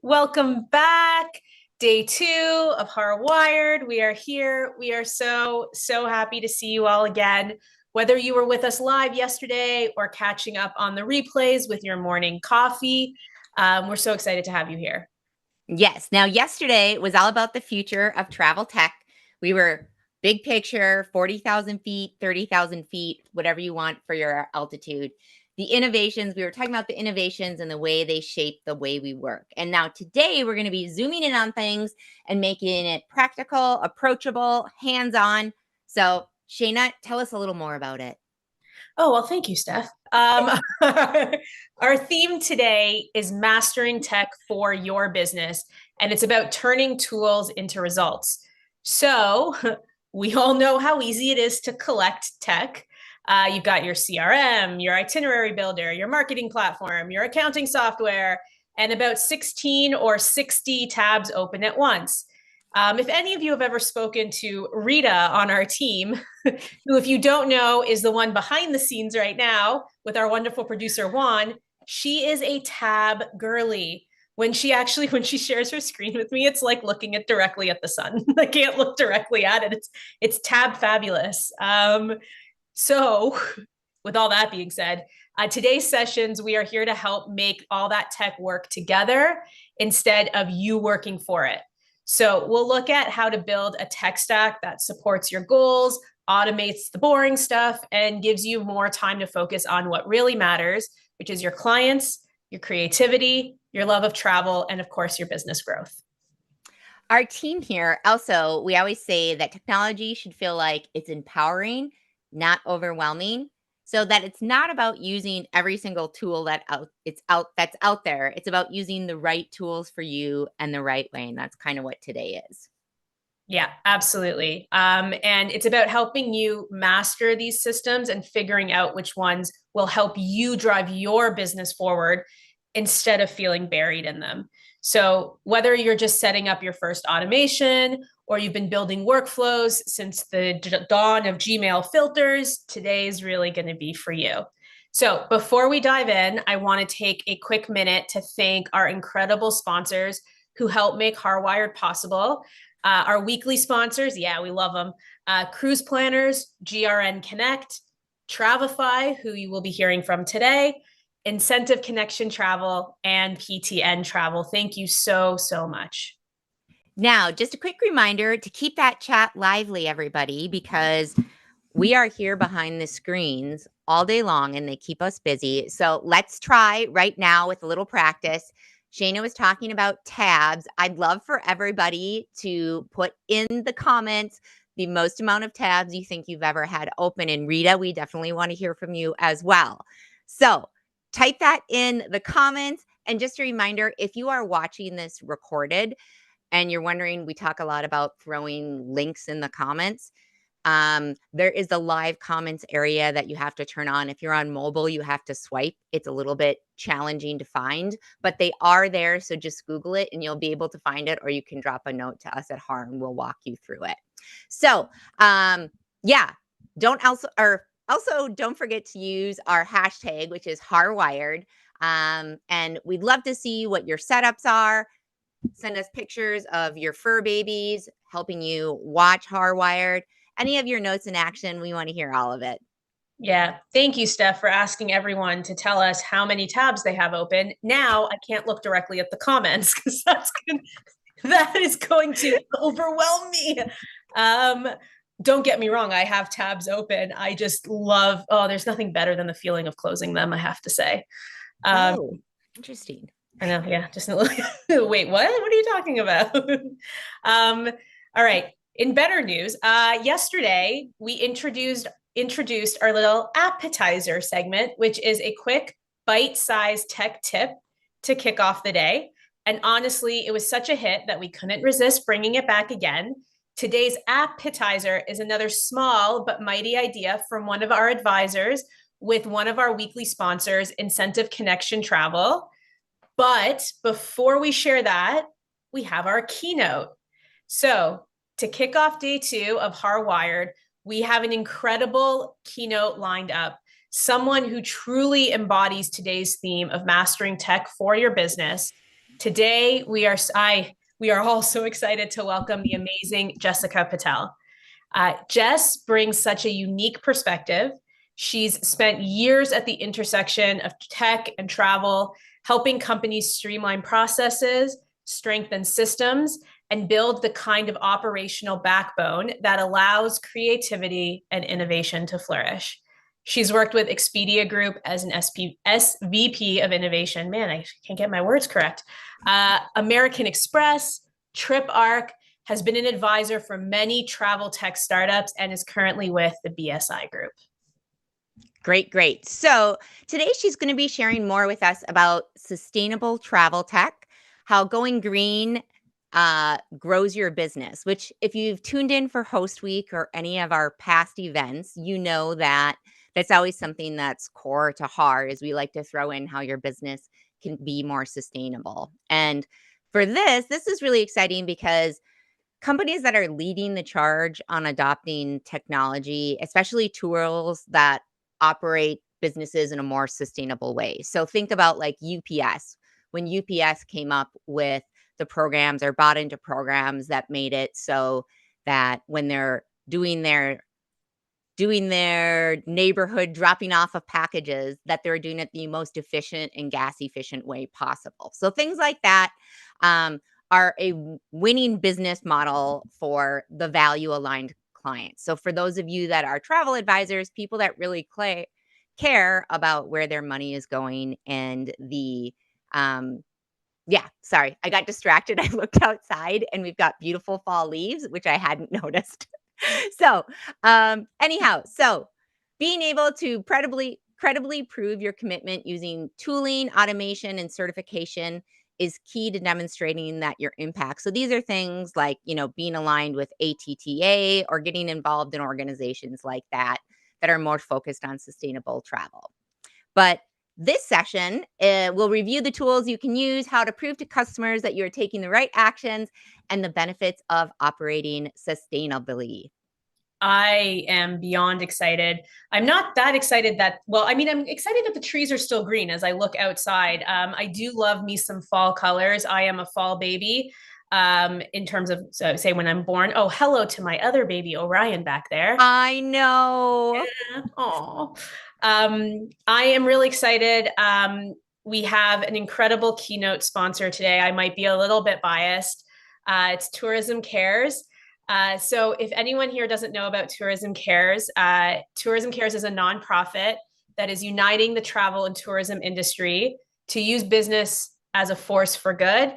Welcome back. Day 2 of HAR Wired. We are here. We are so happy to see you all again. Whether you were with us live yesterday or catching up on the replays with your morning coffee, we're so excited to have you here. Yes. Now, yesterday was all about the future of travel tech. We were big picture, 40,000 feet, 30,000 feet, whatever you want for your altitude. The innovations, we were talking about the innovations and the way they shape the way we work. And now today we're going to be zooming in on things and making it practical, approachable, hands-on. So Shayna, tell us a little more about it. Oh, well, thank you, Steph. Our theme today is mastering tech for your business, and it's about turning tools into results. So we all know how easy it is to collect tech. You've got your CRM, your itinerary builder, your marketing platform, your accounting software, and about 16 or 60 tabs open at once. If any of you have ever spoken to Rita on our team, who, if you don't know, is the one behind the scenes right now with our wonderful producer, Juan, she is a tab girly. When she shares her screen with me, it's like looking directly at the sun. I can't look directly at it. It's tab fabulous. So with all that being said, today's sessions, we are here to help make all that tech work together instead of you working for it. So we'll look at how to build a tech stack that supports your goals, automates the boring stuff, and gives you more time to focus on what really matters, which is your clients, your creativity, your love of travel, and of course, your business growth. Our team here, also, we always say that technology should feel like it's empowering, not overwhelming, so that it's not about using every single tool that's out there. It's about using the right tools for you and the right way, and that's kind of what today is. Yeah, absolutely. And it's about helping you master these systems and figuring out which ones will help you drive your business forward instead of feeling buried in them. So whether you're just setting up your first automation or you've been building workflows since the dawn of Gmail filters, today is really going to be for you. So before we dive in, I want to take a quick minute to thank our incredible sponsors who help make HAR Wired possible. Our weekly sponsors, yeah, we love them. Cruise Planners, GRN Connect, Travify, who you will be hearing from today, Incentive Connection Travel, and PTN Travel. Thank you so much. Now, just a quick reminder to keep that chat lively, everybody, because we are here behind the screens all day long and they keep us busy. So let's try right now with a little practice. Shayna was talking about tabs. I'd love for everybody to put in the comments the most amount of tabs you think you've ever had open. And Rita, we definitely want to hear from you as well. So type that in the comments. And just a reminder, if you are watching this recorded and you're wondering, we talk a lot about throwing links in the comments. There is a live comments area that you have to turn on. If you're on mobile, you have to swipe. It's a little bit challenging to find, but they are there. So just Google it and you'll be able to find it, or you can drop a note to us at HAR and we'll walk you through it. So, yeah, also don't forget to use our hashtag, which is HAR Wired. And we'd love to see what your setups are. Send us pictures of your fur babies, helping you watch HAR Wired. Any of your notes in action, we want to hear all of it. Yeah. Thank you, Steph, for asking everyone to tell us how many tabs they have open. Now I can't look directly at the comments because that is going to overwhelm me. Don't get me wrong. I have tabs open. I just love, there's nothing better than the feeling of closing them, I have to say. Interesting. I know. Yeah. Just a little, wait, what? What are you talking about? All right. In better news, yesterday we introduced our little APPetizer segment, which is a quick bite-sized tech tip to kick off the day. And honestly, it was such a hit that we couldn't resist bringing it back again. Today's APPetizer is another small but mighty idea from one of our advisors with one of our weekly sponsors, Incentive Connection Travel. But before we share that, we have our keynote. So to kick off day 2 of HAR Wired, we have an incredible keynote lined up. Someone who truly embodies today's theme of mastering tech for your business. Today, we are all so excited to welcome the amazing Jessica Patel. Jess brings such a unique perspective. She's spent years at the intersection of tech and travel, helping companies streamline processes, strengthen systems, and build the kind of operational backbone that allows creativity and innovation to flourish. She's worked with Expedia Group as an SVP of innovation. Man, I can't get my words correct. American Express, TripArc, has been an advisor for many travel tech startups, and is currently with the BSI Group. Great, great. So today she's going to be sharing more with us about sustainable travel tech, how going green grows your business, which if you've tuned in for Host Week or any of our past events, you know that that's always something that's core to HAR is we like to throw in how your business can be more sustainable. And for this is really exciting because companies that are leading the charge on adopting technology, especially tools that operate businesses in a more sustainable way. So think about like UPS. When UPS came up with the programs or bought into programs that made it so that when they're doing their neighborhood dropping off of packages, that they're doing it the most efficient and gas efficient way possible. So things like that are a winning business model for the value aligned clients. So for those of you that are travel advisors, people that really care about where their money is going and sorry, I got distracted. I looked outside and we've got beautiful fall leaves, which I hadn't noticed. So, so being able to credibly prove your commitment using tooling, automation, and certification is key to demonstrating that your impact. So these are things like, being aligned with ATTA or getting involved in organizations like that are more focused on sustainable travel. But this session will review the tools you can use, how to prove to customers that you're taking the right actions, and the benefits of operating sustainably. I am beyond excited. I'm not that excited I'm excited that the trees are still green as I look outside. I do love me some fall colors. I am a fall baby in terms of, say, when I'm born. Oh, hello to my other baby, Orion, back there. I know. Yeah. Aw. I am really excited. We have an incredible keynote sponsor today. I might be a little bit biased. It's Tourism Cares. So if anyone here doesn't know about Tourism Cares is a nonprofit that is uniting the travel and tourism industry to use business as a force for good.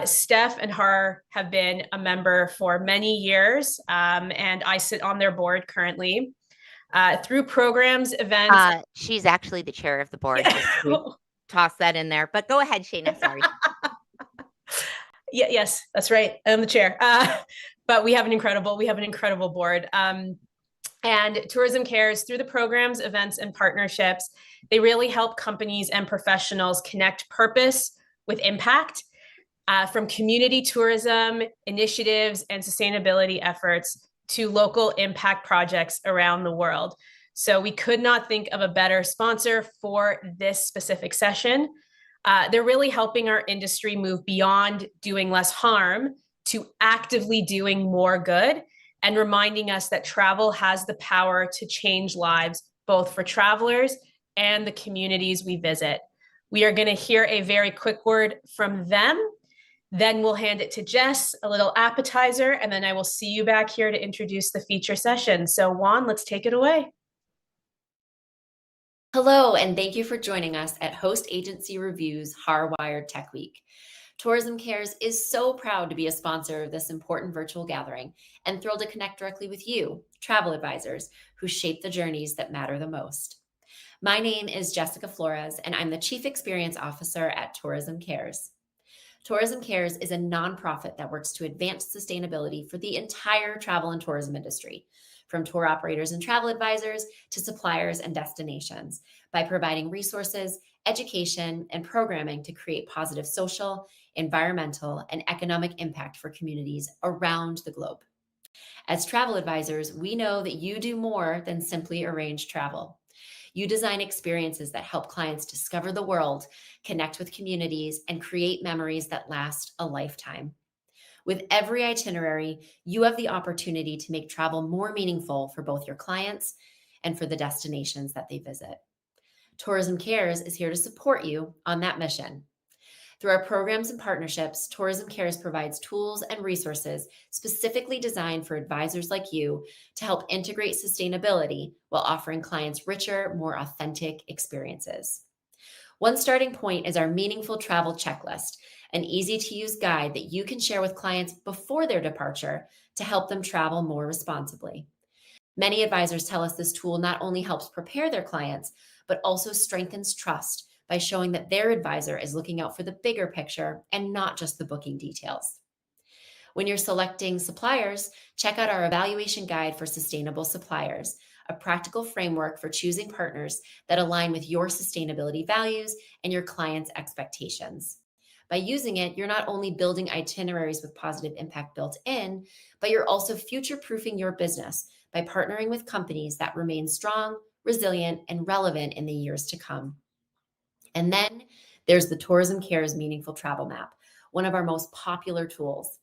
Steph and Har have been a member for many years, and I sit on their board currently. Through programs, events. She's actually the chair of the board. Just toss that in there. But go ahead, Shayna. Sorry. Yes, that's right. I'm the chair. But we have an incredible board. And Tourism Cares, through the programs, events, and partnerships, they really help companies and professionals connect purpose with impact, from community tourism initiatives and sustainability efforts to local impact projects around the world. So we could not think of a better sponsor for this specific session. They're really helping our industry move beyond doing less harm to actively doing more good, and reminding us that travel has the power to change lives, both for travelers and the communities we visit. We are going to hear a very quick word from them. Then we'll hand it to Jess, a little appetizer, and then I will see you back here to introduce the feature session. So Juan, let's take it away. Hello, and thank you for joining us at Host Agency Review's HAR Wired Tech Week. Tourism Cares is so proud to be a sponsor of this important virtual gathering and thrilled to connect directly with you, travel advisors, who shape the journeys that matter the most. My name is Jessica Flores, and I'm the Chief Experience Officer at Tourism Cares. Tourism Cares is a nonprofit that works to advance sustainability for the entire travel and tourism industry, from tour operators and travel advisors to suppliers and destinations, by providing resources, education, and programming to create positive social, environmental, and economic impact for communities around the globe. As travel advisors, we know that you do more than simply arrange travel. You design experiences that help clients discover the world, connect with communities, and create memories that last a lifetime. With every itinerary, you have the opportunity to make travel more meaningful for both your clients and for the destinations that they visit. Tourism Cares is here to support you on that mission. Through our programs and partnerships, Tourism Cares provides tools and resources specifically designed for advisors like you to help integrate sustainability while offering clients richer, more authentic experiences. One starting point is our Meaningful Travel Checklist, an easy-to-use guide that you can share with clients before their departure to help them travel more responsibly. Many advisors tell us this tool not only helps prepare their clients, but also strengthens trust by showing that their advisor is looking out for the bigger picture and not just the booking details. When you're selecting suppliers, check out our evaluation guide for sustainable suppliers, a practical framework for choosing partners that align with your sustainability values and your clients' expectations. By using it, you're not only building itineraries with positive impact built in, but you're also future-proofing your business by partnering with companies that remain strong, resilient, and relevant in the years to come. And then there's the Tourism Cares Meaningful Travel Map, one of our most popular tools.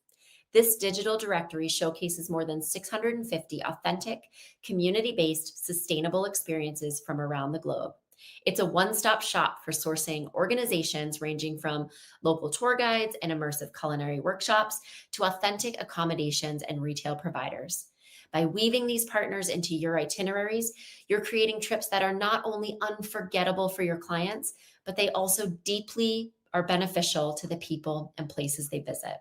This digital directory showcases more than 650 authentic, community-based, sustainable experiences from around the globe. It's a one-stop shop for sourcing organizations ranging from local tour guides and immersive culinary workshops to authentic accommodations and retail providers. By weaving these partners into your itineraries, you're creating trips that are not only unforgettable for your clients, but they also deeply are beneficial to the people and places they visit.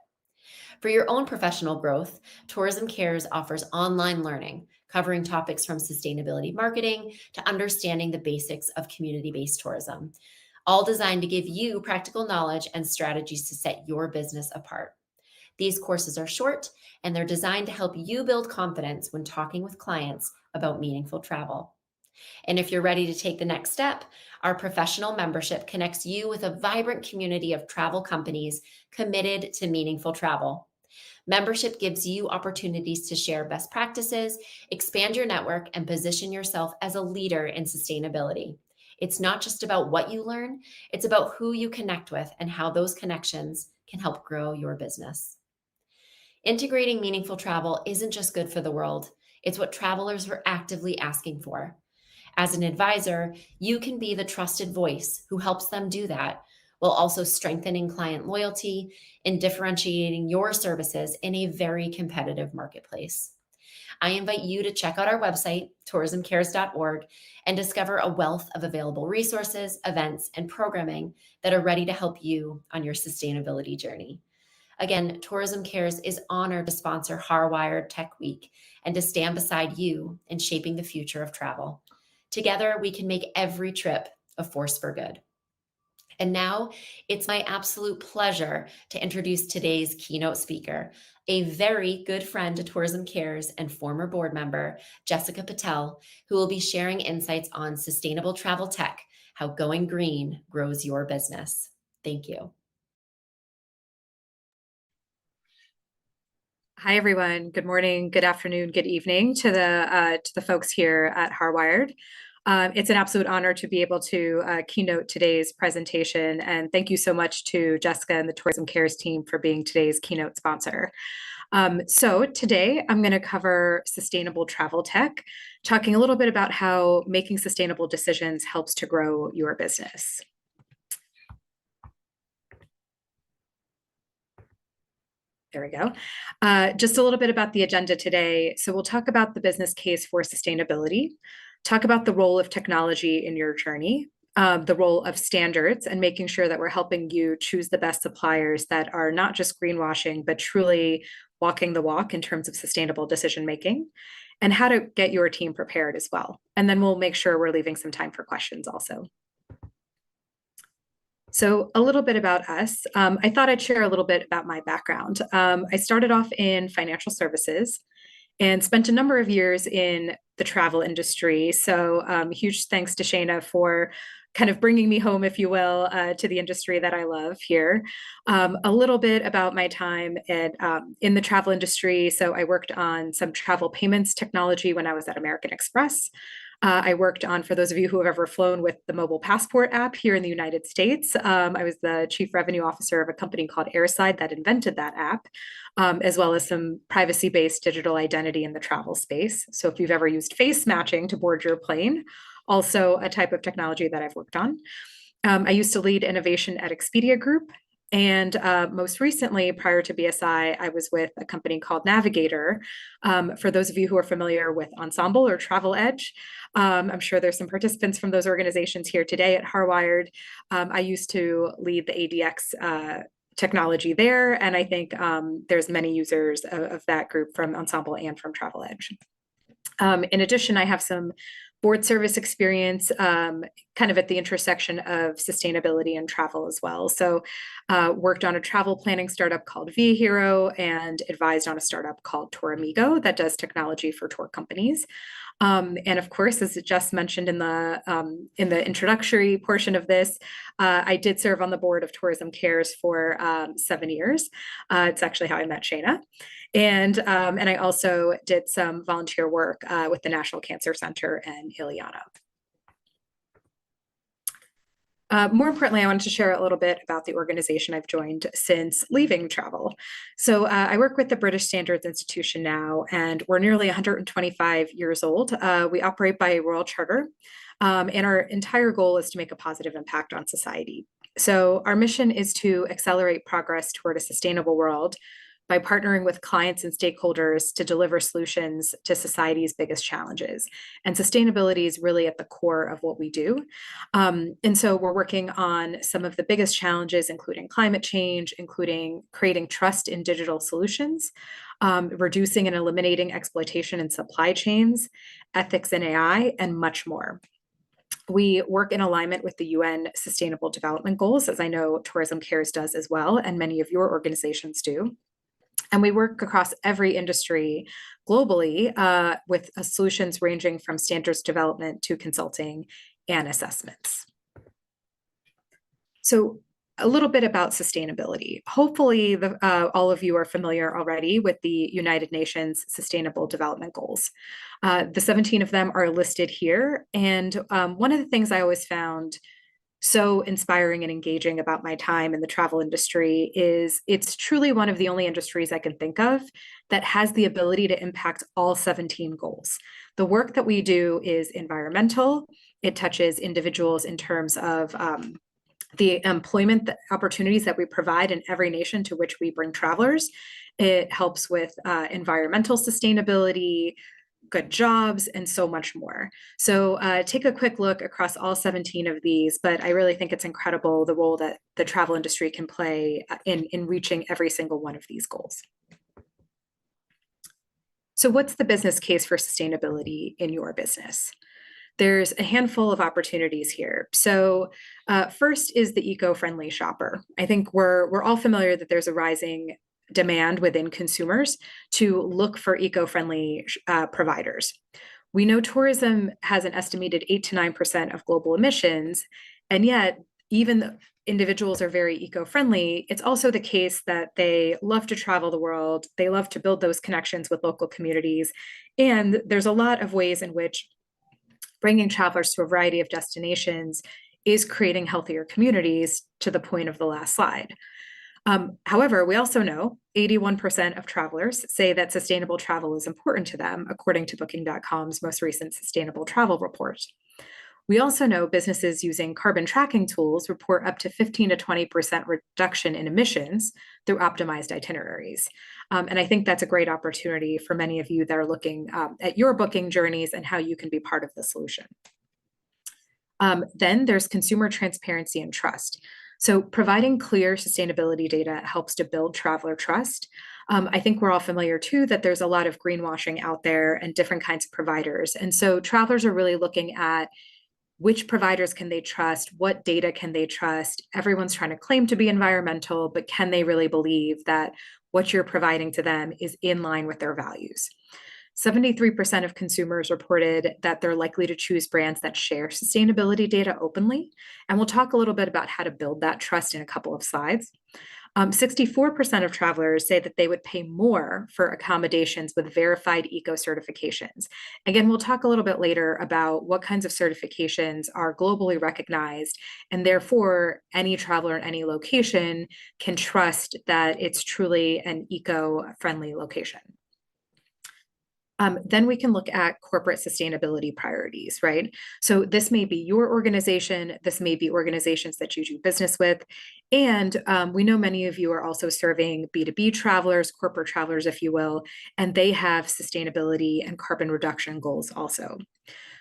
For your own professional growth, Tourism Cares offers online learning, covering topics from sustainability marketing to understanding the basics of community-based tourism, all designed to give you practical knowledge and strategies to set your business apart. These courses are short, and they're designed to help you build confidence when talking with clients about meaningful travel. And if you're ready to take the next step, our professional membership connects you with a vibrant community of travel companies committed to meaningful travel. Membership gives you opportunities to share best practices, expand your network, and position yourself as a leader in sustainability. It's not just about what you learn, it's about who you connect with and how those connections can help grow your business. Integrating meaningful travel isn't just good for the world, it's what travelers are actively asking for. As an advisor, you can be the trusted voice who helps them do that, while also strengthening client loyalty and differentiating your services in a very competitive marketplace. I invite you to check out our website, tourismcares.org, and discover a wealth of available resources, events, and programming that are ready to help you on your sustainability journey. Again, Tourism Cares is honored to sponsor HAR Wired Tech Week and to stand beside you in shaping the future of travel. Together, we can make every trip a force for good. And now it's my absolute pleasure to introduce today's keynote speaker, a very good friend to Tourism Cares and former board member, Jessica Patel, who will be sharing insights on sustainable travel tech, how going green grows your business. Thank you. Hi, everyone. Good morning, good afternoon, good evening to the folks here at HAR Wired. It's an absolute honor to be able to keynote today's presentation, and thank you so much to Jessica and the Tourism Cares team for being today's keynote sponsor. So today I'm going to cover sustainable travel tech, talking a little bit about how making sustainable decisions helps to grow your business. There we go. Just a little bit about the agenda today. So we'll talk about the business case for sustainability, talk about the role of technology in your journey, the role of standards and making sure that we're helping you choose the best suppliers that are not just greenwashing, but truly walking the walk in terms of sustainable decision making, and how to get your team prepared as well. And then we'll make sure we're leaving some time for questions also. So a little bit about us. I thought I'd share a little bit about my background. I started off in financial services and spent a number of years in the travel industry. So huge thanks to Shayna for kind of bringing me home, if you will, to the industry that I love here. A little bit about my time in the travel industry. So I worked on some travel payments technology when I was at American Express. I worked on, for those of you who have ever flown with the mobile passport app here in the United States, I was the chief revenue officer of a company called Airside that invented that app, as well as some privacy-based digital identity in the travel space. So if you've ever used face matching to board your plane, also a type of technology that I've worked on. I used to lead innovation at Expedia Group. And most recently, prior to BSI, I was with a company called Navigator. For those of you who are familiar with Ensemble or Travel Edge, I'm sure there's some participants from those organizations here today at HAR Wired. I used to lead the ADX technology there, and I think there's many users of that group from Ensemble and from Travel Edge. In addition, I have some board service experience kind of at the intersection of sustainability and travel as well. So worked on a travel planning startup called Via Hero and advised on a startup called Tour Amigo that does technology for tour companies. And of course, as just mentioned in the introductory portion of this, I did serve on the board of Tourism Cares for 7 years. It's actually how I met Shayna. And I also did some volunteer work with the National Cancer Center and Ileana. More importantly, I wanted to share a little bit about the organization I've joined since leaving travel. So I work with the British Standards Institution now, and we're nearly 125 years old. We operate by a royal charter, and our entire goal is to make a positive impact on society. So our mission is to accelerate progress toward a sustainable world by partnering with clients and stakeholders to deliver solutions to society's biggest challenges. And sustainability is really at the core of what we do. And so we're working on some of the biggest challenges, including climate change, including creating trust in digital solutions, reducing and eliminating exploitation in supply chains, ethics in AI, and much more. We work in alignment with the UN Sustainable Development Goals, as I know Tourism Cares does as well, and many of your organizations do. And we work across every industry globally with solutions ranging from standards development to consulting and assessments. So a little bit about sustainability. Hopefully, all of you are familiar already with the United Nations Sustainable Development Goals. The 17 of them are listed here. And one of the things I always found so inspiring and engaging about my time in the travel industry is it's truly one of the only industries I can think of that has the ability to impact all 17 goals. The work that we do is environmental. It touches individuals in terms of the employment opportunities that we provide in every nation to which we bring travelers. It helps with environmental sustainability, good jobs, and so much more. So take a quick look across all 17 of these, but I really think it's incredible the role that the travel industry can play in reaching every single one of these goals. So what's the business case for sustainability in your business? There's a handful of opportunities here. So first is the eco-friendly shopper. I think we're all familiar that there's a rising demand within consumers to look for eco-friendly providers. We know tourism has an estimated 8 to 9% of global emissions, and yet even though individuals are very eco-friendly, it's also the case that they love to travel the world, they love to build those connections with local communities, and there's a lot of ways in which bringing travelers to a variety of destinations is creating healthier communities, to the point of the last slide. However, we also know 81% of travelers say that sustainable travel is important to them, according to Booking.com's most recent sustainable travel report. We also know businesses using carbon tracking tools report up to 15 to 20% reduction in emissions through optimized itineraries. And I think that's a great opportunity for many of you that are looking at your booking journeys and how you can be part of the solution. Then there's consumer transparency and trust. So providing clear sustainability data helps to build traveler trust. I think we're all familiar too that there's a lot of greenwashing out there and different kinds of providers. And so travelers are really looking at which providers can they trust, what data can they trust. Everyone's trying to claim to be environmental, but can they really believe that what you're providing to them is in line with their values? 73% of consumers reported that they're likely to choose brands that share sustainability data openly. And we'll talk a little bit about how to build that trust in a couple of slides. 64% of travelers say that they would pay more for accommodations with verified eco certifications. Again, we'll talk a little bit later about what kinds of certifications are globally recognized, and therefore any traveler in any location can trust that it's truly an eco-friendly location. Then we can look at corporate sustainability priorities, right? So this may be your organization, this may be organizations that you do business with, and we know many of you are also serving B2B travelers, corporate travelers, if you will, and they have sustainability and carbon reduction goals also.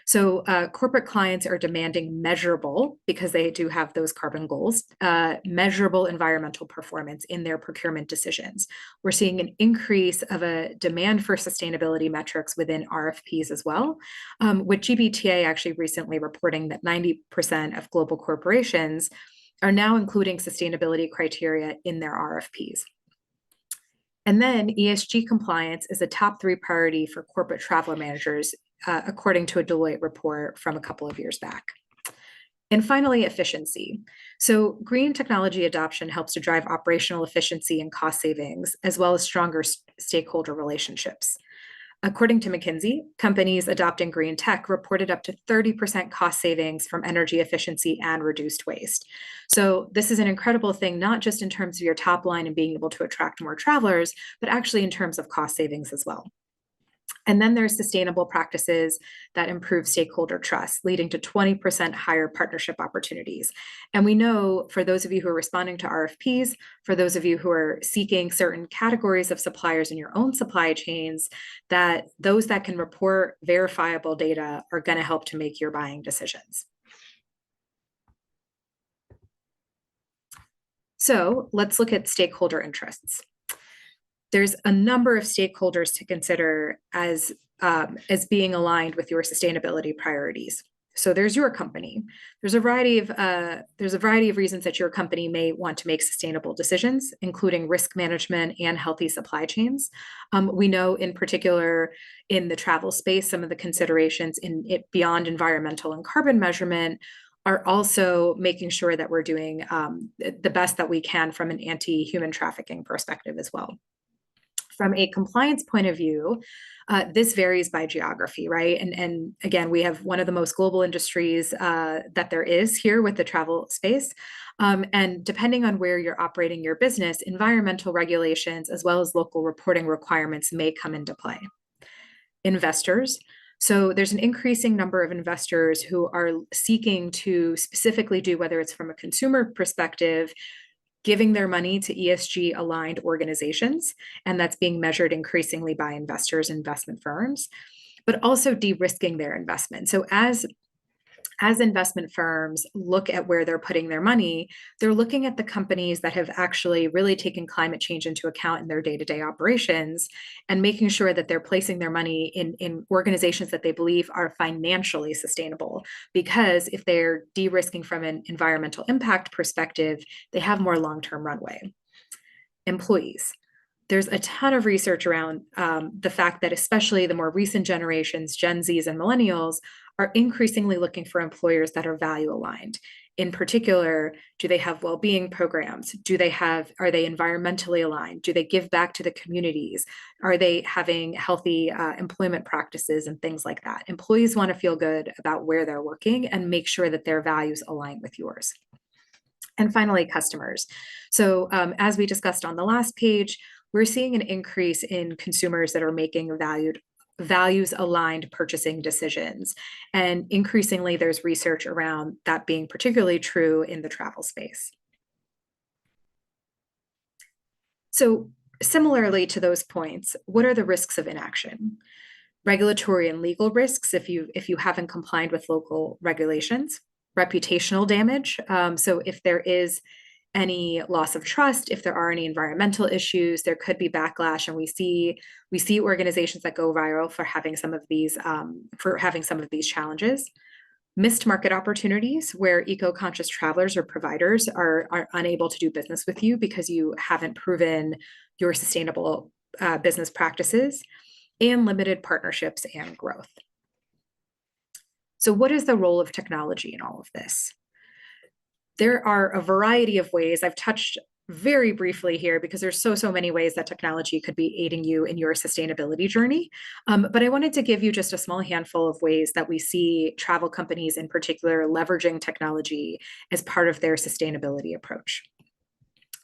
So corporate clients are demanding measurable, because they do have those carbon goals, measurable environmental performance in their procurement decisions. We're seeing an increase of a demand for sustainability metrics within RFPs as well, with GBTA actually recently reporting that 90% of global corporations are now including sustainability criteria in their RFPs. And then ESG compliance is a top 3 priority for corporate travel managers, according to a Deloitte report from a couple of years back. And finally, efficiency. So green technology adoption helps to drive operational efficiency and cost savings, as well as stronger stakeholder relationships. According to McKinsey, companies adopting green tech reported up to 30% cost savings from energy efficiency and reduced waste. So this is an incredible thing, not just in terms of your top line and being able to attract more travelers, but actually in terms of cost savings as well. And then there's sustainable practices that improve stakeholder trust, leading to 20% higher partnership opportunities. And we know, for those of you who are responding to RFPs, for those of you who are seeking certain categories of suppliers in your own supply chains, that those that can report verifiable data are going to help to make your buying decisions. So let's look at stakeholder interests. There's a number of stakeholders to consider as being aligned with your sustainability priorities. So there's your company. There's a variety of reasons that your company may want to make sustainable decisions, including risk management and healthy supply chains. We know, in particular, in the travel space, some of the considerations in it beyond environmental and carbon measurement are also making sure that we're doing the best that we can from an anti-human trafficking perspective as well. From a compliance point of view, this varies by geography, right? And again, we have one of the most global industries that there is here with the travel space. And depending on where you're operating your business, environmental regulations as well as local reporting requirements may come into play. Investors. So there's an increasing number of investors who are seeking to specifically do, whether it's from a consumer perspective, giving their money to ESG aligned organizations, and that's being measured increasingly by investors, investment firms, but also de-risking their investment. So as investment firms look at where they're putting their money, they're looking at the companies that have actually really taken climate change into account in their day-to-day operations and making sure that they're placing their money in organizations that they believe are financially sustainable. Because if they're de-risking from an environmental impact perspective, they have more long-term runway. Employees. There's a ton of research around the fact that especially the more recent generations, Gen Zs and millennials, are increasingly looking for employers that are value aligned. In particular, do they have well-being programs? Are they environmentally aligned? Do they give back to the communities? Are they having healthy employment practices and things like that? Employees want to feel good about where they're working and make sure that their values align with yours. And finally, customers. So as we discussed on the last page, we're seeing an increase in consumers that are making values-aligned purchasing decisions. And increasingly, there's research around that being particularly true in the travel space. So similarly to those points, what are the risks of inaction? Regulatory and legal risks if you haven't complied with local regulations. Reputational damage. So if there is any loss of trust, if there are any environmental issues, there could be backlash, and we see organizations that go viral for having some of these challenges. Missed market opportunities, where eco-conscious travelers or providers are unable to do business with you because you haven't proven your sustainable business practices, and limited partnerships and growth. So what is the role of technology in all of this? There are a variety of ways. I've touched very briefly here because there's so many ways that technology could be aiding you in your sustainability journey. But I wanted to give you just a small handful of ways that we see travel companies in particular leveraging technology as part of their sustainability approach.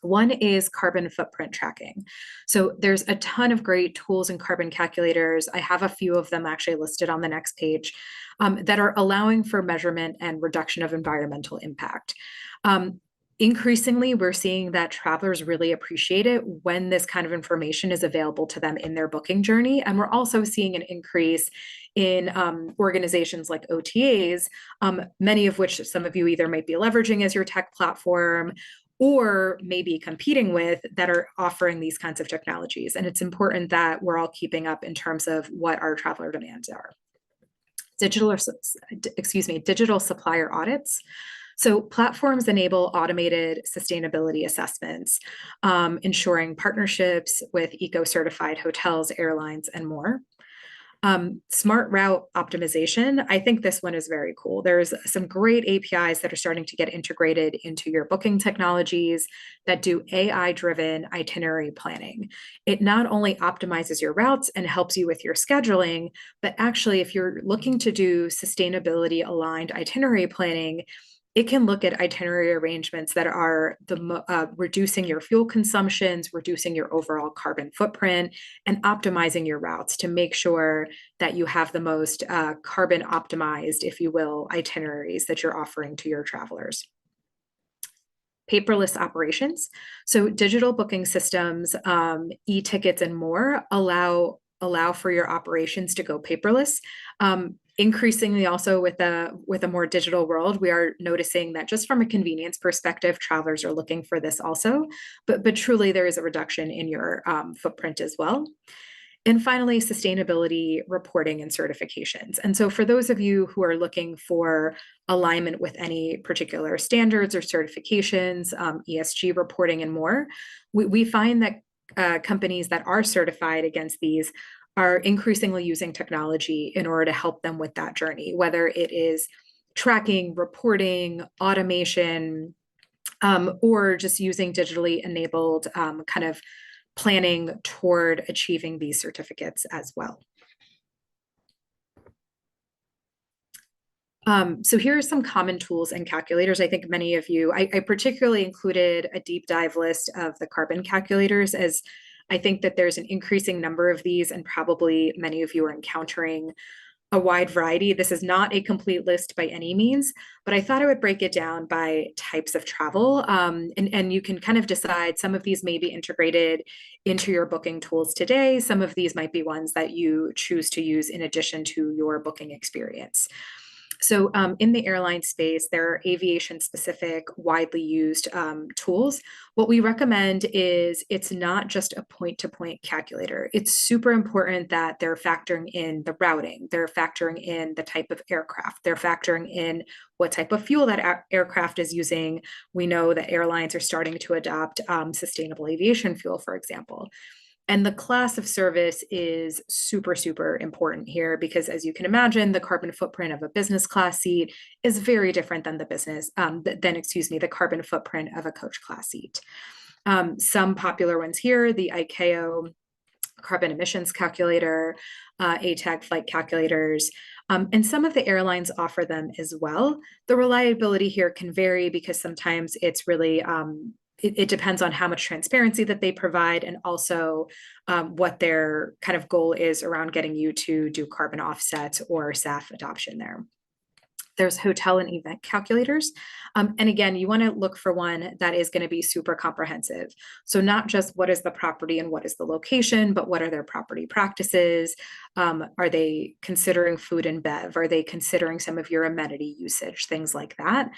One is carbon footprint tracking. So there's a ton of great tools and carbon calculators. I have a few of them actually listed on the next page that are allowing for measurement and reduction of environmental impact. Increasingly, we're seeing that travelers really appreciate it when this kind of information is available to them in their booking journey. And we're also seeing an increase in organizations like OTAs, many of which some of you either might be leveraging as your tech platform or maybe competing with, that are offering these kinds of technologies. And it's important that we're all keeping up in terms of what our traveler demands are. Digital supplier audits. So platforms enable automated sustainability assessments, ensuring partnerships with eco-certified hotels, airlines, and more. Smart route optimization. I think this one is very cool. There's some great APIs that are starting to get integrated into your booking technologies that do AI-driven itinerary planning. It not only optimizes your routes and helps you with your scheduling, but actually if you're looking to do sustainability aligned itinerary planning, it can look at itinerary arrangements that are reducing your fuel consumptions, reducing your overall carbon footprint, and optimizing your routes to make sure that you have the most carbon optimized, if you will, itineraries that you're offering to your travelers. Paperless operations. So digital booking systems, e-tickets, and more allow for your operations to go paperless. Increasingly also with a more digital world, we are noticing that just from a convenience perspective, travelers are looking for this also, but truly there is a reduction in your footprint as well. And finally, sustainability reporting and certifications. And so for those of you who are looking for alignment with any particular standards or certifications, ESG reporting and more, we find that companies that are certified against these are increasingly using technology in order to help them with that journey, whether it is tracking, reporting, automation, or just using digitally enabled kind of planning toward achieving these certificates as well. So here are some common tools and calculators. I think many of you, I particularly included a deep dive list of the carbon calculators, as I think that there's an increasing number of these, and probably many of you are encountering a wide variety. This is not a complete list by any means, but I thought I would break it down by types of travel. And you can kind of decide, some of these may be integrated into your booking tools today. Some of these might be ones that you choose to use in addition to your booking experience. So in the airline space, there are aviation-specific, widely used tools. What we recommend is it's not just a point-to-point calculator. It's super important that they're factoring in the routing, they're factoring in the type of aircraft, they're factoring in what type of fuel that aircraft is using. We know that airlines are starting to adopt sustainable aviation fuel, for example. And the class of service is super, super important here because, as you can imagine, the carbon footprint of a business class seat is very different than the carbon footprint of a coach class seat. Some popular ones here, the ICAO carbon emissions calculator, ATAG flight calculators, and some of the airlines offer them as well. The reliability here can vary because sometimes it's really it depends on how much transparency that they provide, and also what their kind of goal is around getting you to do carbon offsets or SAF adoption there. There's hotel and event calculators. And again, you want to look for one that is going to be super comprehensive. So not just what is the property and what is the location, but what are their property practices? Are they considering food and bev? Are they considering some of your amenity usage, things like that?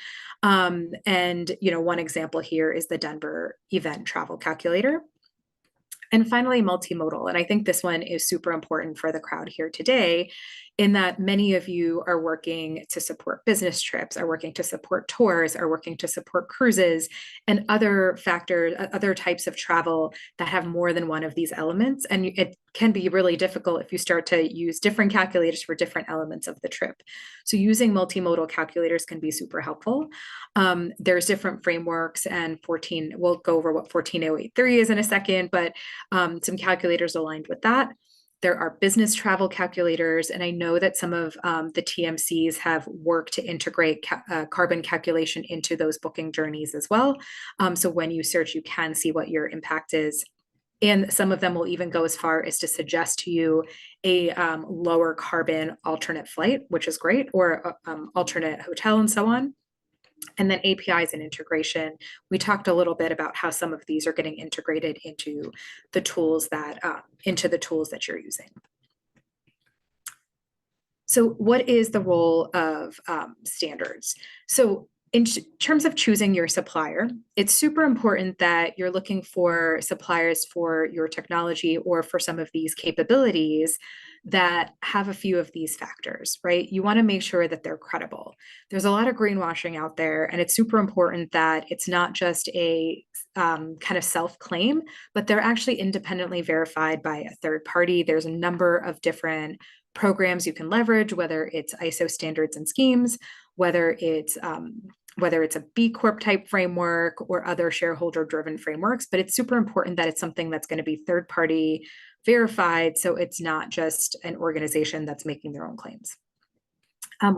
And one example here is the Denver event travel calculator. And finally, multimodal. And I think this one is super important for the crowd here today, in that many of you are working to support business trips, are working to support tours, are working to support cruises, and other factors, other types of travel that have more than one of these elements. And it can be really difficult if you start to use different calculators for different elements of the trip. So using multimodal calculators can be super helpful. There's different frameworks, and we'll go over what 14083 is in a second, but some calculators aligned with that. There are business travel calculators, and I know that some of the TMCs have worked to integrate carbon calculation into those booking journeys as well. So when you search, you can see what your impact is. And some of them will even go as far as to suggest to you a lower carbon alternate flight, which is great, or alternate hotel and so on. And then APIs and integration. We talked a little bit about how some of these are getting integrated into the tools that you're using. So what is the role of standards? So in terms of choosing your supplier, it's super important that you're looking for suppliers for your technology or for some of these capabilities that have a few of these factors, right? You want to make sure that they're credible. There's a lot of greenwashing out there, and it's super important that it's not just a kind of self-claim, but they're actually independently verified by a third party. There's a number of different programs you can leverage, whether it's ISO standards and schemes, whether it's a B Corp type framework or other shareholder driven frameworks, but it's super important that it's something that's going to be third party verified. So it's not just an organization that's making their own claims.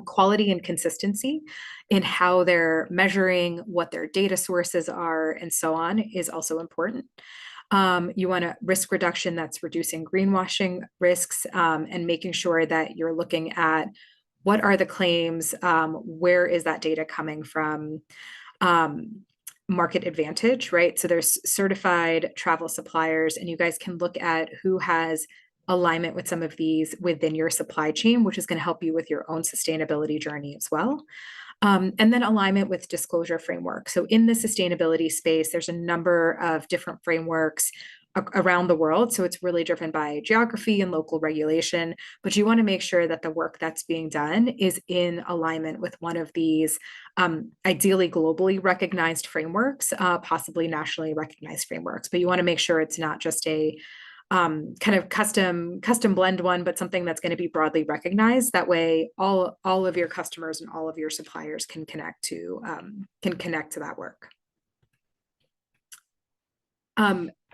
Quality and consistency in how they're measuring, what their data sources are, and so on is also important. You want a risk reduction that's reducing greenwashing risks and making sure that you're looking at what are the claims, where is that data coming from, market advantage, right? So there's certified travel suppliers, and you guys can look at who has alignment with some of these within your supply chain, which is going to help you with your own sustainability journey as well. And then alignment with disclosure framework. So in the sustainability space, there's a number of different frameworks around the world. So it's really driven by geography and local regulation, but you want to make sure that the work that's being done is in alignment with one of these ideally globally recognized frameworks, possibly nationally recognized frameworks. But you want to make sure it's not just a kind of custom blend one, but something that's going to be broadly recognized. That way, all of your customers and all of your suppliers can connect to that work.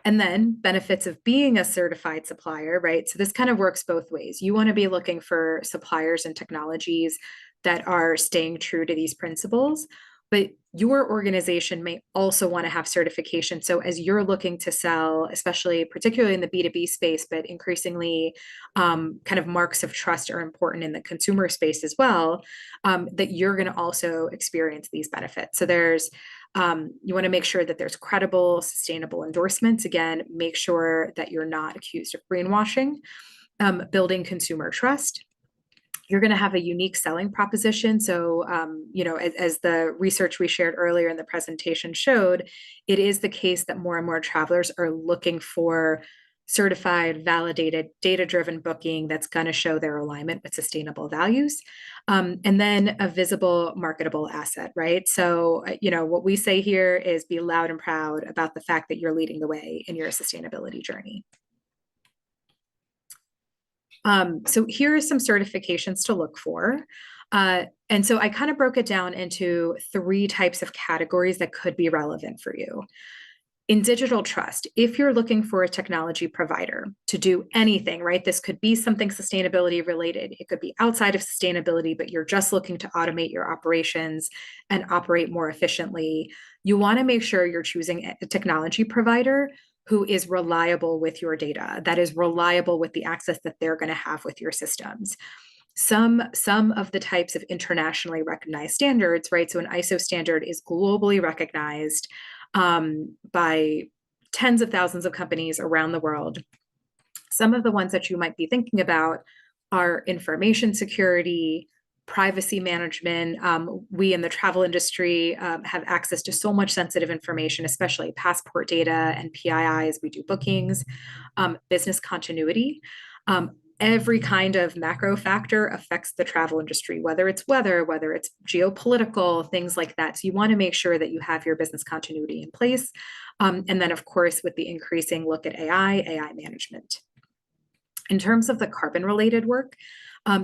And then benefits of being a certified supplier, right? So this kind of works both ways. You want to be looking for suppliers and technologies that are staying true to these principles, but your organization may also want to have certification. So as you're looking to sell, especially particularly in the B2B space, but increasingly kind of marks of trust are important in the consumer space as well, that you're going to also experience these benefits. So there's you want to make sure that there's credible, sustainable endorsements. Again, make sure that you're not accused of greenwashing, building consumer trust. You're going to have a unique selling proposition. So, as the research we shared earlier in the presentation showed, it is the case that more and more travelers are looking for certified, validated, data-driven booking that's going to show their alignment with sustainable values. And then a visible, marketable asset, right? So, what we say here is be loud and proud about the fact that you're leading the way in your sustainability journey. So here are some certifications to look for. And so I kind of broke it down into 3 types of categories that could be relevant for you. In digital trust, if you're looking for a technology provider to do anything, right? This could be something sustainability related. It could be outside of sustainability, but you're just looking to automate your operations and operate more efficiently. You want to make sure you're choosing a technology provider who is reliable with your data, that is reliable with the access that they're going to have with your systems. Some of the types of internationally recognized standards, right? So an ISO standard is globally recognized by tens of thousands of companies around the world. Some of the ones that you might be thinking about are information security, privacy management. We in the travel industry have access to so much sensitive information, especially passport data and PII as we do bookings, business continuity. every kind of macro factor affects the travel industry, whether it's weather, whether it's geopolitical, things like that. So you want to make sure that you have your business continuity in place. And then, of course, with the increasing look at AI management. In terms of the carbon-related work,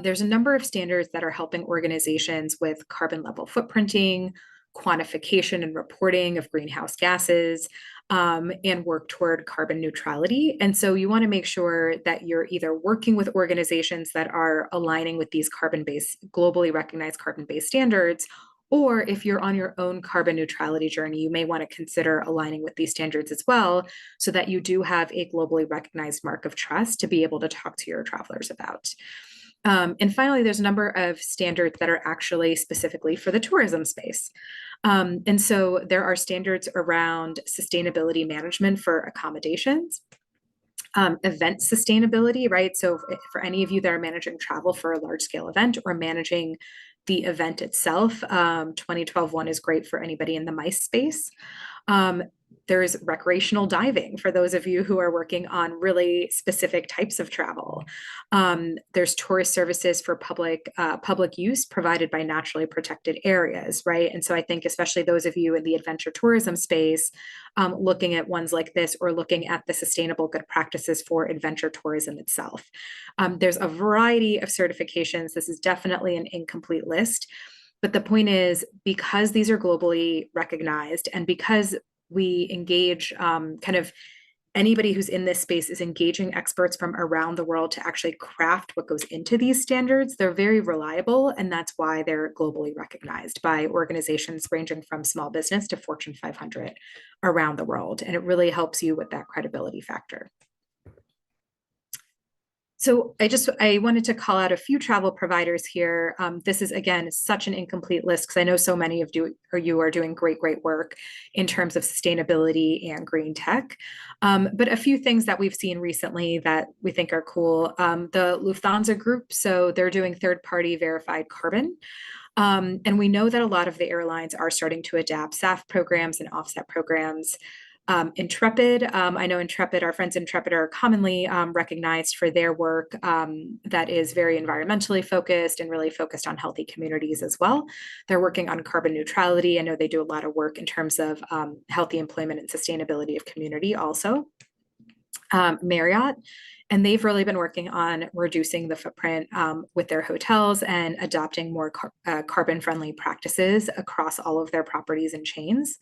there's a number of standards that are helping organizations with carbon level footprinting, quantification and reporting of greenhouse gases, and work toward carbon neutrality. And so you want to make sure that you're either working with organizations that are aligning with these globally recognized carbon-based standards, or if you're on your own carbon neutrality journey, you may want to consider aligning with these standards as well, so that you do have a globally recognized mark of trust to be able to talk to your travelers about. And finally, there's a number of standards that are actually specifically for the tourism space. And so there are standards around sustainability management for accommodations, event sustainability, right? So for any of you that are managing travel for a large scale event or managing the event itself, 2012 one is great for anybody in the MICE space. There's recreational diving for those of you who are working on really specific types of travel. There's tourist services for public use provided by naturally protected areas, right? And so I think especially those of you in the adventure tourism space, looking at ones like this or looking at the sustainable good practices for adventure tourism itself. There's a variety of certifications. This is definitely an incomplete list. But the point is, because these are globally recognized and because we engage kind of anybody who's in this space is engaging experts from around the world to actually craft what goes into these standards, they're very reliable. And that's why they're globally recognized by organizations ranging from small business to Fortune 500 around the world. And it really helps you with that credibility factor. So I wanted to call out a few travel providers here. This is, again, such an incomplete list because I know so many of you are doing great work in terms of sustainability and green tech. But a few things that we've seen recently that we think are cool. The Lufthansa Group, so they're doing third-party verified carbon. And we know that a lot of the airlines are starting to adapt SAF programs and offset programs. Intrepid, I know Intrepid, our friends Intrepid are commonly recognized for their work that is very environmentally focused and really focused on healthy communities as well. They're working on carbon neutrality. I know they do a lot of work in terms of healthy employment and sustainability of community also. Marriott, and they've really been working on reducing the footprint with their hotels and adopting more carbon-friendly practices across all of their properties and chains.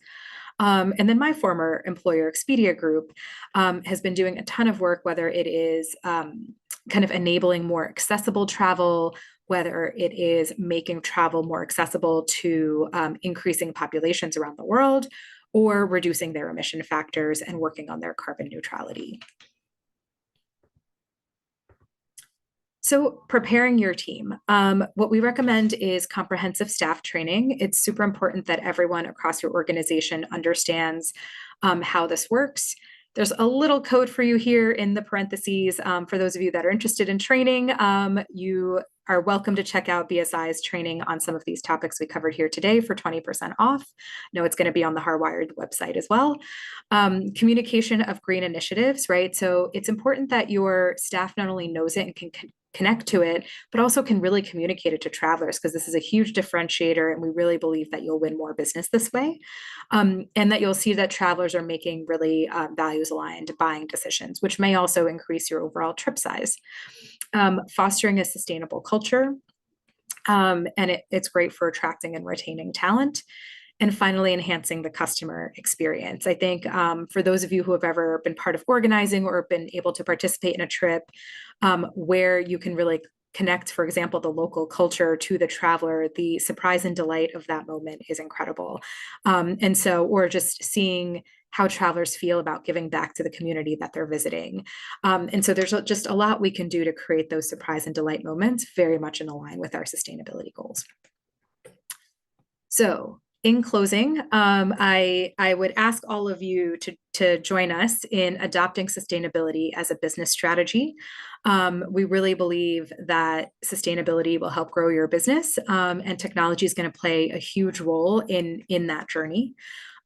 And then my former employer, Expedia Group, has been doing a ton of work, whether it is kind of enabling more accessible travel, whether it is making travel more accessible to increasing populations around the world, or reducing their emission factors and working on their carbon neutrality. So preparing your team. What we recommend is comprehensive staff training. It's super important that everyone across your organization understands how this works. There's a little code for you here in the parentheses. For those of you that are interested in training, you are welcome to check out BSI's training on some of these topics we covered here today for 20% off. No, it's going to be on the HAR Wired website as well. Communication of green initiatives, right? So it's important that your staff not only knows it and can connect to it, but also can really communicate it to travelers, because this is a huge differentiator and we really believe that you'll win more business this way, and that you'll see that travelers are making really values aligned buying decisions, which may also increase your overall trip size. Fostering a sustainable culture, and it's great for attracting and retaining talent. And finally, enhancing the customer experience. I think for those of you who have ever been part of organizing or been able to participate in a trip where you can really connect, for example, the local culture to the traveler, the surprise and delight of that moment is incredible. And so, or just seeing how travelers feel about giving back to the community that they're visiting. And so there's just a lot we can do to create those surprise and delight moments, very much in line with our sustainability goals. So, in closing, I would ask all of you to join us in adopting sustainability as a business strategy. We really believe that sustainability will help grow your business, and technology is going to play a huge role in that journey.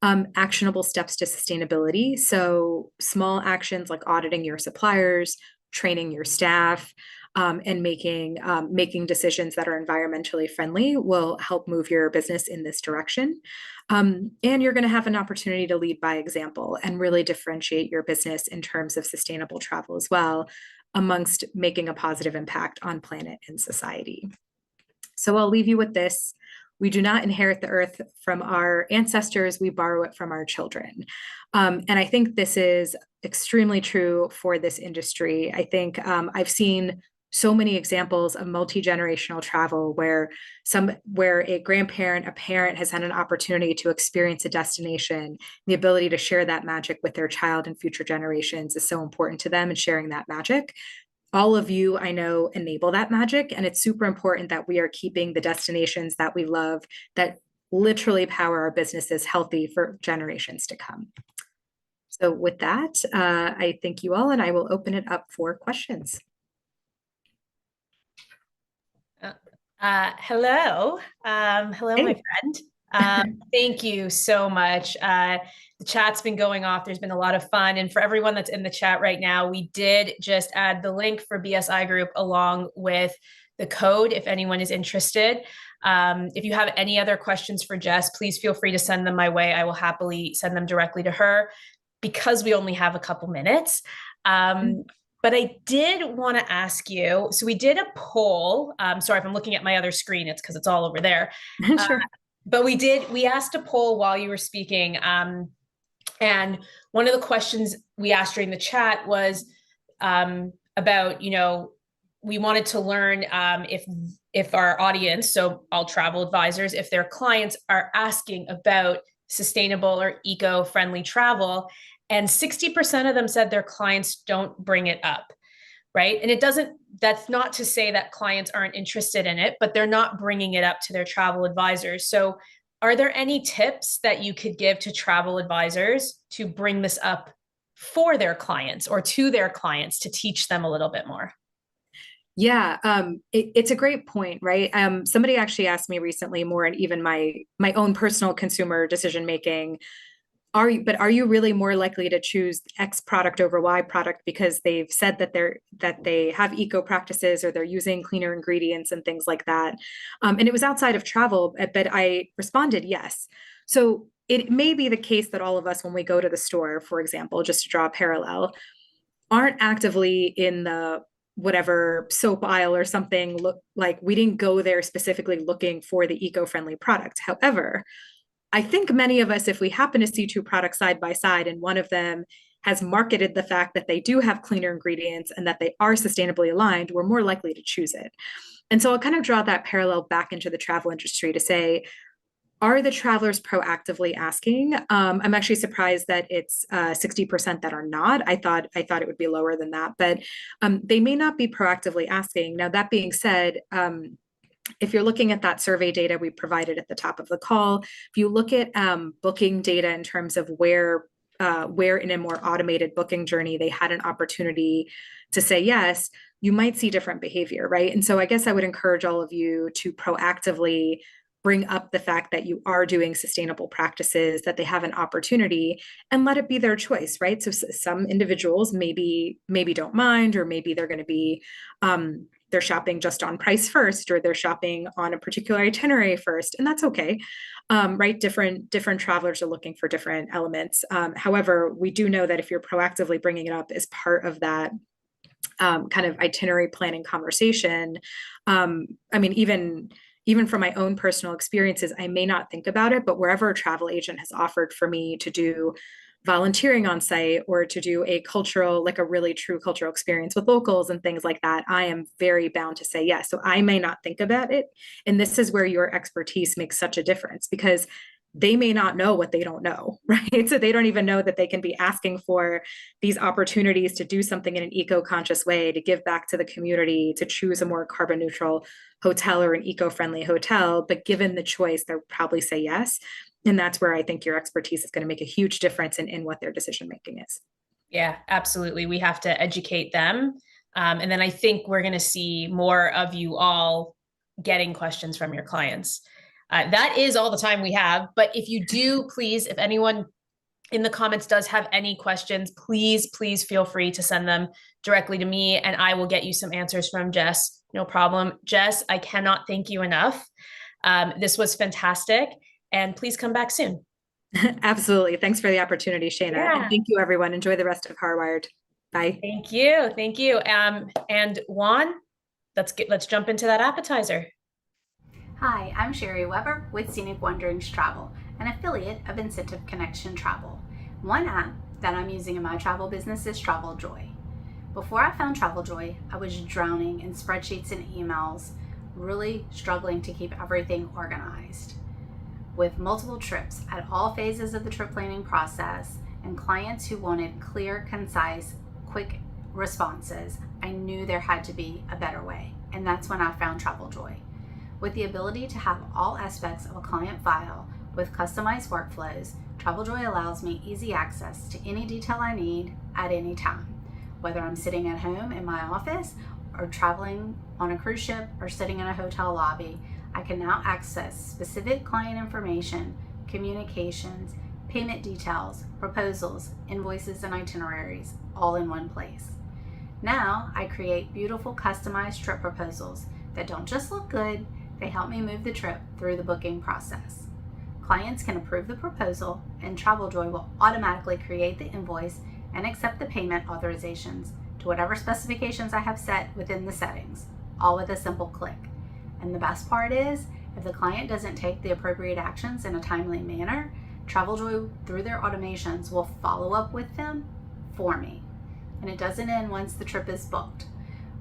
Actionable steps to sustainability. So small actions like auditing your suppliers, training your staff, and making decisions that are environmentally friendly will help move your business in this direction. And you're going to have an opportunity to lead by example and really differentiate your business in terms of sustainable travel as well, amongst making a positive impact on planet and society. So I'll leave you with this. We do not inherit the earth from our ancestors, we borrow it from our children. And I think this is extremely true for this industry. I think I've seen so many examples of multi-generational travel where a grandparent, a parent has had an opportunity to experience a destination. The ability to share that magic with their child and future generations is so important to them, and sharing that magic. All of you, I know, enable that magic, and it's super important that we are keeping the destinations that we love, that literally power our businesses, healthy for generations to come. So with that, I thank you all, and I will open it up for questions. Hello, Hey. my friend. Thank you so much. The chat's been going off. There's been a lot of fun. And for everyone that's in the chat right now, we did just add the link for BSI Group along with the code if anyone is interested. If you have any other questions for Jess, please feel free to send them my way. I will happily send them directly to her because we only have a couple minutes. But I did want to ask you, so we did a poll. Sorry if I'm looking at my other screen, it's because it's all over there. Sure. But we asked a poll while you were speaking. And one of the questions we asked during the chat was about, we wanted to learn if our audience, so all travel advisors, if their clients are asking about sustainable or eco-friendly travel. And 60% of them said their clients don't bring it up, right? And that's not to say that clients aren't interested in it, but they're not bringing it up to their travel advisors. So are there any tips that you could give to travel advisors to bring this up for their clients or to their clients to teach them a little bit more? Yeah, it's a great point, right? Somebody actually asked me recently, more and even my own personal consumer decision making, are you really more likely to choose X product over Y product because they've said that they have eco practices or they're using cleaner ingredients and things like that? And it was outside of travel, but I responded yes. So it may be the case that all of us, when we go to the store, for example, just to draw a parallel, aren't actively in the whatever soap aisle or something, look like we didn't go there specifically looking for the eco-friendly product. However, I think many of us, if we happen to see two products side by side and one of them has marketed the fact that they do have cleaner ingredients and that they are sustainably aligned, we're more likely to choose it. And so I'll kind of draw that parallel back into the travel industry to say, are the travelers proactively asking? I'm actually surprised that it's 60% that are not. I thought it would be lower than that, but they may not be proactively asking. Now, that being said, if you're looking at that survey data we provided at the top of the call, if you look at booking data in terms of where in a more automated booking journey they had an opportunity to say yes, you might see different behavior, right? And so I guess I would encourage all of you to proactively bring up the fact that you are doing sustainable practices, that they have an opportunity, and let it be their choice, right? So some individuals maybe don't mind, or maybe they're going to be they're shopping just on price first, or they're shopping on a particular itinerary first, and that's okay, right? Different travelers are looking for different elements. However, we do know that if you're proactively bringing it up as part of that kind of itinerary planning conversation, I mean, even from my own personal experiences, I may not think about it, but wherever a travel agent has offered for me to do volunteering on site or to do a cultural, like a really true cultural experience with locals and things like that, I am very bound to say yes. So I may not think about it. And this is where your expertise makes such a difference, because they may not know what they don't know, right? So they don't even know that they can be asking for these opportunities to do something in an eco-conscious way, to give back to the community, to choose a more carbon neutral hotel or an eco-friendly hotel. But given the choice, they'll probably say yes. And that's where I think your expertise is going to make a huge difference in what their decision-making is. Yeah, absolutely. We have to educate them. And then I think we're going to see more of you all getting questions from your clients. That is all the time we have. But if you do, please, if anyone in the comments does have any questions, please feel free to send them directly to me and I will get you some answers from Jess. No problem. Jess, I cannot thank you enough. This was fantastic and please come back soon. Absolutely. Thanks for the opportunity, Shayna. Yeah. And thank you, everyone. Enjoy the rest of HAR Wired. Bye. Thank you. Thank you. And Juan, let's jump into that APPetizer. Hi, I'm Sherry Weber with Scenic Wanderings Travel, an affiliate of Incentive Connection Travel. One app that I'm using in my travel business is Travel Joy. Before I found Travel Joy, I was drowning in spreadsheets and emails, really struggling to keep everything organized. With multiple trips at all phases of the trip planning process and clients who wanted clear, concise, quick responses, I knew there had to be a better way, and that's when I found Travel Joy. With the ability to have all aspects of a client file with customized workflows, Travel Joy allows me easy access to any detail I need at any time. Whether I'm sitting at home in my office or traveling on a cruise ship or sitting in a hotel lobby, I can now access specific client information, communications, payment details, proposals, invoices, and itineraries all in one place. Now I create beautiful customized trip proposals that don't just look good, they help me move the trip through the booking process. Clients can approve the proposal and Travel Joy will automatically create the invoice and accept the payment authorizations to whatever specifications I have set within the settings, all with a simple click. And the best part is, if the client doesn't take the appropriate actions in a timely manner, Travel Joy, through their automations, will follow up with them for me. And it doesn't end once the trip is booked.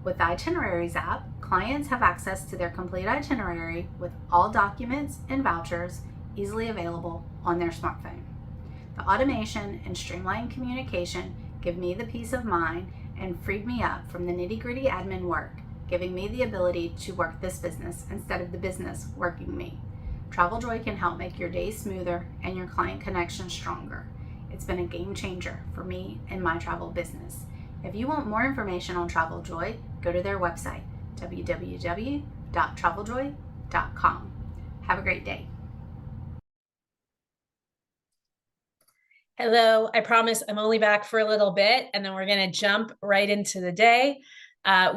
With the Itineraries app, clients have access to their complete itinerary with all documents and vouchers easily available on their smartphone. The automation and streamlined communication give me the peace of mind and freed me up from the nitty-gritty admin work, giving me the ability to work this business instead of the business working me. Travel Joy can help make your day smoother and your client connection stronger. It's been a game changer for me and my travel business. If you want more information on Travel Joy, go to their website, www.traveljoy.com. Have a great day. Hello, I promise I'm only back for a little bit and then we're going to jump right into the day.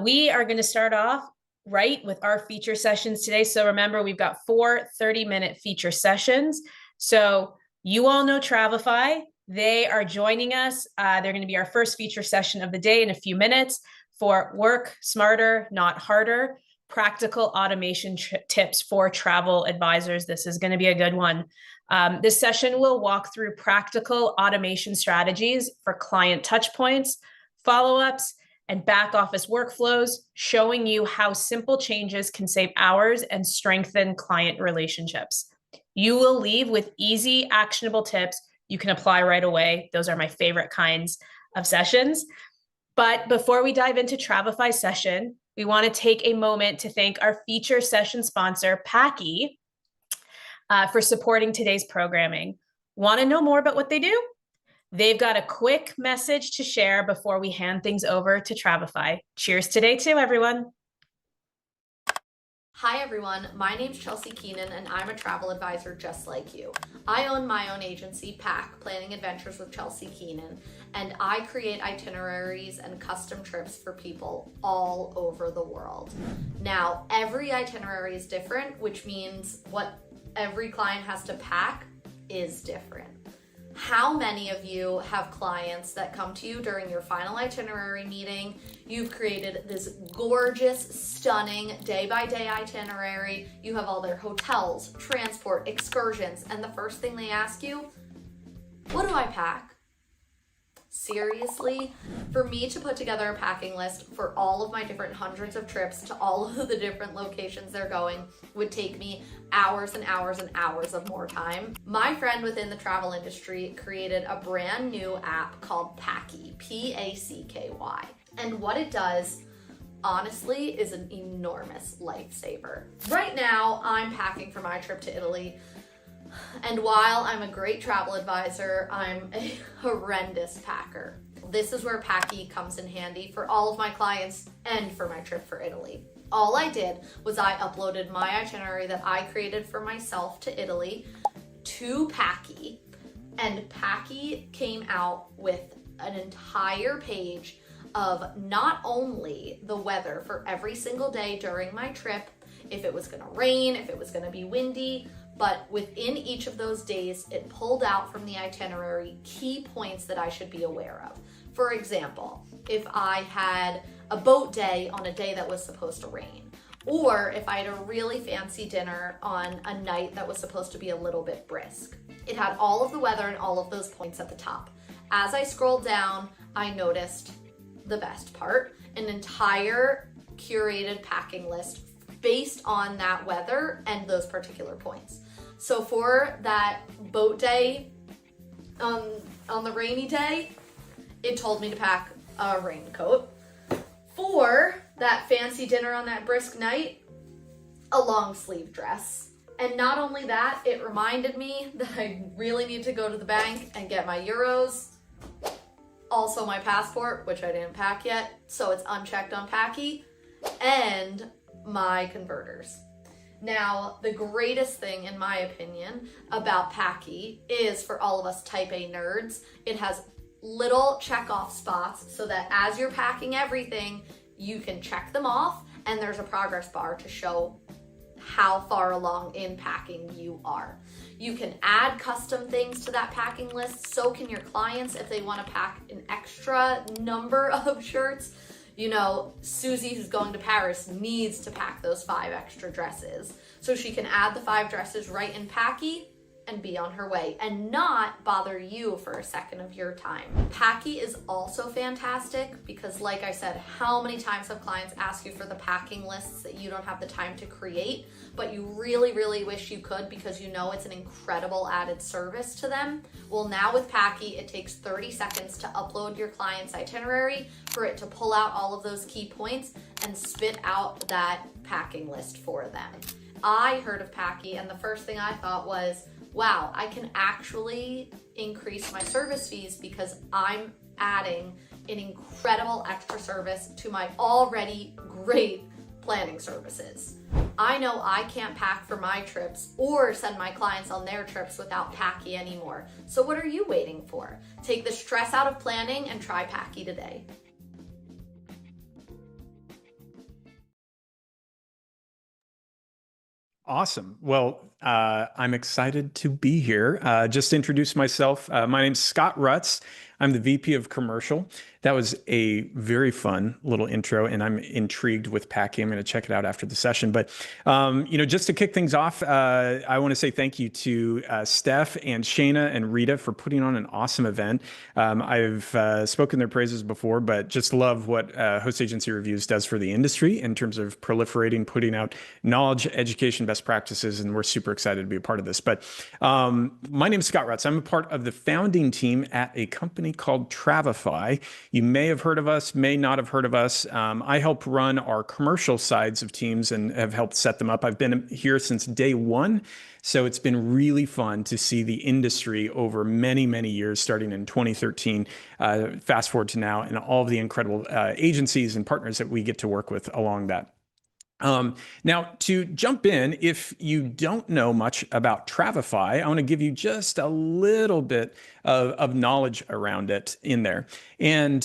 We are going to start off right with our feature sessions today. So remember, we've got 4 30-minute feature sessions. So you all know Travefy. They are joining us. They're going to be our first feature session of the day in a few minutes for work smarter, not harder, practical automation tips for travel advisors. This is going to be a good one. This session will walk through practical automation strategies for client touchpoints, follow-ups, and back office workflows, showing you how simple changes can save hours and strengthen client relationships. You will leave with easy, actionable tips you can apply right away. Those are my favorite kinds of sessions. But before we dive into Travefy's session, we want to take a moment to thank our feature session sponsor, Packy, for supporting today's programming. Want to know more about what they do? They've got a quick message to share before we hand things over to Travefy. Cheers today too, everyone. Hi everyone, my name's Chelsea Keenan and I'm a travel advisor just like you. I own my own agency, PAC, Planning Adventures with Chelsea Keenan, and I create itineraries and custom trips for people all over the world. Now, every itinerary is different, which means what every client has to pack is different. How many of you have clients that come to you during your final itinerary meeting? You've created this gorgeous, stunning day-by-day itinerary. You have all their hotels, transport, excursions, and the first thing they ask you, what do I pack? Seriously, for me to put together a packing list for all of my different hundreds of trips to all of the different locations they're going would take me hours and hours and hours of more time. My friend within the travel industry created a brand new app called Packy, P-A-C-K-Y. And what it does, honestly, is an enormous lifesaver. Right now, I'm packing for my trip to Italy. And while I'm a great travel advisor, I'm a horrendous packer. This is where Packy comes in handy for all of my clients and for my trip for Italy. All I did was I uploaded my itinerary that I created for myself to Italy to Packy, and Packy came out with an entire page of not only the weather for every single day during my trip, if it was going to rain, if it was going to be windy, but within each of those days, it pulled out from the itinerary key points that I should be aware of. For example, if I had a boat day on a day that was supposed to rain, or if I had a really fancy dinner on a night that was supposed to be a little bit brisk. It had all of the weather and all of those points at the top. As I scrolled down, I noticed the best part, an entire curated packing list based on that weather and those particular points. So for that boat day, on the rainy day, it told me to pack a raincoat. For that fancy dinner on that brisk night, a long sleeve dress. And not only that, it reminded me that I really need to go to the bank and get my euros. Also my passport, which I didn't pack yet, so it's unchecked on Packy, and my converters. Now, the greatest thing, in my opinion, about Packy is for all of us type A nerds, it has little check-off spots so that as you're packing everything, you can check them off, and there's a progress bar to show how far along in packing you are. You can add custom things to that packing list. So can your clients if they want to pack an extra number of shirts. You know, Susie, who's going to Paris, needs to pack those 5 extra dresses. So she can add the 5 dresses right in Packy and be on her way and not bother you for a second of your time. Packy is also fantastic because, like I said, how many times have clients asked you for the packing lists that you don't have the time to create, but you really, really wish you could because you know it's an incredible added service to them? Well, now with Packy, it takes 30 seconds to upload your client's itinerary for it to pull out all of those key points and spit out that packing list for them. I heard of Packy and the first thing I thought was, wow, I can actually increase my service fees because I'm adding an incredible extra service to my already great planning services. I know I can't pack for my trips or send my clients on their trips without Packy anymore. So what are you waiting for? Take the stress out of planning and try Packy today. Awesome. Well, I'm excited to be here. Just to introduce myself, my name's Scott Rutz. I'm the VP of Commercial. That was a very fun little intro, and I'm intrigued with Packy. I'm going to check it out after the session. But, just to kick things off, I want to say thank you to Steph and Shayna and Rita for putting on an awesome event. I've spoken their praises before, but just love what Host Agency Reviews does for the industry in terms of proliferating, putting out knowledge, education, best practices, and we're super excited to be a part of this. But my name is Scott Rutz. I'm a part of the founding team at a company called Travify. You may have heard of us, may not have heard of us. I help run our commercial sides of teams and have helped set them up. I've been here since day one, so it's been really fun to see the industry over many, many years, starting in 2013, fast forward to now, and all of the incredible agencies and partners that we get to work with along that. Now, to jump in, if you don't know much about Travify, I want to give you just a little bit of knowledge around it in there. And,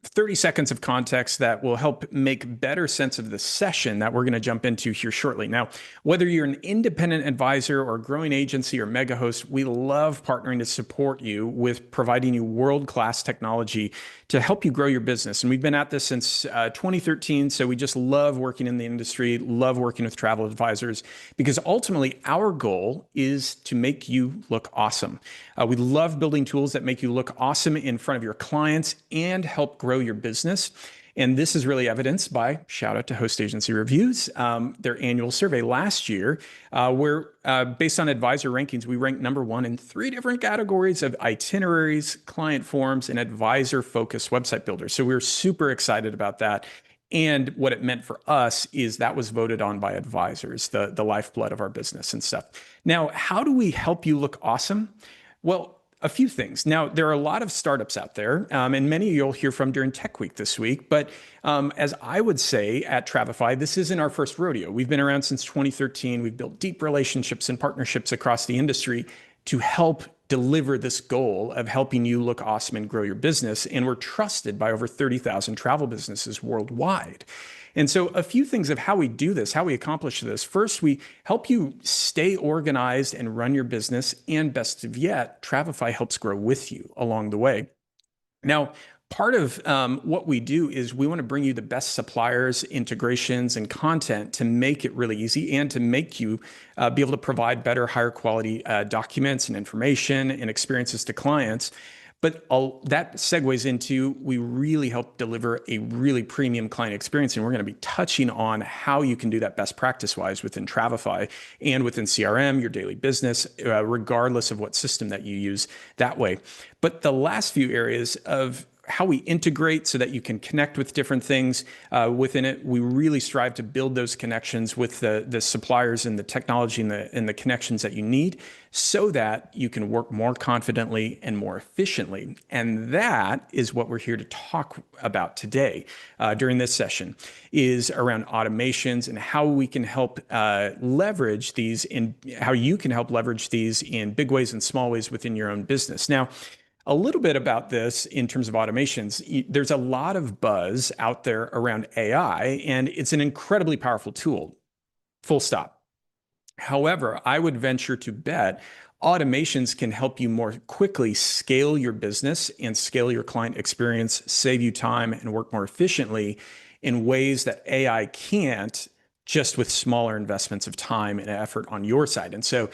30 seconds of context that will help make better sense of the session that we're going to jump into here shortly. Now, whether you're an independent advisor or growing agency or mega host, we love partnering to support you with providing you world-class technology to help you grow your business. And we've been at this since 2013, so we just love working in the industry, love working with travel advisors, because ultimately our goal is to make you look awesome. We love building tools that make you look awesome in front of your clients and help grow your business. And this is really evidenced by, shout out to Host Agency Reviews, their annual survey last year, where based on advisor rankings, we ranked #1 in 3 different categories of itineraries, client forms, and advisor-focused website builders. So we're super excited about that. And what it meant for us is that was voted on by advisors, the lifeblood of our business and stuff. Now, how do we help you look awesome? Well, a few things. Now, there are a lot of startups out there, and many you'll hear from during Tech Week this week. But as I would say at Travify, this isn't our first rodeo. We've been around since 2013. We've built deep relationships and partnerships across the industry. to help deliver this goal of helping you look awesome and grow your business. And we're trusted by over 30,000 travel businesses worldwide. And so a few things of how we do this, how we accomplish this. First, we help you stay organized and run your business. And best of yet, Travefy helps grow with you along the way. Now, part of what we do is we want to bring you the best suppliers, integrations, and content to make it really easy and to make you be able to provide better, higher quality documents and information and experiences to clients. But that segues into, we really help deliver a really premium client experience. And we're going to be touching on how you can do that best practice-wise within Travefy and within CRM, your daily business, regardless of what system that you use that way. But the last few areas of how we integrate so that you can connect with different things within it. We really strive to build those connections with the suppliers and the technology and the connections that you need so that you can work more confidently and more efficiently. And that is what we're here to talk about today during this session, is around automations and how we can help leverage these how you can help leverage these in big ways and small ways within your own business. Now, a little bit about this in terms of automations. There's a lot of buzz out there around AI, and it's an incredibly powerful tool, full stop. However, I would venture to bet automations can help you more quickly scale your business and scale your client experience, save you time, and work more efficiently in ways that AI can't, just with smaller investments of time and effort on your side. And so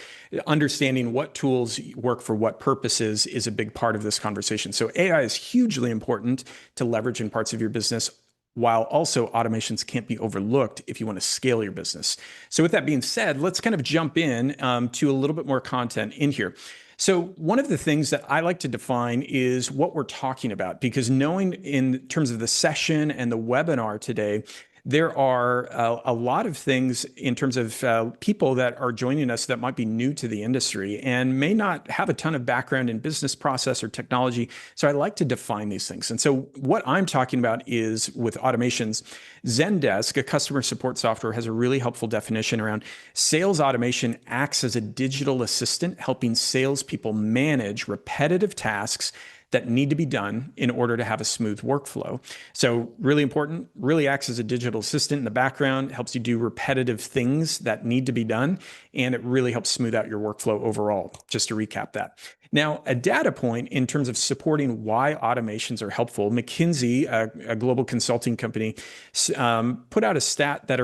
understanding what tools work for what purposes is a big part of this conversation. So AI is hugely important to leverage in parts of your business, while also automations can't be overlooked if you want to scale your business. So with that being said, let's kind of jump in to a little bit more content in here. So one of the things that I like to define is what we're talking about, because knowing in terms of the session and the webinar today, there are a lot of things in terms of people that are joining us that might be new to the industry and may not have a ton of background in business process or technology. So I like to define these things. And so what I'm talking about is with automations, Zendesk, a customer support software, has a really helpful definition around sales automation acts as a digital assistant, helping salespeople manage repetitive tasks that need to be done in order to have a smooth workflow. So really important, really acts as a digital assistant in the background, helps you do repetitive things that need to be done, and it really helps smooth out your workflow overall, just to recap that. Now, a data point in terms of supporting why automations are helpful, McKinsey, a global consulting company, put out a stat that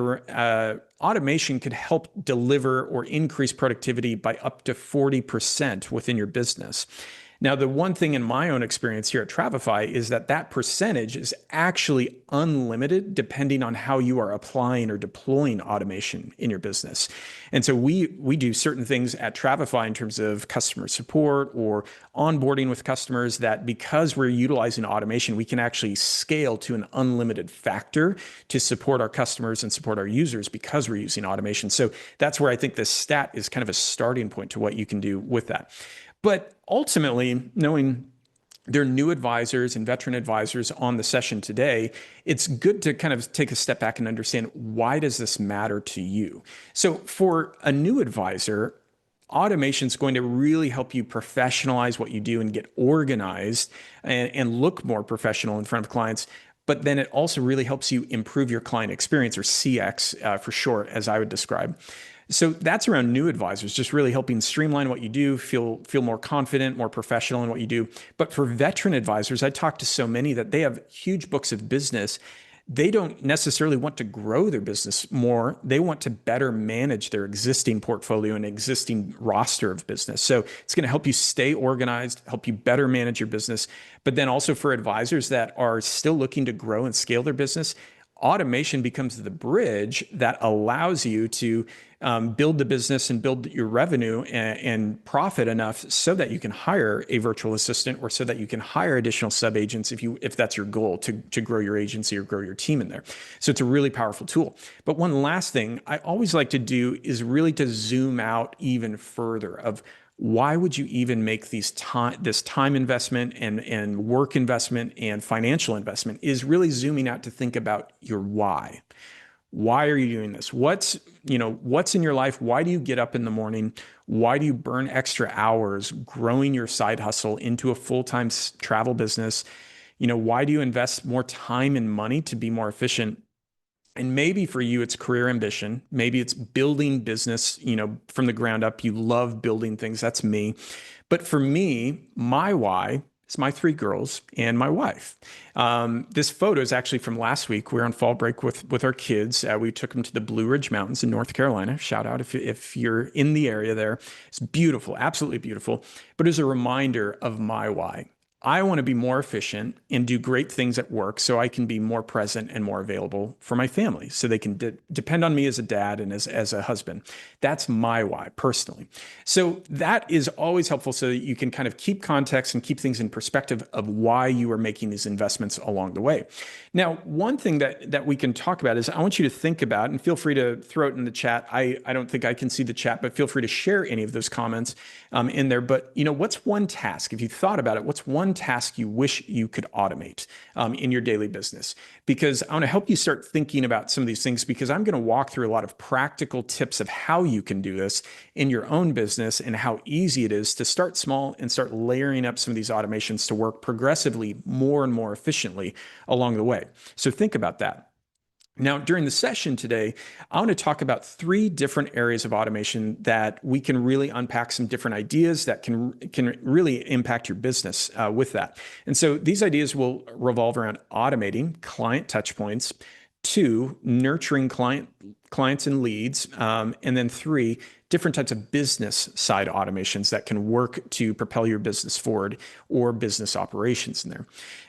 automation could help deliver or increase productivity by up to 40% within your business. Now, the one thing in my own experience here at Travefy is that percentage is actually unlimited depending on how you are applying or deploying automation in your business. And so we do certain things at Travefy in terms of customer support or onboarding with customers that, because we're utilizing automation, we can actually scale to an unlimited factor to support our customers and support our users because we're using automation. So that's where I think this stat is kind of a starting point to what you can do with that. But ultimately, knowing there are new advisors and veteran advisors on the session today, it's good to kind of take a step back and understand, why does this matter to you? So for a new advisor, automation is going to really help you professionalize what you do and get organized and look more professional in front of clients. But then it also really helps you improve your client experience, or CX for short, as I would describe. So that's around new advisors, just really helping streamline what you do, feel more confident, more professional in what you do. But for veteran advisors, I talk to so many that they have huge books of business. They don't necessarily want to grow their business more. They want to better manage their existing portfolio and existing roster of business. So it's going to help you stay organized, help you better manage your business. But then also for advisors that are still looking to grow and scale their business, automation becomes the bridge that allows you to build the business and build your revenue and profit enough so that you can hire a virtual assistant, or so that you can hire additional sub-agents if that's your goal, to grow your agency or grow your team in there. So it's a really powerful tool. But one last thing I always like to do is really to zoom out even further of, why would you even make this time investment and work investment and financial investment, is really zooming out to think about your why. Why are you doing this? What's in your life? Why do you get up in the morning? Why do you burn extra hours growing your side hustle into a full-time travel business? Why do you invest more time and money to be more efficient? And maybe for you, it's career ambition. Maybe it's building business, from the ground up. You love building things. That's me. But for me, my why is my 3 girls and my wife. This photo is actually from last week. We were on fall break with our kids. We took them to the Blue Ridge Mountains in North Carolina. Shout out if you're in the area there. It's beautiful, absolutely beautiful. But it's a reminder of my why. I want to be more efficient and do great things at work so I can be more present and more available for my family so they can depend on me as a dad and as a husband. That's my why personally. So that is always helpful so that you can kind of keep context and keep things in perspective of why you are making these investments along the way. Now, one thing that we can talk about is I want you to think about, and feel free to throw it in the chat. I don't think I can see the chat, but feel free to share any of those comments in there. But what's one task, if you thought about it, what's one task you wish you could automate in your daily business? Because I want to help you start thinking about some of these things, because I'm going to walk through a lot of practical tips of how you can do this in your own business and how easy it is to start small and start layering up some of these automations to work progressively more and more efficiently along the way. So think about that. Now, during the session today, I want to talk about 3 different areas of automation that we can really unpack some different ideas that can really impact your business with that. And so these ideas will revolve around automating client touchpoints, 2, nurturing clients and leads, and then 3, different types of business side automations that can work to propel your business forward or business operations in there.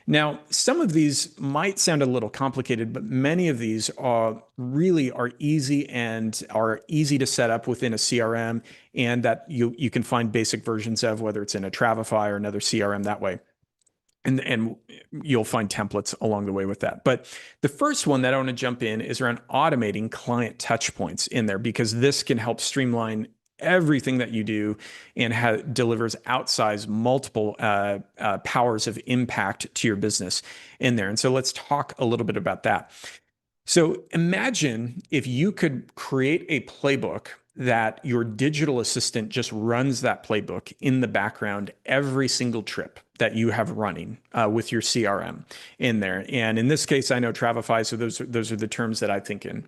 Now, some of these might sound a little complicated, but many of these are easy and are easy to set up within a CRM, and that you can find basic versions of, whether it's in a Travefy or another CRM that way. And you'll find templates along the way with that. But the first one that I want to jump in is around automating client touch points in there, because this can help streamline everything that you do and delivers outsized multiple powers of impact to your business in there. And so let's talk a little bit about that. So imagine if you could create a playbook that your digital assistant just runs that playbook in the background every single trip that you have running with your CRM in there. And in this case, I know Travefy, so those are the terms that I think in.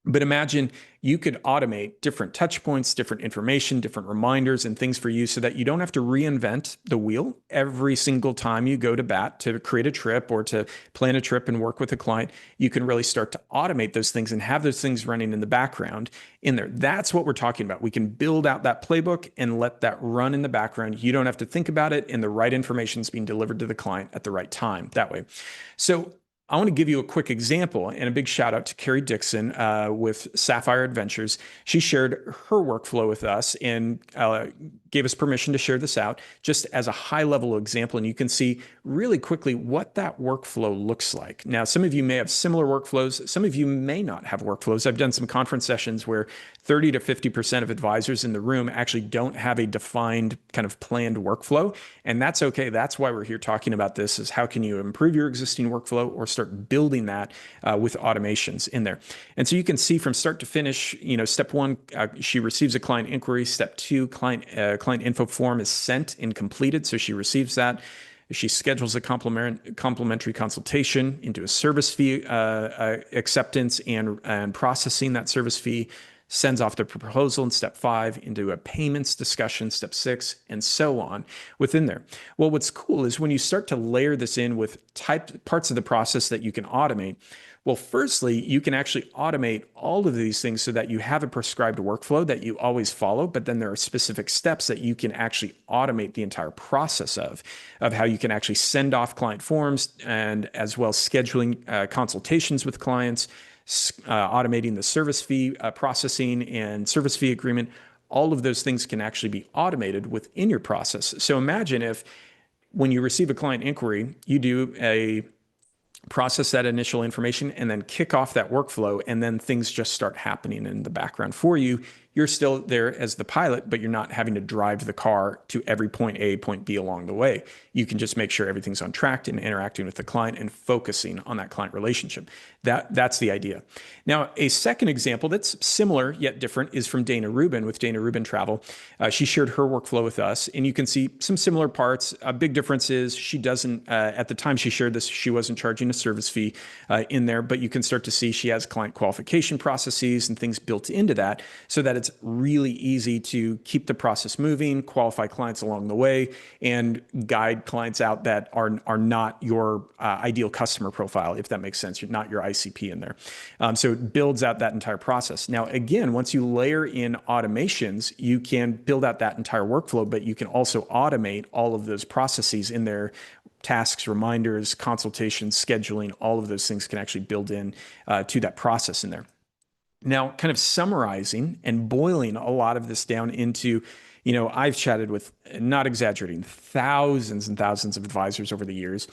But imagine you could automate different touch points, different information, different reminders and things for you so that you don't have to reinvent the wheel every single time you go to bat to create a trip or to plan a trip and work with a client. You can really start to automate those things and have those things running in the background in there. That's what we're talking about. We can build out that playbook and let that run in the background. You don't have to think about it, and the right information is being delivered to the client at the right time that way. So I want to give you a quick example, and a big shout out to Carrie Dixon with Sapphire Adventures. She shared her workflow with us and gave us permission to share this out just as a high level example. And you can see really quickly what that workflow looks like. Now, some of you may have similar workflows. Some of you may not have workflows. I've done some conference sessions where 30 to 50% of advisors in the room actually don't have a defined kind of planned workflow. And that's okay. That's why we're here talking about this, is how can you improve your existing workflow or start building that with automations in there. And so you can see from start to finish, step 1, she receives a client inquiry. Step 2, client info form is sent and completed. So she receives that. She schedules a complimentary consultation into a service fee acceptance and processing that service fee, sends off the proposal in step 5 into a payments discussion, step 6, and so on within there. Well, what's cool is when you start to layer this in with parts of the process that you can automate. Well, firstly, you can actually automate all of these things so that you have a prescribed workflow that you always follow, but then there are specific steps that you can actually automate the entire process of how you can actually send off client forms, and as well scheduling consultations with clients, automating the service fee processing and service fee agreement. All of those things can actually be automated within your process. So imagine if when you receive a client inquiry, you do process that initial information and then kick off that workflow, and then things just start happening in the background for you. you're still there as the pilot, but you're not having to drive the car to every point A, point B along the way. You can just make sure everything's on track and interacting with the client and focusing on that client relationship. That's the idea. Now, a second example that's similar yet different is from Dana Rubin with Dana Rubin Travel. She shared her workflow with us, and you can see some similar parts. A big difference is she doesn't, at the time she shared this, she wasn't charging a service fee in there, but you can start to see she has client qualification processes and things built into that so that it's really easy to keep the process moving, qualify clients along the way, and guide clients out that are not your ideal customer profile, if that makes sense. You're not your ICP in there. So it builds out that entire process. Now, again, once you layer in automations, you can build out that entire workflow, but you can also automate all of those processes in there. Tasks, reminders, consultations, scheduling, all of those things can actually build in to that process in there. Now, kind of summarizing and boiling a lot of this down into, I've chatted with, not exaggerating, thousands and thousands of advisors over the years.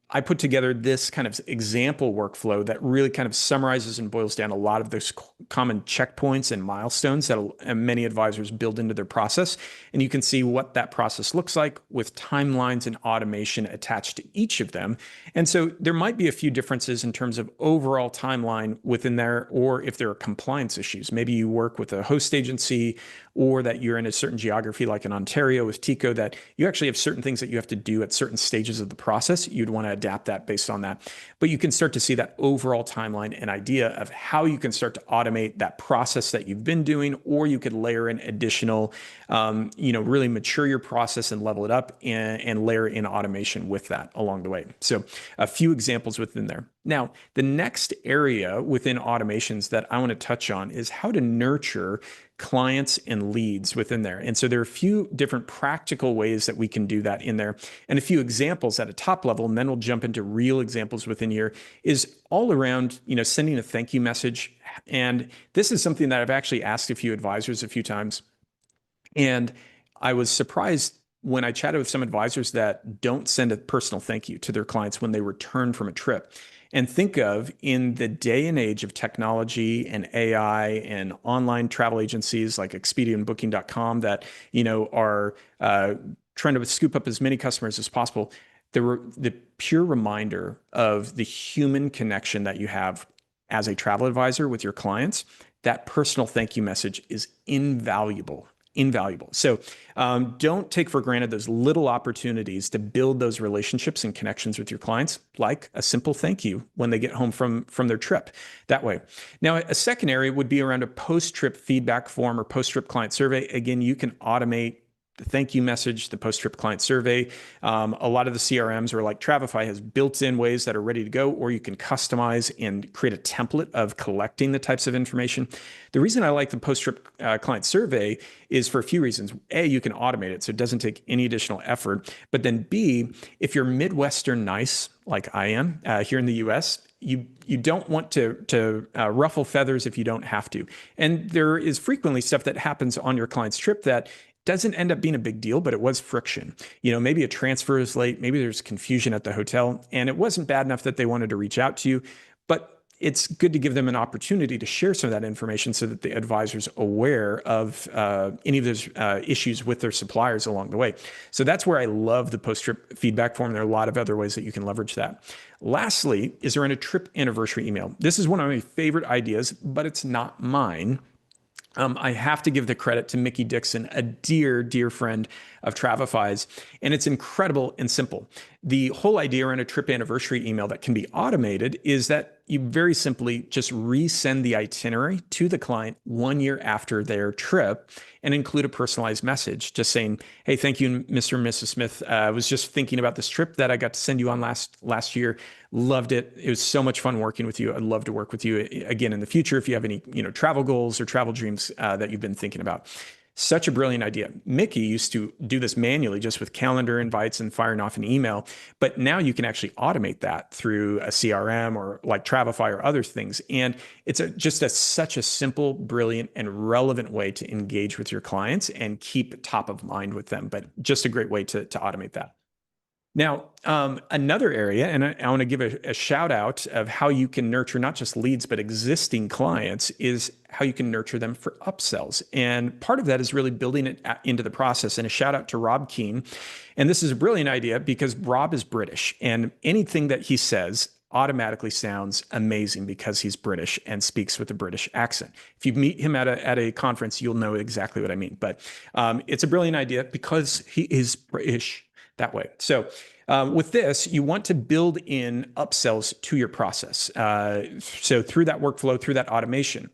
I put together this kind of example workflow that really kind of summarizes and boils down a lot of those common checkpoints and milestones that many advisors build into their process. And you can see what that process looks like with timelines and automation attached to each of them. And so there might be a few differences in terms of overall timeline within there, or if there are compliance issues. Maybe you work with a host agency, or that you're in a certain geography like in Ontario with TICO, that you actually have certain things that you have to do at certain stages of the process. You'd want to adapt that based on that. But you can start to see that overall timeline and idea of how you can start to automate that process that you've been doing, or you could layer in additional, really mature your process and level it up and layer in automation with that along the way. So a few examples within there. Now, the next area within automations that I want to touch on is how to nurture clients and leads within there. And so there are a few different practical ways that we can do that in there, and a few examples at a top level, and then we'll jump into real examples within here, is all around, sending a thank you message. And this is something that I've actually asked a few advisors a few times. And I was surprised when I chatted with some advisors that don't send a personal thank you to their clients when they return from a trip. And think of, in the day and age of technology and AI and online travel agencies like Expedia and Booking.com that, are trying to scoop up as many customers as possible, the pure reminder of the human connection that you have as a travel advisor with your clients, that personal thank you message is invaluable. So don't take for granted those little opportunities to build those relationships and connections with your clients, like a simple thank you when they get home from their trip that way. Now, a second area would be around a post-trip feedback form or post-trip client survey. Again, you can automate the thank you message, the post-trip client survey. A lot of the CRMs, or like Travefy, has built-in ways that are ready to go, or you can customize and create a template of collecting the types of information. The reason I like the post-trip client survey is for a few reasons. A, you can automate it, so it doesn't take any additional effort. But then B, if you're Midwestern nice, like I am here in the US, you don't want to ruffle feathers if you don't have to. And there is frequently stuff that happens on your client's trip that doesn't end up being a big deal, but it was friction. Maybe a transfer is late, maybe there's confusion at the hotel, and it wasn't bad enough that they wanted to reach out to you, but it's good to give them an opportunity to share some of that information so that the advisor's aware of any of those issues with their suppliers along the way. So that's where I love the post-trip feedback form. There are a lot of other ways that you can leverage that. Lastly, is around a trip anniversary email. This is one of my favorite ideas, but it's not mine. I have to give the credit to Mickey Dixon, a dear, dear friend of Travefy's, and it's incredible and simple. The whole idea around a trip anniversary email that can be automated is that you very simply just resend the itinerary to the client 1 year after their trip and include a personalized message just saying, hey, thank you, Mr. and Mrs. Smith. I was just thinking about this trip that I got to send you on last year. Loved it. It was so much fun working with you. I'd love to work with you again in the future if you have any travel goals or travel dreams that you've been thinking about. Such a brilliant idea. Mickey used to do this manually just with calendar invites and firing off an email, but now you can actually automate that through a CRM or like Travefy or other things. And it's such a simple, brilliant, and relevant way to engage with your clients and keep top of mind with them, but just a great way to automate that. Now, another area, and I want to give a shout out of how you can nurture not just leads, but existing clients, is how you can nurture them for upsells. And part of that is really building it into the process. And a shout out to Rob Keane. And this is a brilliant idea because Rob is British, and anything that he says automatically sounds amazing because he's British and speaks with a British accent. If you meet him at a conference, you'll know exactly what I mean. But it's a brilliant idea because he is British that way. So with this, you want to build in upsells to your process. So through that workflow, through that automation.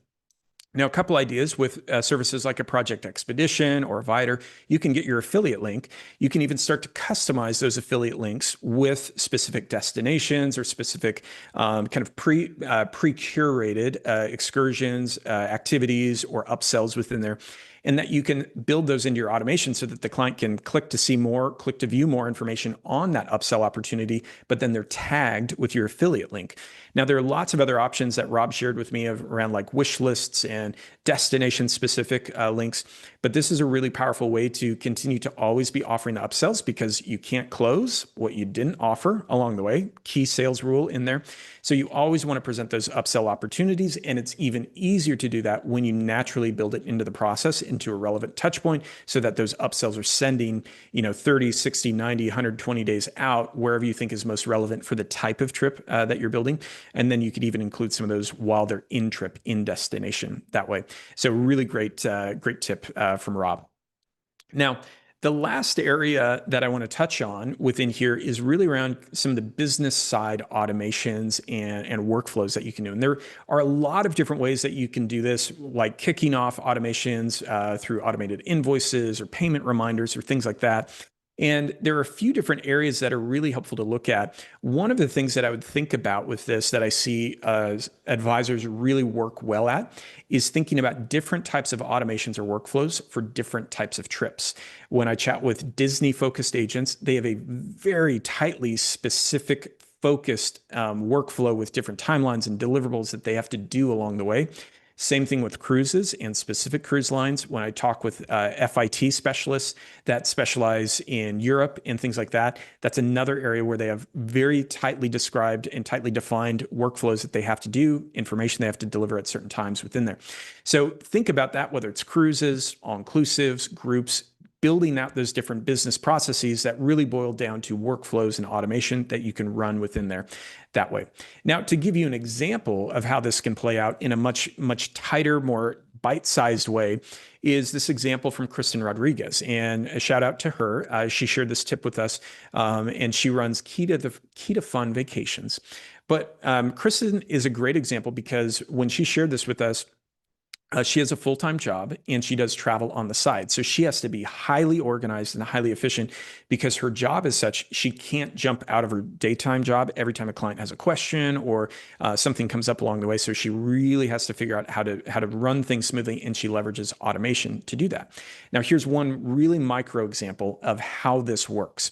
Now, a couple ideas with services like a Project Expedition or a Vider, you can get your affiliate link. You can even start to customize those affiliate links with specific destinations or specific kind of pre-curated excursions, activities, or upsells within there. And that you can build those into your automation so that the client can click to see more, click to view more information on that upsell opportunity, but then they're tagged with your affiliate link. Now, there are lots of other options that Rob shared with me around like wish lists and destination specific links, but this is a really powerful way to continue to always be offering the upsells because you can't close what you didn't offer along the way. Key sales rule in there. So you always want to present those upsell opportunities, and it's even easier to do that when you naturally build it into the process, into a relevant touch point, so that those upsells are sending, 30, 60, 90, 120 days out, wherever you think is most relevant for the type of trip that you're building. And then you could even include some of those while they're in trip, in destination that way. So really great tip from Rob. Now, the last area that I want to touch on within here is really around some of the business side automations and workflows that you can do. And there are a lot of different ways that you can do this, like kicking off automations through automated invoices or payment reminders or things like that. And there are a few different areas that are really helpful to look at. One of the things that I would think about with this that I see advisors really work well at is thinking about different types of automations or workflows for different types of trips. When I chat with Disney-focused agents, they have a very tightly specific focused workflow with different timelines and deliverables that they have to do along the way. Same thing with cruises and specific cruise lines. When I talk with FIT specialists that specialize in Europe and things like that, that's another area where they have very tightly described and tightly defined workflows that they have to do, information they have to deliver at certain times within there. So think about that, whether it's cruises, all-inclusives, groups, building out those different business processes that really boil down to workflows and automation that you can run within there that way. Now, to give you an example of how this can play out in a much tighter, more bite-sized way is this example from Kristen Rodriguez. And a shout out to her. She shared this tip with us, and she runs Key to Fun Vacations. But Kristen is a great example because when she shared this with us, she has a full-time job and she does travel on the side. So she has to be highly organized and highly efficient because her job is such, she can't jump out of her daytime job every time a client has a question or something comes up along the way. So she really has to figure out how to run things smoothly, and she leverages automation to do that. Now, here's one really micro example of how this works.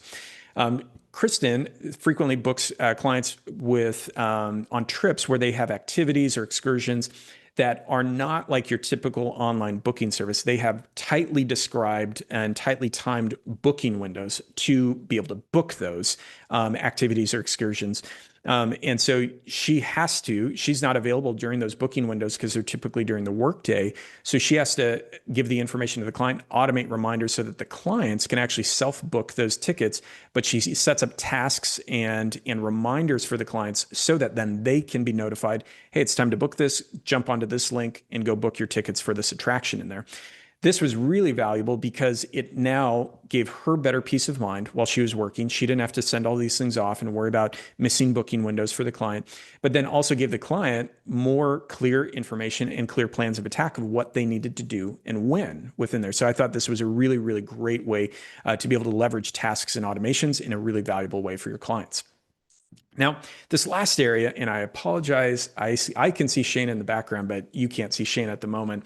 Kristen frequently books clients with on trips where they have activities or excursions that are not like your typical online booking service. They have tightly described and tightly timed booking windows to be able to book those activities or excursions. And so she's not available during those booking windows because they're typically during the workday. So she has to give the information to the client, automate reminders so that the clients can actually self-book those tickets, but she sets up tasks and reminders for the clients so that then they can be notified, hey, it's time to book this, jump onto this link and go book your tickets for this attraction in there. This was really valuable because it now gave her better peace of mind while she was working. She didn't have to send all these things off and worry about missing booking windows for the client, but then also gave the client more clear information and clear plans of attack of what they needed to do and when within there. So I thought this was a really, really great way to be able to leverage tasks and automations in a really valuable way for your clients. Now, this last area, and I apologize, I can see Shana in the background, but you can't see Shana at the moment.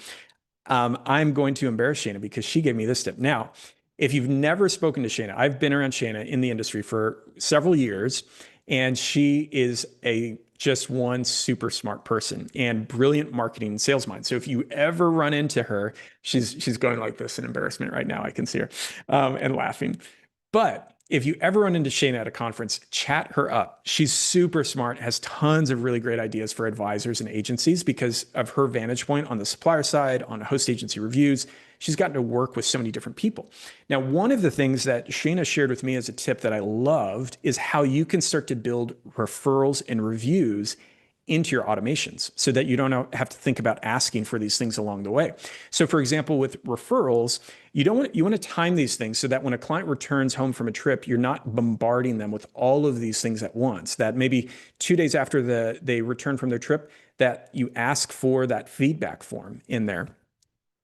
I'm going to embarrass Shana because she gave me this tip. Now, if you've never spoken to Shana, I've been around Shana in the industry for several years, and she is just one super smart person and brilliant marketing and sales mind. So if you ever run into her, she's going like this in embarrassment right now. I can see her and laughing. But if you ever run into Shana at a conference, chat her up. She's super smart, has tons of really great ideas for advisors and agencies because of her vantage point on the supplier side, on host agency reviews. She's gotten to work with so many different people. Now, one of the things that Shana shared with me as a tip that I loved is how you can start to build referrals and reviews into your automations so that you don't have to think about asking for these things along the way. So for example, with referrals, you want to time these things so that when a client returns home from a trip, you're not bombarding them with all of these things at once, that maybe 2 days after they return from their trip, that you ask for that feedback form in there.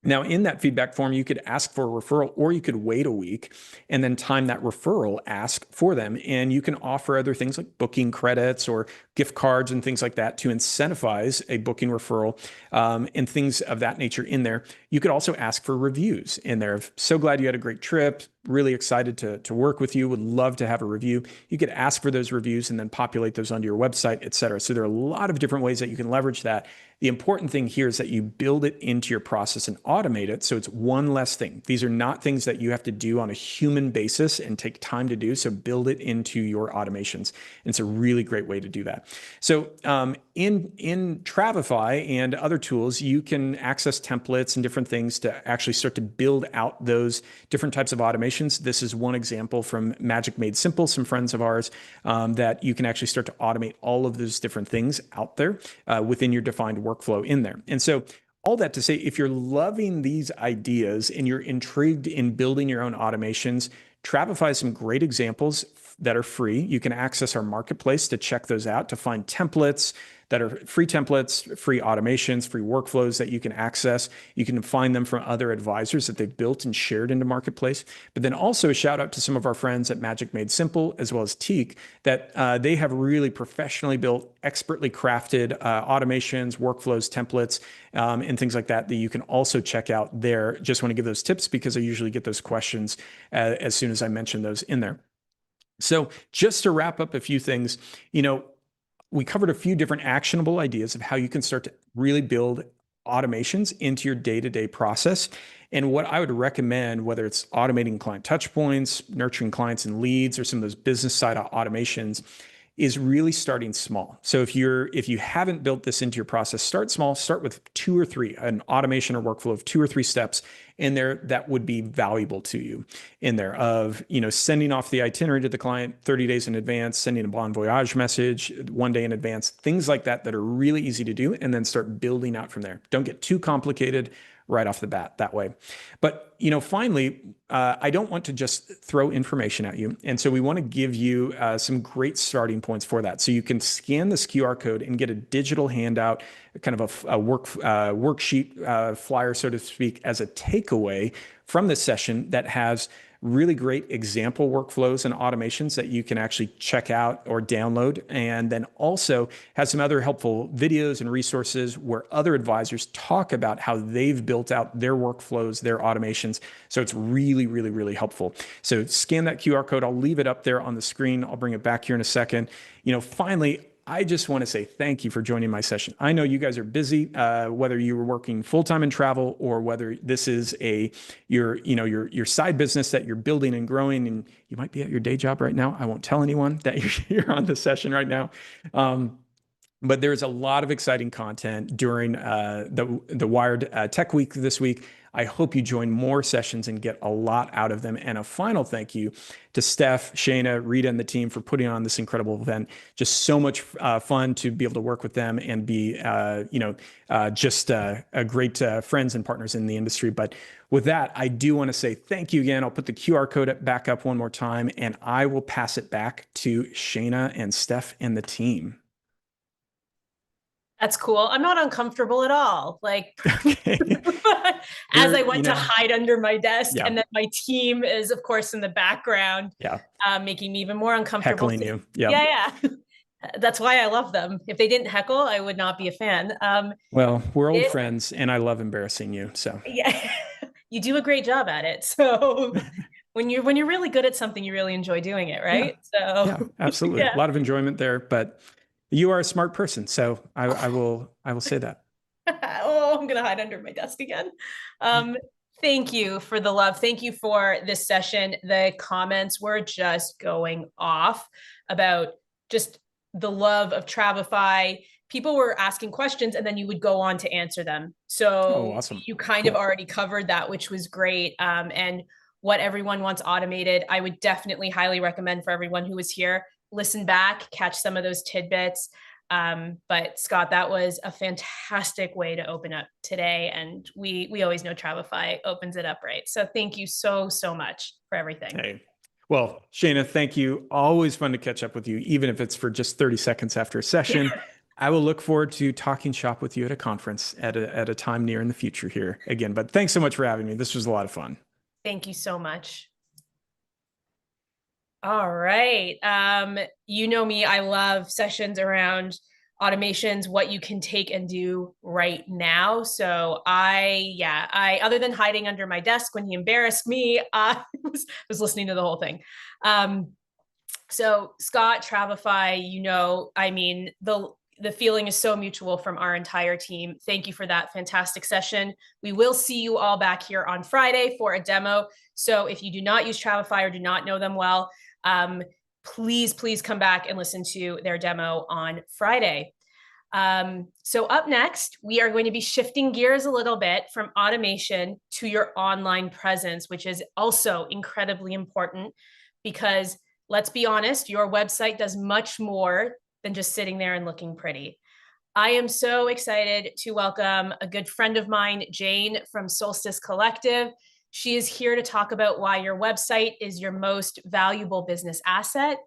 Now, in that feedback form, you could ask for a referral, or you could wait a week and then time that referral ask for them. And you can offer other things like booking credits or gift cards and things like that to incentivize a booking referral, and things of that nature in there. You could also ask for reviews in there. So glad you had a great trip. Really excited to work with you. Would love to have a review. You could ask for those reviews and then populate those onto your website, et cetera. So there are a lot of different ways that you can leverage that. The important thing here is that you build it into your process and automate it so it's one less thing. These are not things that you have to do on a human basis and take time to do. So build it into your automations. And it's a really great way to do that. So in Travify and other tools, you can access templates and different things to actually start to build out those different types of automations. This is one example from Magic Made Simple, some friends of ours, that you can actually start to automate all of those different things out there within your defined workflow in there. And so all that to say, if you're loving these ideas and you're intrigued in building your own automations, Travify has some great examples that are free. You can access our marketplace to check those out, to find templates that are free templates, free automations, free workflows that you can access. You can find them from other advisors that they've built and shared into Marketplace. But then also a shout out to some of our friends at Magic Made Simple, as well as Teak, that they have really professionally built, expertly crafted automations, workflows, templates, and things like that you can also check out there. Just want to give those tips because I usually get those questions as soon as I mention those in there. So just to wrap up a few things, we covered a few different actionable ideas of how you can start to really build automations into your day-to-day process. And what I would recommend, whether it's automating client touch points, nurturing clients and leads, or some of those business side automations, is really starting small. So if you haven't built this into your process, start small, start with 2 or 3, an automation or workflow of 2 or 3 steps in there that would be valuable to you in there of, sending off the itinerary to the client 30 days in advance, sending a bon voyage message 1 day in advance, things like that are really easy to do, and then start building out from there. Don't get too complicated right off the bat that way. But, finally, I don't want to just throw information at you. And so we want to give you some great starting points for that. So you can scan this QR code and get a digital handout, kind of a worksheet flyer, so to speak, as a takeaway from this session that has really great example workflows and automations that you can actually check out or download. And then also has some other helpful videos and resources where other advisors talk about how they've built out their workflows, their automations. So it's really, really, really helpful. So scan that QR code. I'll leave it up there on the screen. I'll bring it back here in a second. Finally, I just want to say thank you for joining my session. I know you guys are busy, whether you were working full-time in travel or whether this is your side business that you're building and growing, and you might be at your day job right now. I won't tell anyone that you're on the session right now. But there's a lot of exciting content during the Wired Tech Week this week. I hope you join more sessions and get a lot out of them. And a final thank you to Steph, Shana, Rita, and the team for putting on this incredible event. Just so much fun to be able to work with them and be, just a great friends and partners in the industry. But with that, I do want to say thank you again. I'll put the QR code back up one more time, and I will pass it back to Shana and Steph and the team. That's cool. I'm not uncomfortable at all. Okay. As I went to hide under my desk, Yeah. and then my team is, of course, in the background, making me even more uncomfortable. Heckling you. Yeah. That's why I love them. If they didn't heckle, I would not be a fan. Well, we're old friends, and I love embarrassing you. So yeah, you do a great job at it. So when you're really good at something, you really enjoy doing it, right? Yeah. So yeah, absolutely, a lot of enjoyment there. But you are a smart person, so I will say that. Oh, I'm gonna hide under my desk again. Thank you for the love. Thank you for this session. The comments were just going off about just the love of Travefy. People were asking questions and then you would go on to answer them. So awesome. You kind of already covered that, which was great. And what everyone wants automated, I would definitely highly recommend for everyone who was here, listen back, catch some of those tidbits. But Scott, that was a fantastic way to open up today. And we always know Travefy opens it up right. So thank you so much for everything. Hey. Well, Shayna, thank you. Always fun to catch up with you, even if it's for just 30 seconds after a session. I will look forward to talking shop with you at a conference at a time near in the future here again. But thanks so much for having me. This was a lot of fun. Thank you so much. All right. You know me, I love sessions around automations, what you can take and do right now. So I other than hiding under my desk when he embarrassed me, I was listening to the whole thing. So Scott, Travefy, the feeling is so mutual from our entire team. Thank you for that fantastic session. We will see you all back here on Friday for a demo. So if you do not use Travefy or do not know them well, please come back and listen to their demo on Friday. So up next, we are going to be shifting gears a little bit from automation to your online presence, which is also incredibly important because let's be honest, your website does much more than just sitting there and looking pretty. I am so excited to welcome a good friend of mine, Jane from Solstice Collective. She is here to talk about why your website is your most valuable business asset.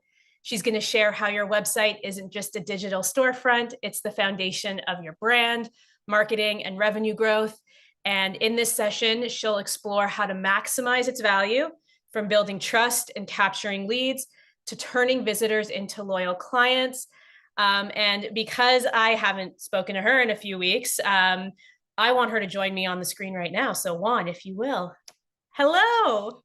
She's going to share how your website isn't just a digital storefront, it's the foundation of your brand, marketing, and revenue growth. And in this session, she'll explore how to maximize its value from building trust and capturing leads to turning visitors into loyal clients. And because I haven't spoken to her in a few weeks, I want her to join me on the screen right now. So Juan, if you will. Hello.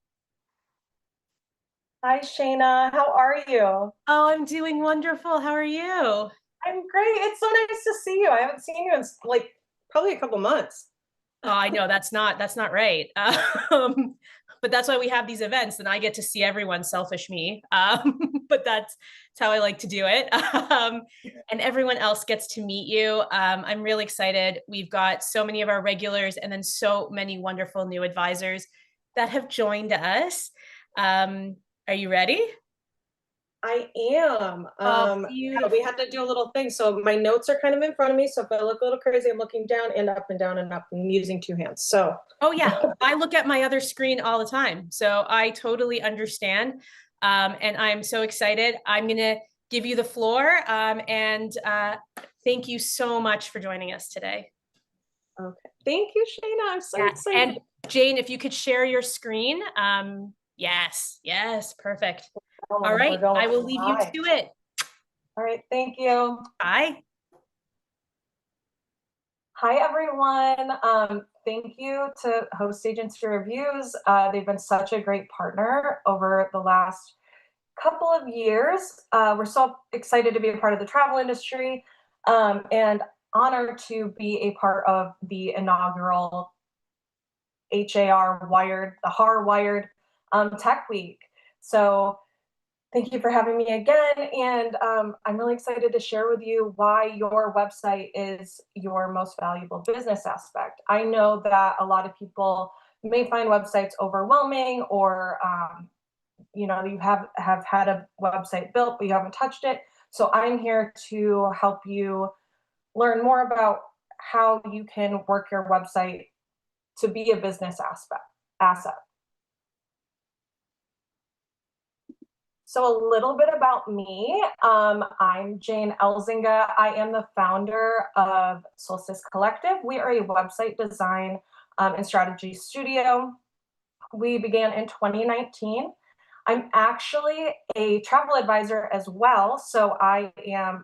Hi, Shayna. How are you? Oh, I'm doing wonderful. How are you? I'm great. It's so nice to see you. I haven't seen you in like probably a couple months. Oh, I know that's not right. But that's why we have these events and I get to see everyone, selfish me. But that's how I like to do it. And everyone else gets to meet you. I'm really excited. We've got so many of our regulars and then so many wonderful new advisors that have joined us. Are you ready? I am. We had to do a little thing. So my notes are kind of in front of me. So if I look a little crazy, I'm looking down and up and down and up and using two hands. So. Oh yeah, I look at my other screen all the time. So I totally understand. And I'm so excited. I'm going to give you the floor. And thank you so much for joining us today. Okay. Thank you, Shayna. I'm so excited. And Jane, if you could share your screen. Yes, perfect. All right, I will leave you to it. All right, thank you. Bye. Hi, everyone. Thank you to Host Agency Reviews. They've been such a great partner over the last couple of years. We're so excited to be a part of the travel industry and honored to be a part of the inaugural HAR Wired, the HAR Wired Tech Week. So thank you for having me again. And I'm really excited to share with you why your website is your most valuable business aspect. I know that a lot of people may find websites overwhelming or, you have had a website built, but you haven't touched it. So I'm here to help you learn more about how you can work your website to be a business asset. So a little bit about me. I'm Jane Elzinga. I am the founder of Solstice Collective. We are a website design and strategy studio. We began in 2019. I'm actually a travel advisor as well. So I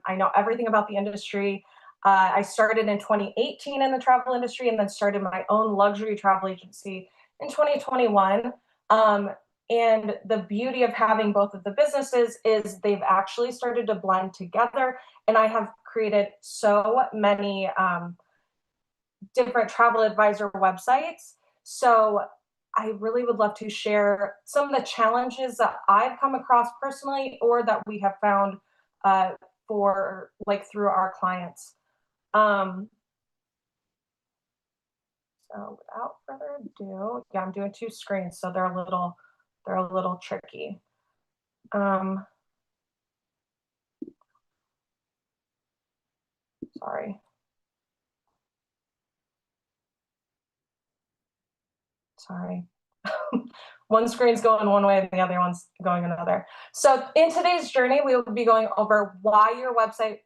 know everything about the industry. I started in 2018 in the travel industry and then started my own luxury travel agency in 2021. And the beauty of having both of the businesses is they've actually started to blend together. And I have created so many different travel advisor websites. So I really would love to share some of the challenges that I've come across personally or that we have found for like through our clients. So without further ado, yeah, I'm doing two screens, so they're a little tricky. Sorry. Sorry. One screen's going one way and the other one's going another. So in today's journey, we will be going over why your website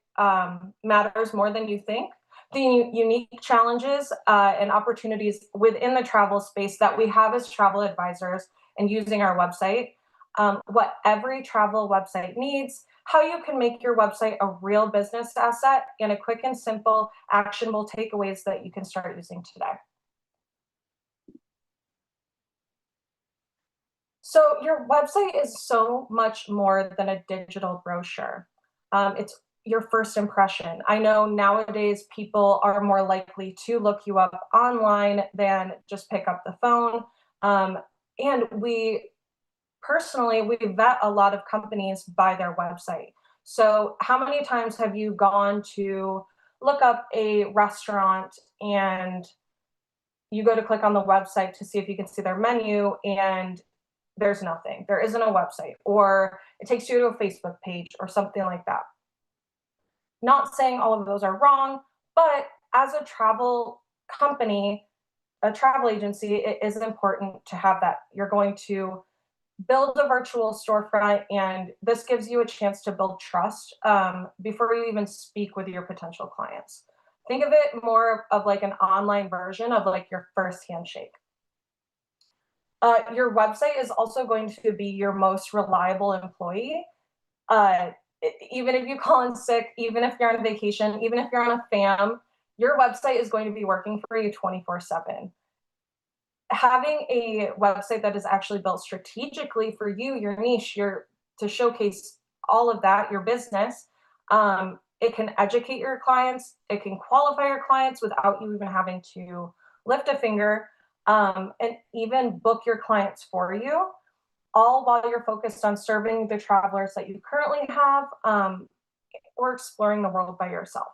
matters more than you think, the unique challenges and opportunities within the travel space that we have as travel advisors and using our website, what every travel website needs, how you can make your website a real business asset, and a quick and simple actionable takeaways that you can start using today. So your website is so much more than a digital brochure. It's your first impression. I know nowadays people are more likely to look you up online than just pick up the phone. And we vet a lot of companies by their website. So how many times have you gone to look up a restaurant and you go to click on the website to see if you can see their menu and there's nothing. There isn't a website, or it takes you to a Facebook page or something like that. Not saying all of those are wrong, but as a travel company, a travel agency, it is important to have that. You're going to build a virtual storefront, and this gives you a chance to build trust before you even speak with your potential clients. Think of it more of like an online version of like your first handshake. Your website is also going to be your most reliable employee. Even if you call in sick, even if you're on vacation, even if you're on a FAM, your website is going to be working for you 24/7. Having a website that is actually built strategically for you, your niche, to showcase all of that, your business, it can educate your clients, it can qualify your clients without you even having to lift a finger. And even book your clients for you, all while you're focused on serving the travelers that you currently have or exploring the world by yourself.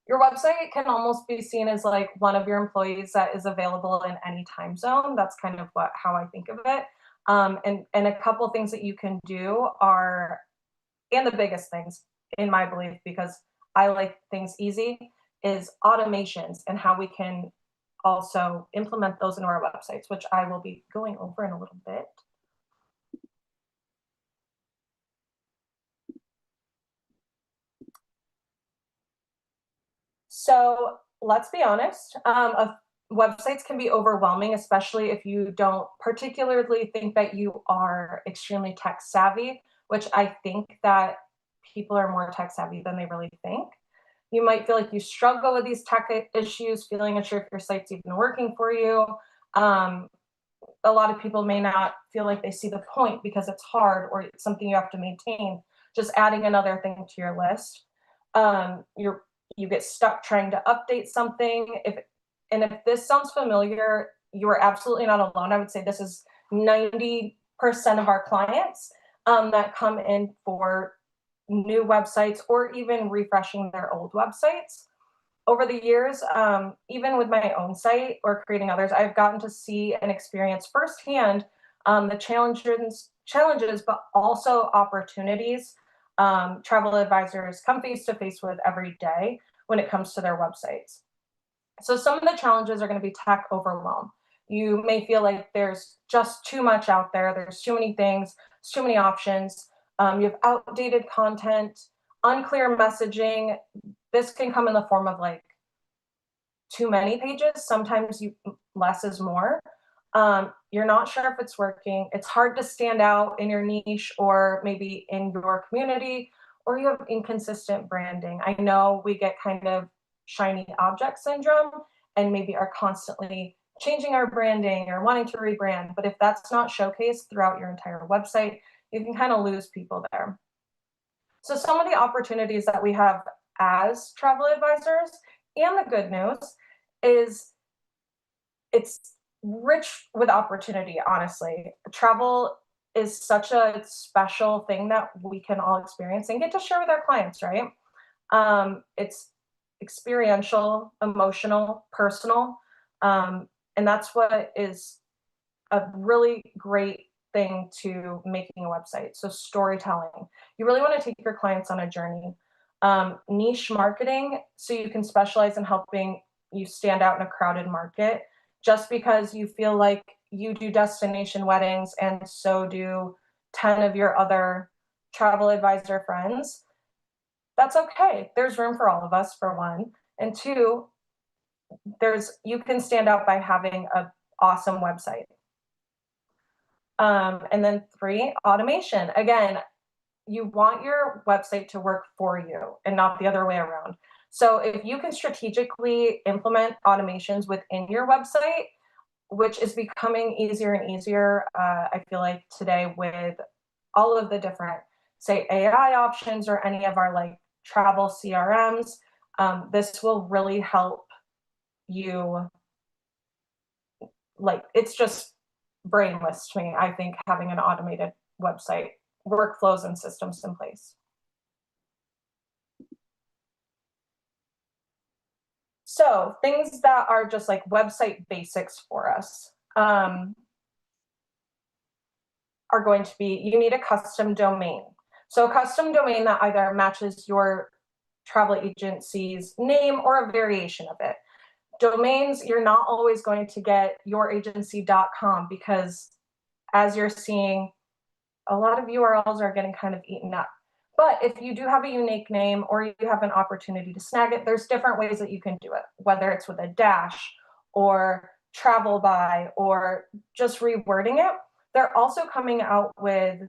Your website can almost be seen as like one of your employees that is available in any time zone. That's kind of how I think of it. And a couple things that you can do are, and the biggest things in my belief, because I like things easy, is automations and how we can also implement those into our websites, which I will be going over in a little bit. So let's be honest, websites can be overwhelming, especially if you don't particularly think that you are extremely tech savvy, which I think that people are more tech savvy than they really think. You might feel like you struggle with these tech issues, feeling unsure if your site's even working for you. A lot of people may not feel like they see the point because it's hard or it's something you have to maintain. Just adding another thing to your list. You get stuck trying to update something. If this sounds familiar, you are absolutely not alone. I would say this is 90% of our clients that come in for new websites or even refreshing their old websites. Over the years, even with my own site or creating others, I've gotten to see and experience firsthand the challenges, but also opportunities travel advisors come face to face with every day when it comes to their websites. So some of the challenges are going to be tech overwhelm. You may feel like there's just too much out there. There's too many things, there's too many options. You have outdated content, unclear messaging. This can come in the form of like too many pages. Sometimes less is more. You're not sure if it's working. It's hard to stand out in your niche or maybe in your community, or you have inconsistent branding. I know we get kind of shiny object syndrome and maybe are constantly changing our branding or wanting to rebrand. But if that's not showcased throughout your entire website, you can kind of lose people there. So some of the opportunities that we have as travel advisors, and the good news is it's rich with opportunity, honestly. Travel is such a special thing that we can all experience and get to share with our clients, right? It's experiential, emotional, personal. And that's what is a really great thing to making a website. So storytelling. You really want to take your clients on a journey. Niche marketing, so you can specialize in helping you stand out in a crowded market. Just because you feel like you do destination weddings and so do 10 of your other travel advisor friends, that's okay. There's room for all of us, for one. And two, you can stand out by having an awesome website. And then three, automation. Again, you want your website to work for you and not the other way around. So if you can strategically implement automations within your website, which is becoming easier and easier, I feel like today with all of the different, say, AI options or any of our like travel CRMs, this will really help you. Like, it's just brainless to me, I think, having an automated website, workflows and systems in place. So things that are just like website basics for us are going to be, you need a custom domain. So a custom domain that either matches your travel agency's name or a variation of it. Domains, you're not always going to get youragency.com because, as you're seeing, a lot of URLs are getting kind of eaten up. But if you do have a unique name or you have an opportunity to snag it, there's different ways that you can do it, whether it's with a dash or travel by or just rewording it. They're also coming out with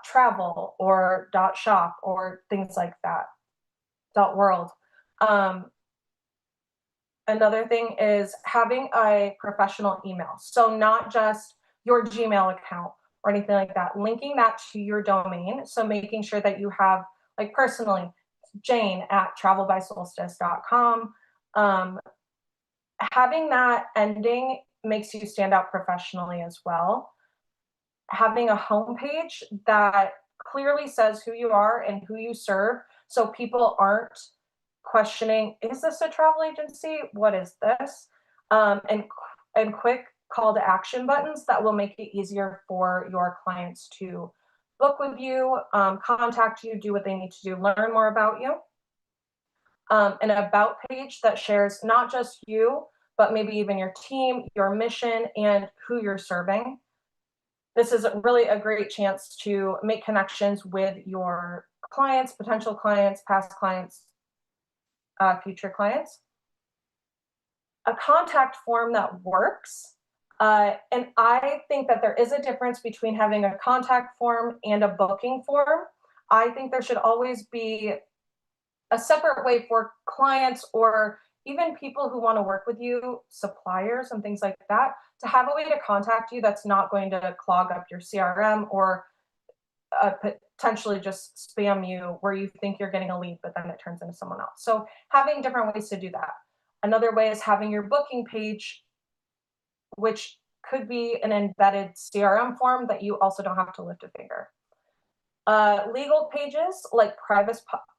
.travel or .shop or things like that, .world. Another thing is having a professional email. So not just your Gmail account or anything like that, linking that to your domain. So making sure that you have, like, personally, jane@travelbysolstice.com. Having that ending makes you stand out professionally as well. Having a homepage that clearly says who you are and who you serve, so people aren't questioning, is this a travel agency? What is this? And quick call to action buttons that will make it easier for your clients to book with you, contact you, do what they need to do, learn more about you. An about page that shares not just you, but maybe even your team, your mission, and who you're serving. This is really a great chance to make connections with your clients, potential clients, past clients, future clients. A contact form that works. And I think that there is a difference between having a contact form and a booking form. I think there should always be a separate way for clients or even people who want to work with you, suppliers and things like that, to have a way to contact you that's not going to clog up your CRM or potentially just spam you where you think you're getting a lead, but then it turns into someone else. So having different ways to do that. Another way is having your booking page, which could be an embedded CRM form that you also don't have to lift a finger. Legal pages like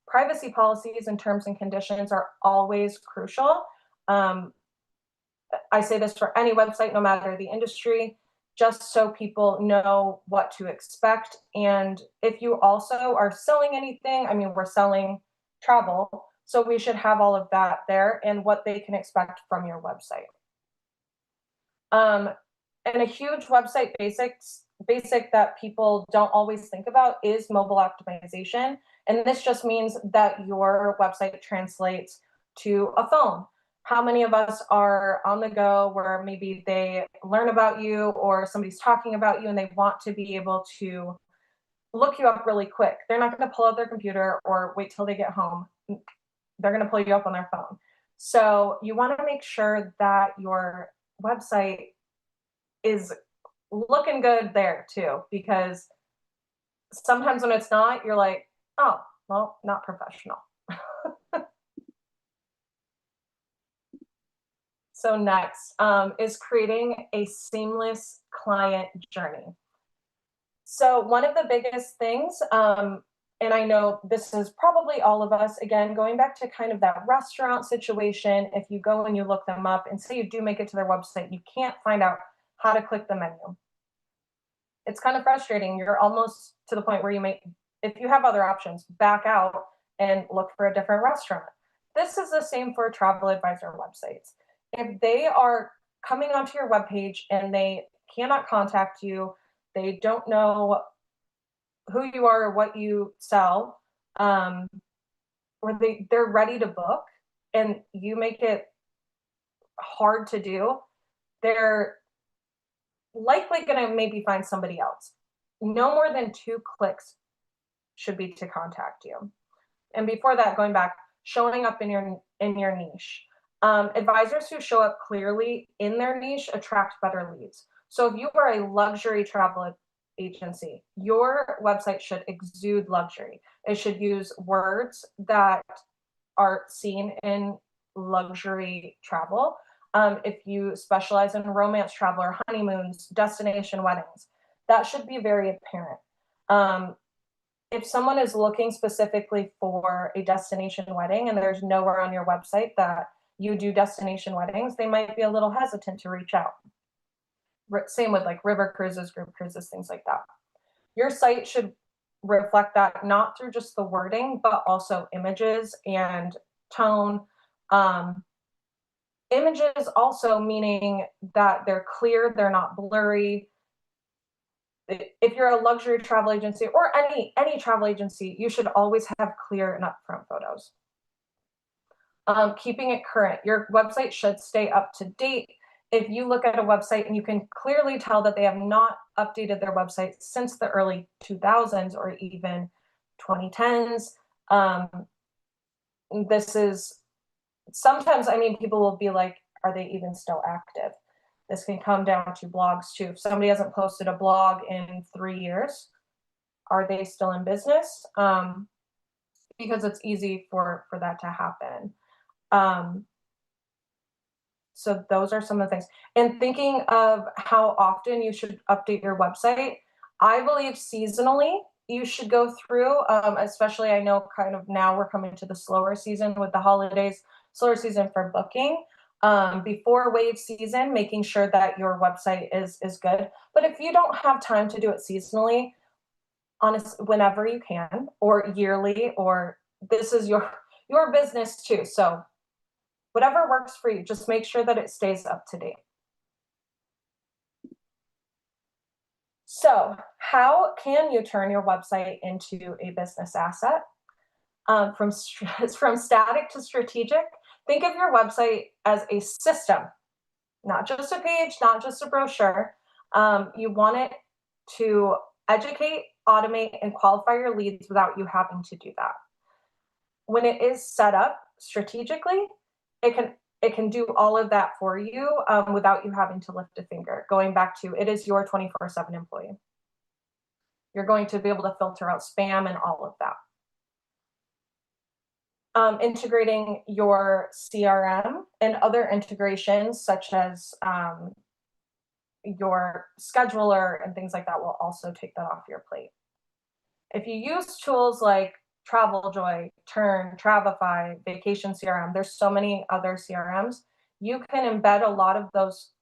privacy policies and terms and conditions are always crucial. I say this for any website, no matter the industry, just so people know what to expect. And if you also are selling anything, I mean, we're selling travel, so we should have all of that there and what they can expect from your website. And a huge website basic that people don't always think about is mobile optimization. And this just means that your website translates to a phone. How many of us are on the go where maybe they learn about you or somebody's talking about you and they want to be able to look you up really quick? They're not going to pull out their computer or wait till they get home. They're going to pull you up on their phone. So you want to make sure that your website is looking good there too, because sometimes when it's not, you're like, oh, well, not professional. So next is creating a seamless client journey. So one of the biggest things, and I know this is probably all of us, again, going back to kind of that restaurant situation, if you go and you look them up and say you do make it to their website, you can't find out how to click the menu. It's kind of frustrating. You're almost to the point where if you have other options, back out and look for a different restaurant. This is the same for travel advisor websites. If they are coming onto your webpage and they cannot contact you, they don't know who you are or what you sell, or they're ready to book and you make it hard to do, they're likely going to maybe find somebody else. No more than 2 clicks should be to contact you. And before that, going back, showing up in your niche. Advisors who show up clearly in their niche attract better leads. So if you are a luxury travel agency, your website should exude luxury. It should use words that are seen in luxury travel. If you specialize in romance travel or honeymoons, destination weddings, that should be very apparent. If someone is looking specifically for a destination wedding and there's nowhere on your website that you do destination weddings, they might be a little hesitant to reach out. Same with like river cruises, group cruises, things like that. Your site should reflect that, not through just the wording, but also images and tone. Images also meaning that they're clear, they're not blurry. If you're a luxury travel agency or any travel agency, you should always have clear and upfront photos. Keeping it current. Your website should stay up to date. If you look at a website and you can clearly tell that they have not updated their website since the early 2000s or even 2010s, this is sometimes, I mean, people will be like, are they even still active? This can come down to blogs too. If somebody hasn't posted a blog in 3 years, are they still in business? Because it's easy for that to happen. So those are some of the things. And thinking of how often you should update your website, I believe seasonally you should go through, especially I know kind of now we're coming to the slower season with the holidays, slower season for booking. Before wave season, making sure that your website is good. But if you don't have time to do it seasonally, whenever you can, or yearly, or this is your business too. So whatever works for you, just make sure that it stays up to date. So how can you turn your website into a business asset? From static to strategic, think of your website as a system, not just a page, not just a brochure. You want it to educate, automate, and qualify your leads without you having to do that. When it is set up strategically, it can do all of that for you without you having to lift a finger. Going back to, it is your 24/7 employee. You're going to be able to filter out spam and all of that. Integrating your CRM and other integrations such as your scheduler and things like that will also take that off your plate. If you use tools like TravelJoy, Turn, Travify, Vacation CRM, there's so many other CRMs, you can embed a lot of those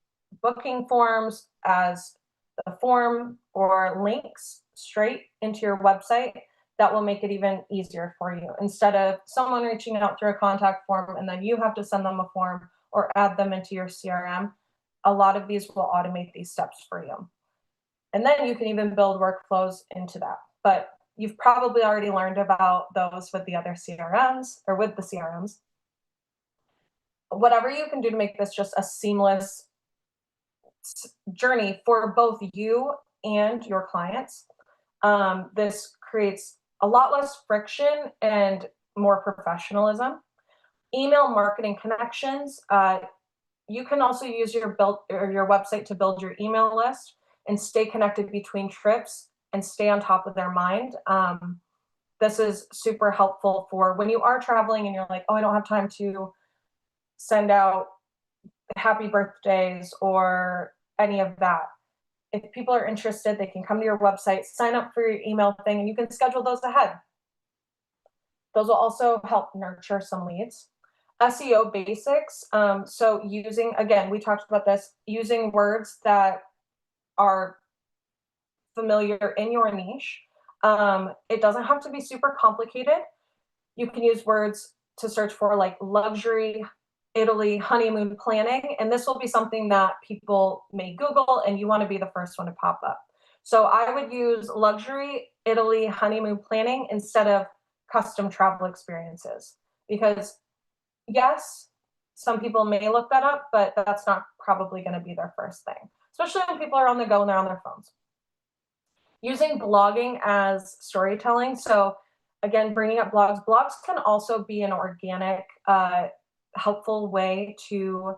booking forms as the form or links straight into your website. That will make it even easier for you. Instead of someone reaching out through a contact form and then you have to send them a form or add them into your CRM, a lot of these will automate these steps for you. And then you can even build workflows into that. But you've probably already learned about those with the other CRMs or with the CRMs. Whatever you can do to make this just a seamless journey for both you and your clients. This creates a lot less friction and more professionalism. Email marketing connections. You can also use your website to build your email list and stay connected between trips and stay on top of their mind. This is super helpful for when you are traveling and you're like, oh, I don't have time to send out happy birthdays or any of that. If people are interested, they can come to your website, sign up for your email thing, and you can schedule those ahead. Those will also help nurture some leads. SEO basics. So using, again, we talked about this, using words that are familiar in your niche. It doesn't have to be super complicated. You can use words to search for like luxury, Italy, honeymoon planning, and this will be something that people may Google and you want to be the first one to pop up. So I would use luxury, Italy, honeymoon planning instead of custom travel experiences, because yes, some people may look that up, but that's not probably going to be their first thing, especially when people are on the go and they're on their phones. Using blogging as storytelling. So again, bringing up blogs. Blogs can also be an organic, helpful way to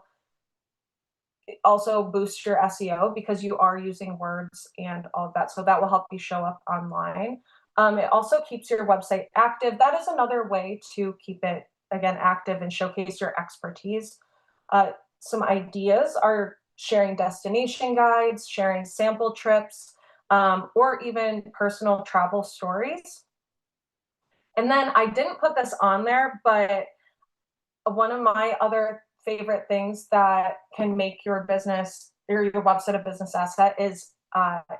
also boost your SEO because you are using words and all of that. So that will help you show up online. It also keeps your website active. That is another way to keep it, again, active and showcase your expertise. Some ideas are sharing destination guides, sharing sample trips, or even personal travel stories. And then I didn't put this on there, but one of my other favorite things that can make your business or your website a business asset is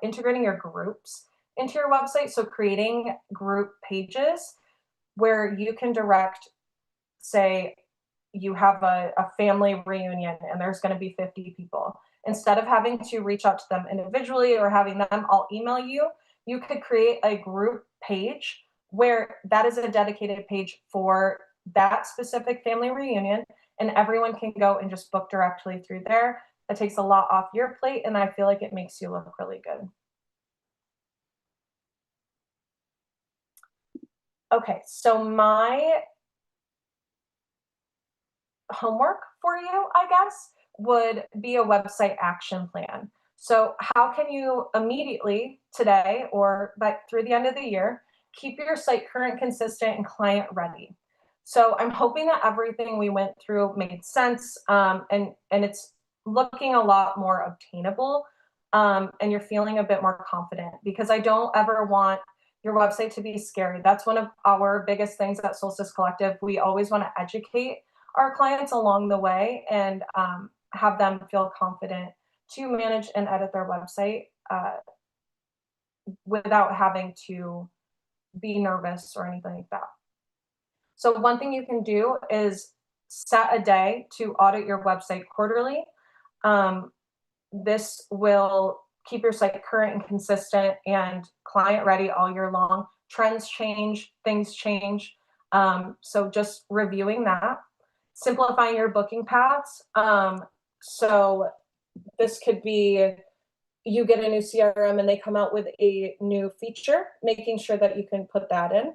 integrating your groups into your website. So creating group pages where you can direct, say, you have a family reunion and there's going to be 50 people. Instead of having to reach out to them individually or having them all email you, you could create a group page where that is a dedicated page for that specific family reunion, and everyone can go and just book directly through there. It takes a lot off your plate, and I feel like it makes you look really good. Okay, so my homework for you, I guess, would be a website action plan. So how can you immediately today or through the end of the year, keep your site current, consistent, and client ready? So I'm hoping that everything we went through made sense, and it's looking a lot more obtainable, and you're feeling a bit more confident, because I don't ever want your website to be scary. That's one of our biggest things at Solstice Collective. We always want to educate our clients along the way and have them feel confident to manage and edit their website without having to be nervous or anything like that. So one thing you can do is set a day to audit your website quarterly. This will keep your site current and consistent and client ready all year long. Trends change, things change. So just reviewing that. Simplifying your booking paths. So this could be you get a new CRM and they come out with a new feature, making sure that you can put that in.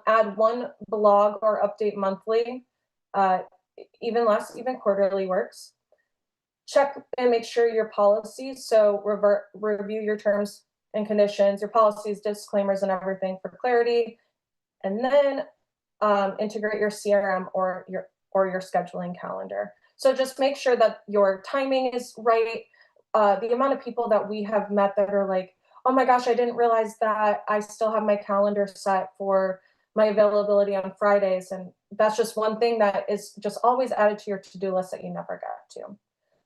Add one blog or update monthly, even less, even quarterly works. Check and make sure your policies, so review your terms and conditions, your policies, disclaimers, and everything for clarity. And then integrate your CRM or your scheduling calendar. So just make sure that your timing is right. The amount of people that we have met that are like, oh my gosh, I didn't realize that I still have my calendar set for my availability on Fridays. And that's just one thing that is just always added to your to-do list that you never get to.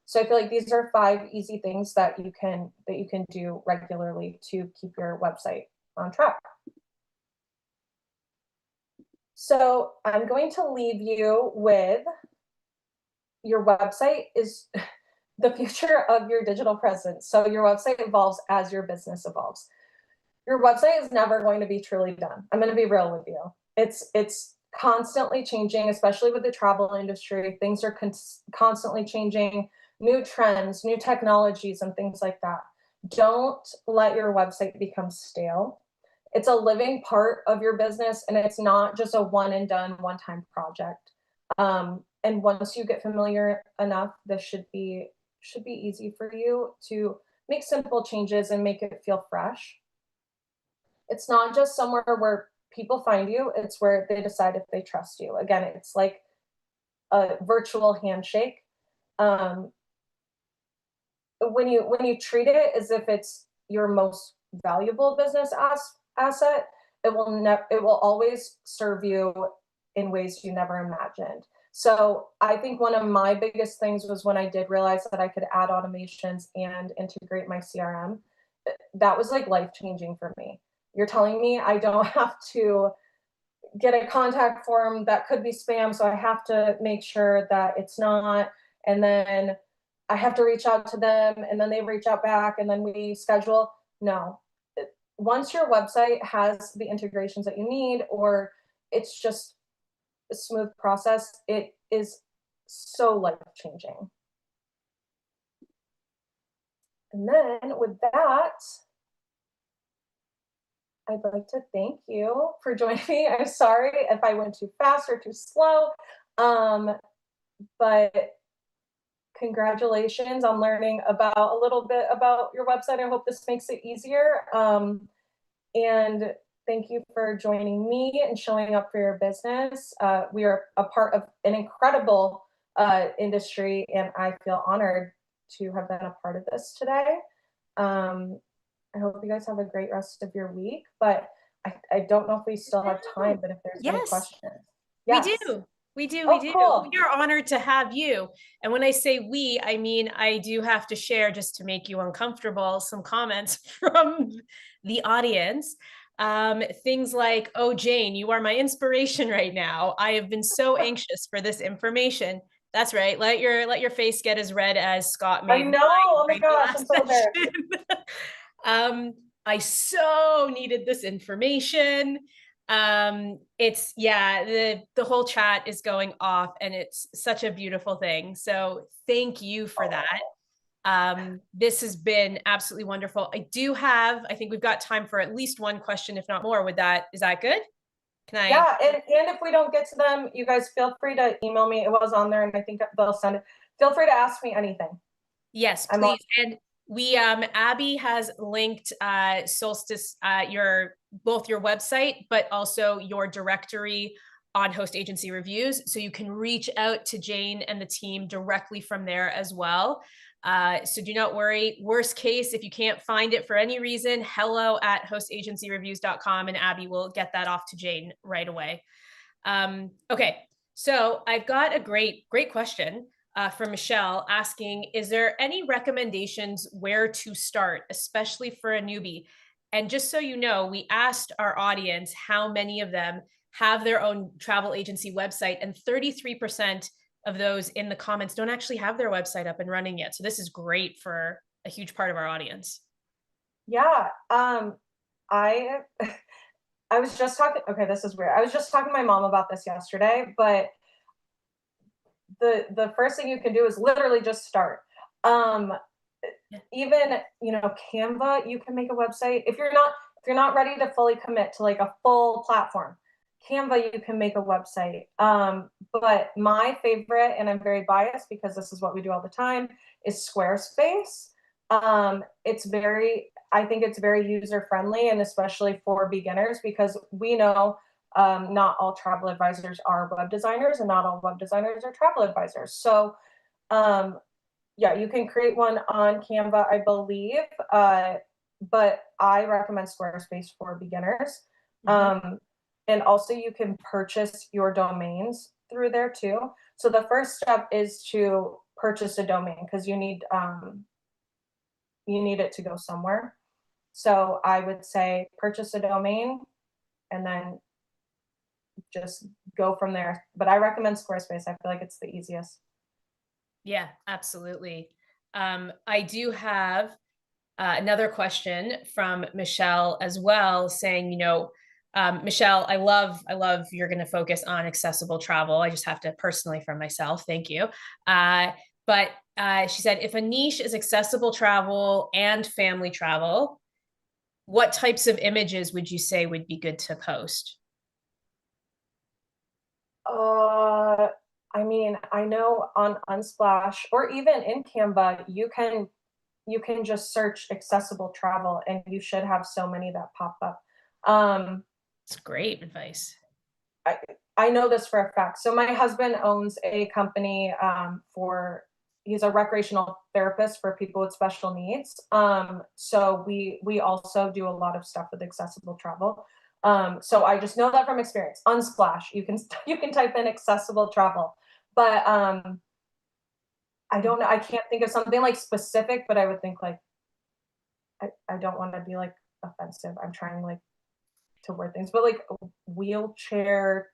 So I feel like these are 5 easy things that you can do regularly to keep your website on track. So I'm going to leave you with your website is the future of your digital presence. So your website evolves as your business evolves. Your website is never going to be truly done. I'm going to be real with you. It's constantly changing, especially with the travel industry. Things are constantly changing, new trends, new technologies, and things like that. Don't let your website become stale. It's a living part of your business, and it's not just a one and done, one-time project. And once you get familiar enough, this should be easy for you to make simple changes and make it feel fresh. It's not just somewhere where people find you, it's where they decide if they trust you. Again, it's like a virtual handshake. When you treat it as if it's your most valuable business asset, it will always serve you in ways you never imagined. So I think one of my biggest things was when I did realize that I could add automations and integrate my CRM. That was like life-changing for me. You're telling me I don't have to get a contact form that could be spam, so I have to make sure that it's not, and then I have to reach out to them, and then they reach out back, and then we schedule. No. Once your website has the integrations that you need, or it's just a smooth process, it is so life-changing. And then with that, I'd like to thank you for joining me. I'm sorry if I went too fast or too slow, but congratulations on learning a little bit about your website. I hope this makes it easier. And thank you for joining me and showing up for your business. We are a part of an incredible industry, and I feel honored to have been a part of this today. I hope you guys have a great rest of your week, but I don't know if we still have time, but if there's any questions. Yes. We do. Cool. We are honored to have you. And when I say we, I mean, I do have to share, just to make you uncomfortable, some comments from the audience. Things like, oh, Jane, you are my inspiration right now. I have been so anxious for this information. That's right. Let your face get as red as Scott made. I know. Oh my gosh, I'm so there. I so needed this information. It's the whole chat is going off, and it's such a beautiful thing. So thank you for that. This has been absolutely wonderful. I think we've got time for at least one question, if not more. Is that good? Can I? Yeah, and if we don't get to them, you guys feel free to email me. It was on there, and I think they'll send it. Feel free to ask me anything. Yes, please. And we, Abby has linked Solstice, both your website, but also your directory on Host Agency Reviews. So you can reach out to Jane and the team directly from there as well. So do not worry. Worst case, if you can't find it for any reason, hello@hostagencyreviews.com, and Abby will get that off to Jane right away. Okay, so I've got a great question from Michelle asking, is there any recommendations where to start, especially for a newbie? And just so you know, we asked our audience how many of them have their own travel agency website, and 33% of those in the comments don't actually have their website up and running yet. So this is great for a huge part of our audience. Yeah, I was just talking, okay, this is weird. I was just talking to my mom about this yesterday, but the first thing you can do is literally just start. Even, Canva, you can make a website. If you're not ready to fully commit to like a full platform, Canva, you can make a website. But my favorite, and I'm very biased because this is what we do all the time, is Squarespace. I think it's very user friendly, and especially for beginners, because we know not all travel advisors are web designers, and not all web designers are travel advisors. So you can create one on Canva, I believe, but I recommend Squarespace for beginners. And also you can purchase your domains through there too. So the first step is to purchase a domain, because you need it to go somewhere. So I would say purchase a domain and then just go from there. But I recommend Squarespace. I feel like it's the easiest. Yeah, absolutely. I do have another question from Michelle as well, saying, Michelle, I love you're going to focus on accessible travel. I just have to personally from myself. Thank you. But she said, if a niche is accessible travel and family travel, what types of images would you say would be good to post? I mean, I know on Unsplash or even in Canva, you can just search accessible travel, and you should have so many that pop up. It's great advice. I know this for a fact. So my husband owns a company he's a recreational therapist for people with special needs. So we also do a lot of stuff with accessible travel. So I just know that from experience. Unsplash, you can type in accessible travel, but I don't know. I can't think of something like specific, but I would think like, I don't want to be like offensive. I'm trying like to word things, but like wheelchair.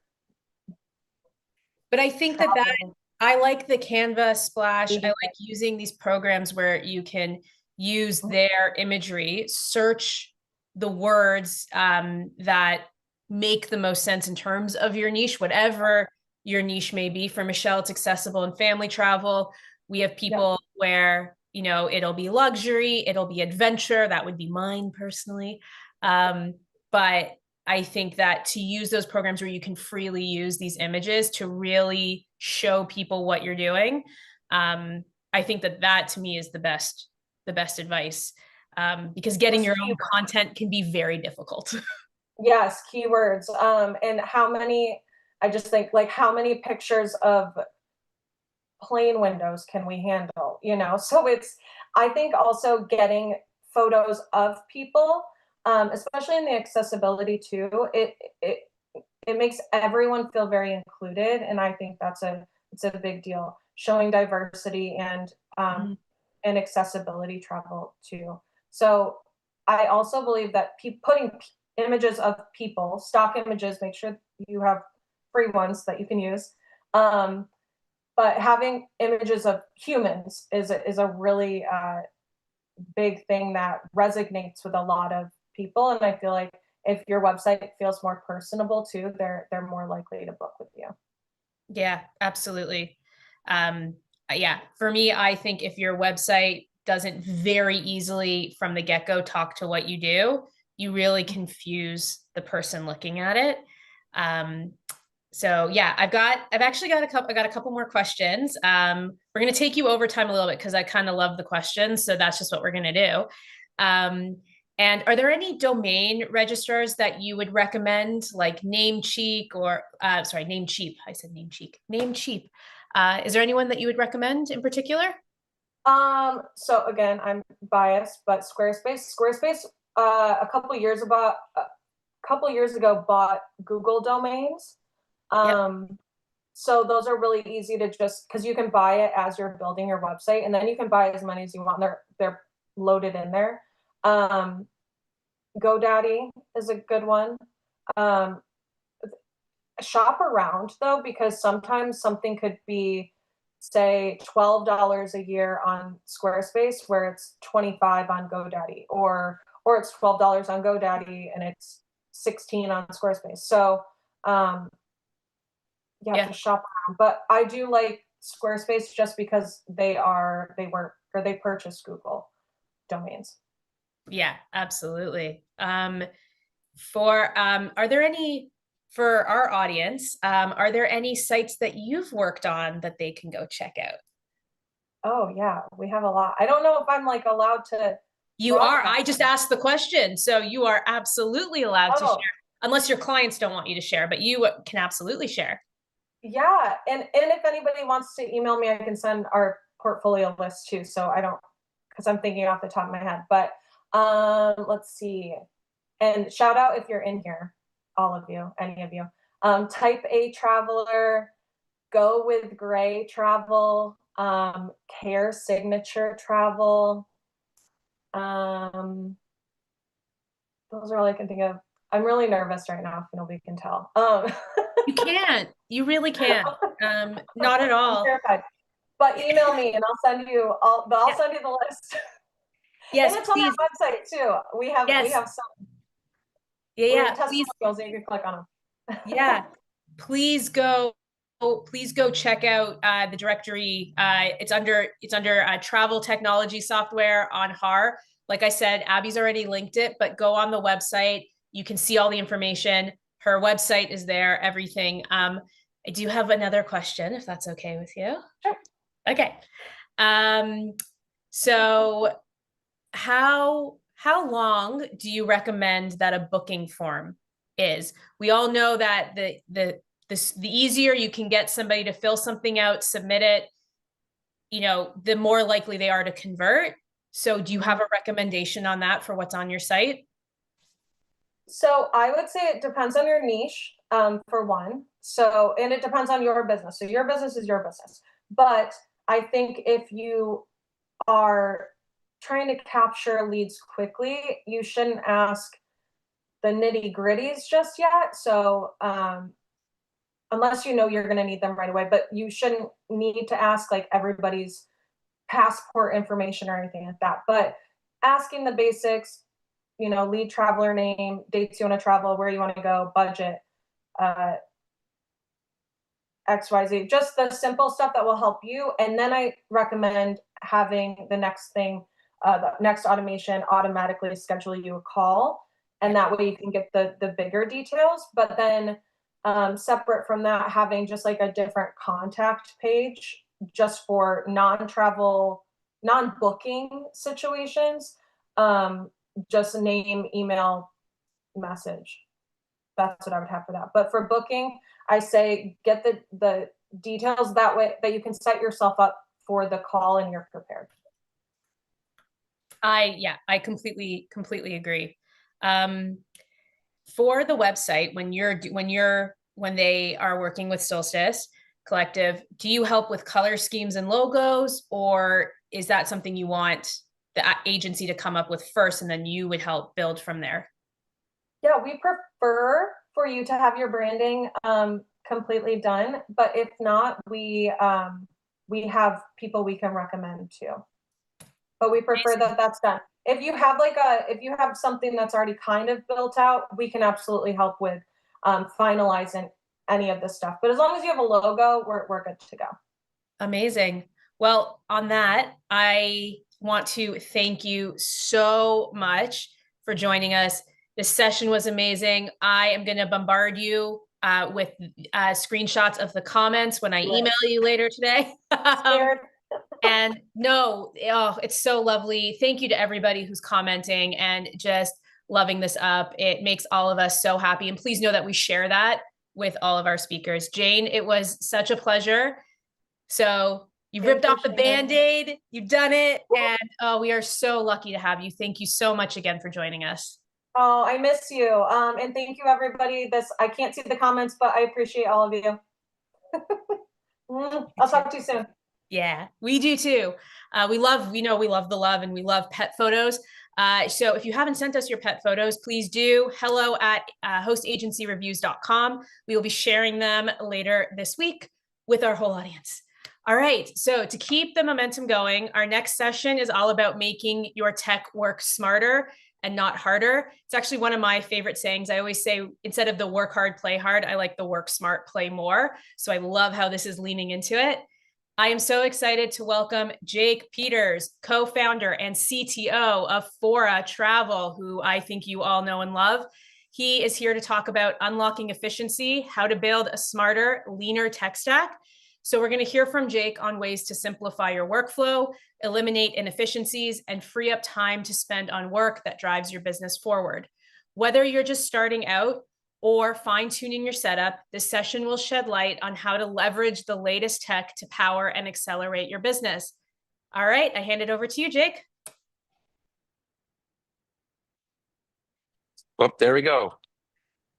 But I think that I like the Canva Splash. I like using these programs where you can use their imagery, search the words that make the most sense in terms of your niche, whatever your niche may be. For Michelle, it's accessible and family travel. We have people where, you know, it'll be luxury, it'll be adventure. That would be mine personally. But I think that to use those programs where you can freely use these images to really show people what you're doing, I think that to me is the best advice, because getting your own content can be very difficult. Yes, keywords. And I just think like how many pictures of plane windows can we handle, you know? So I think also getting photos of people, especially in the accessibility too, it makes everyone feel very included. And I think it's a big deal, showing diversity and accessibility travel too. So I also believe that putting images of people, stock images, make sure you have free ones that you can use. But having images of humans is a really big thing that resonates with a lot of people. And I feel like if your website feels more personable too, they're more likely to book with you. Yeah, absolutely. Yeah, for me, I think if your website doesn't very easily from the get-go talk to what you do, you really confuse the person looking at it. So yeah, I've actually got a couple more questions. We're going to take you over time a little bit because I kind of love the questions. So that's just what we're going to do. And are there any domain registrars that you would recommend, like Namecheap or Namecheap? I said Namecheap. Namecheap. Is there anyone that you would recommend in particular? So again, I'm biased, but Squarespace, a couple years ago bought Google domains. So those are really easy to just, because you can buy it as you're building your website, and then you can buy as many as you want. They're loaded in there. GoDaddy is a good one. Shop around though, because sometimes something could be, say, $12 a year on Squarespace, where it's $25 on GoDaddy, or it's $12 on GoDaddy and it's $16 on Squarespace. So you have to shop around. But I do like Squarespace just because they purchase Google domains. Yeah, absolutely. Are there any, for our audience, are there any sites that you've worked on that they can go check out? Oh yeah, we have a lot. I don't know if I'm like allowed to. You are. I just asked the question, so you are absolutely allowed to share, unless your clients don't want you to share, but you can absolutely share. Yeah, and if anybody wants to email me, I can send our portfolio list too. So because I'm thinking off the top of my head, but let's see. And shout out if you're in here, all of you, any of you. Type A Traveler, Go with Gray Travel, Care Signature Travel. Those are all I can think of. I'm really nervous right now, if nobody can tell. You can't. You really can't. Not at all. I'm terrified. But email me and I'll send you send you the list. Yes, and it's please. On our website too. We have some. Yeah. Testimonials that you can click on them. Yeah. Please go check out the directory. It's under travel technology software on HAR. Like I said, Abby's already linked it, but go on the website. You can see all the information. Her website is there, everything. I do have another question, if that's okay with you. Sure. Okay. So how long do you recommend that a booking form is? We all know that the the easier you can get somebody to fill something out, submit it, the more likely they are to convert. So do you have a recommendation on that for what's on your site? So I would say it depends on your niche, for one. So, and it depends on your business. So your business is your business. But I think if you are trying to capture leads quickly, you shouldn't ask the nitty gritties just yet. So unless you're going to need them right away, but you shouldn't need to ask like everybody's passport information or anything like that. But asking the basics, lead, traveler name, dates you want to travel, where you want to go, budget, XYZ, just the simple stuff that will help you. And then I recommend having the next thing, the next automation automatically schedule you a call. And that way you can get the bigger details. But then separate from that, having just like a different contact page just for non-travel, non-booking situations, just name, email, message. That's what I would have for that. But for booking, I say get the details that way that you can set yourself up for the call and you're prepared. I completely agree. For the website, when they are working with Solstice Collective, do you help with color schemes and logos, or is that something you want the agency to come up with first and then you would help build from there? Yeah, we prefer for you to have your branding completely done, but if not, we have people we can recommend too. But we prefer that that's done. If you have something that's already kind of built out, we can absolutely help with finalizing any of this stuff. But as long as you have a logo, we're good to go. Amazing. Well, on that, I want to thank you so much for joining us. This session was amazing. I am going to bombard you with screenshots of the comments when I email you later today. And it's so lovely. Thank you to everybody who's commenting and just loving this up. It makes all of us so happy. And please know that we share that with all of our speakers. Jane, it was such a pleasure. So you ripped off the Band-Aid, you've done it. And we are so lucky to have you. Thank you so much again for joining us. Oh, I miss you. And thank you, everybody. I can't see the comments, but I appreciate all of you. I'll talk to you soon. Yeah, we do too. We love the love, and we love pet photos. So if you haven't sent us your pet photos, please do. Hello at hostagencyreviews.com. We will be sharing them later this week with our whole audience. All right, so to keep the momentum going, our next session is all about making your tech work smarter and not harder. It's actually one of my favorite sayings. I always say, instead of the work hard, play hard, I like the work smart, play more. So I love how this is leaning into it. I am so excited to welcome Jake Peters, co-founder and CTO of Fora Travel, who I think you all know and love. He is here to talk about unlocking efficiency, how to build a smarter, leaner tech stack. So we're going to hear from Jake on ways to simplify your workflow, eliminate inefficiencies, and free up time to spend on work that drives your business forward. Whether you're just starting out or fine-tuning your setup, this session will shed light on how to leverage the latest tech to power and accelerate your business. All right, I hand it over to you, Jake. Well, there we go.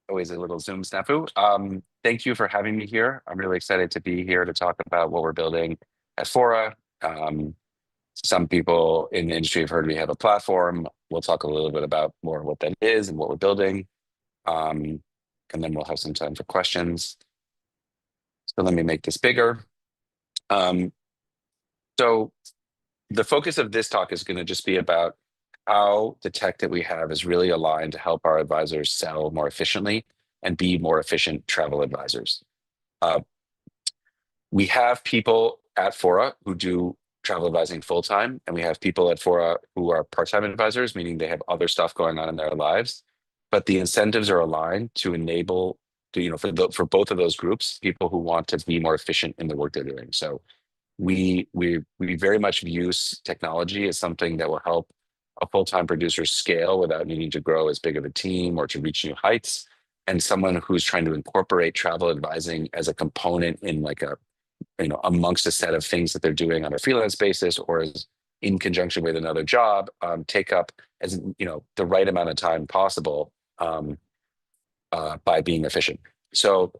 Always a little Zoom snafu. Thank you for having me here. I'm really excited to be here to talk about what we're building at Fora. Some people in the industry have heard we have a platform. We'll talk a little bit about more what that is and what we're building. And then we'll have some time for questions. So let me make this bigger. So the focus of this talk is going to just be about how the tech that we have is really aligned to help our advisors sell more efficiently and be more efficient travel advisors. We have people at Fora who do travel advising full-time, and we have people at Fora who are part-time advisors, meaning they have other stuff going on in their lives. But the incentives are aligned to enable, for both of those groups, people who want to be more efficient in the work they're doing. So we very much view technology as something that will help a full-time producer scale without needing to grow as big of a team or to reach new heights. and someone who's trying to incorporate travel advising as a component in like a, amongst a set of things that they're doing on a freelance basis or as in conjunction with another job, take up as the right amount of time possible by being efficient. So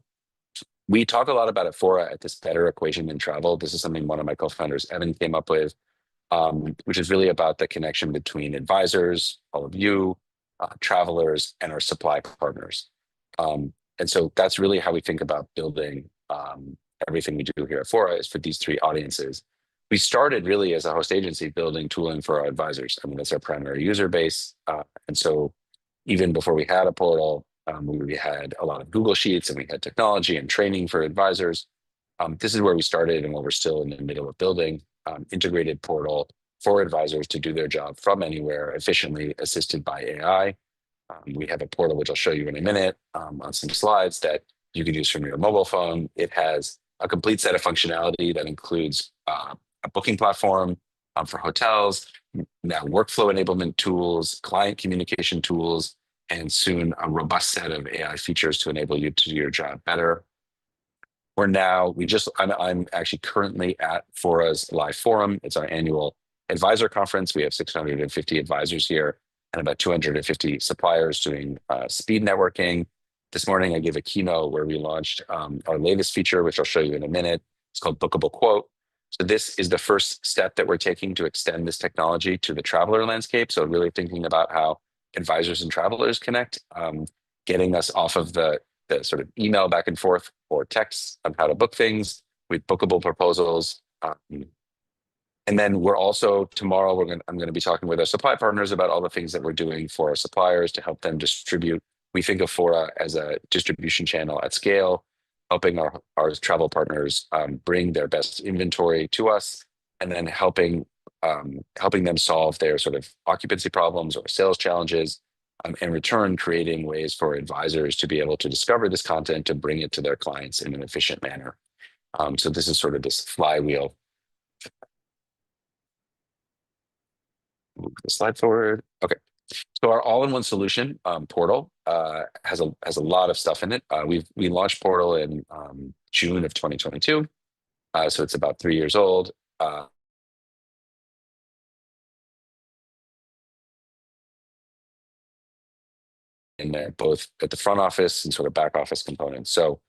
we talk a lot about at Fora at this better equation in travel. This is something one of my co-founders, Evan, came up with, which is really about the connection between advisors, all of you, travelers, and our supply partners. And so that's really how we think about building everything we do here at Fora is for these three audiences. We started really as a host agency building tooling for our advisors. I mean, that's our primary user base. And so even before we had a portal, we had a lot of Google Sheets and we had technology and training for advisors. This is where we started and what we're still in the middle of building, integrated portal for advisors to do their job from anywhere efficiently, assisted by AI. We have a portal, which I'll show you in a minute on some slides that you can use from your mobile phone. It has a complete set of functionality that includes a booking platform for hotels, now workflow enablement tools, client communication tools, and soon a robust set of AI features to enable you to do your job better. I'm actually currently at Fora's live forum. It's our annual advisor conference. We have 650 advisors here and about 250 suppliers doing speed networking. This morning, I gave a keynote where we launched our latest feature, which I'll show you in a minute. It's called Bookable Quote. So this is the first step that we're taking to extend this technology to the traveler landscape. So really thinking about how advisors and travelers connect, getting us off of the sort of email back and forth or texts on how to book things with bookable proposals. And then we're also tomorrow, I'm going to be talking with our supply partners about all the things that we're doing for our suppliers to help them distribute. We think of Fora as a distribution channel at scale, helping our travel partners bring their best inventory to us, and then helping them solve their sort of occupancy problems or sales challenges. In return, creating ways for advisors to be able to discover this content to bring it to their clients in an efficient manner. So this is sort of this flywheel. Move the slide forward. Okay. So our all-in-one solution portal has a lot of stuff in it. We launched Portal in June of 2022, so it's about 3 years old. In there, both at the front office and sort of back office components. So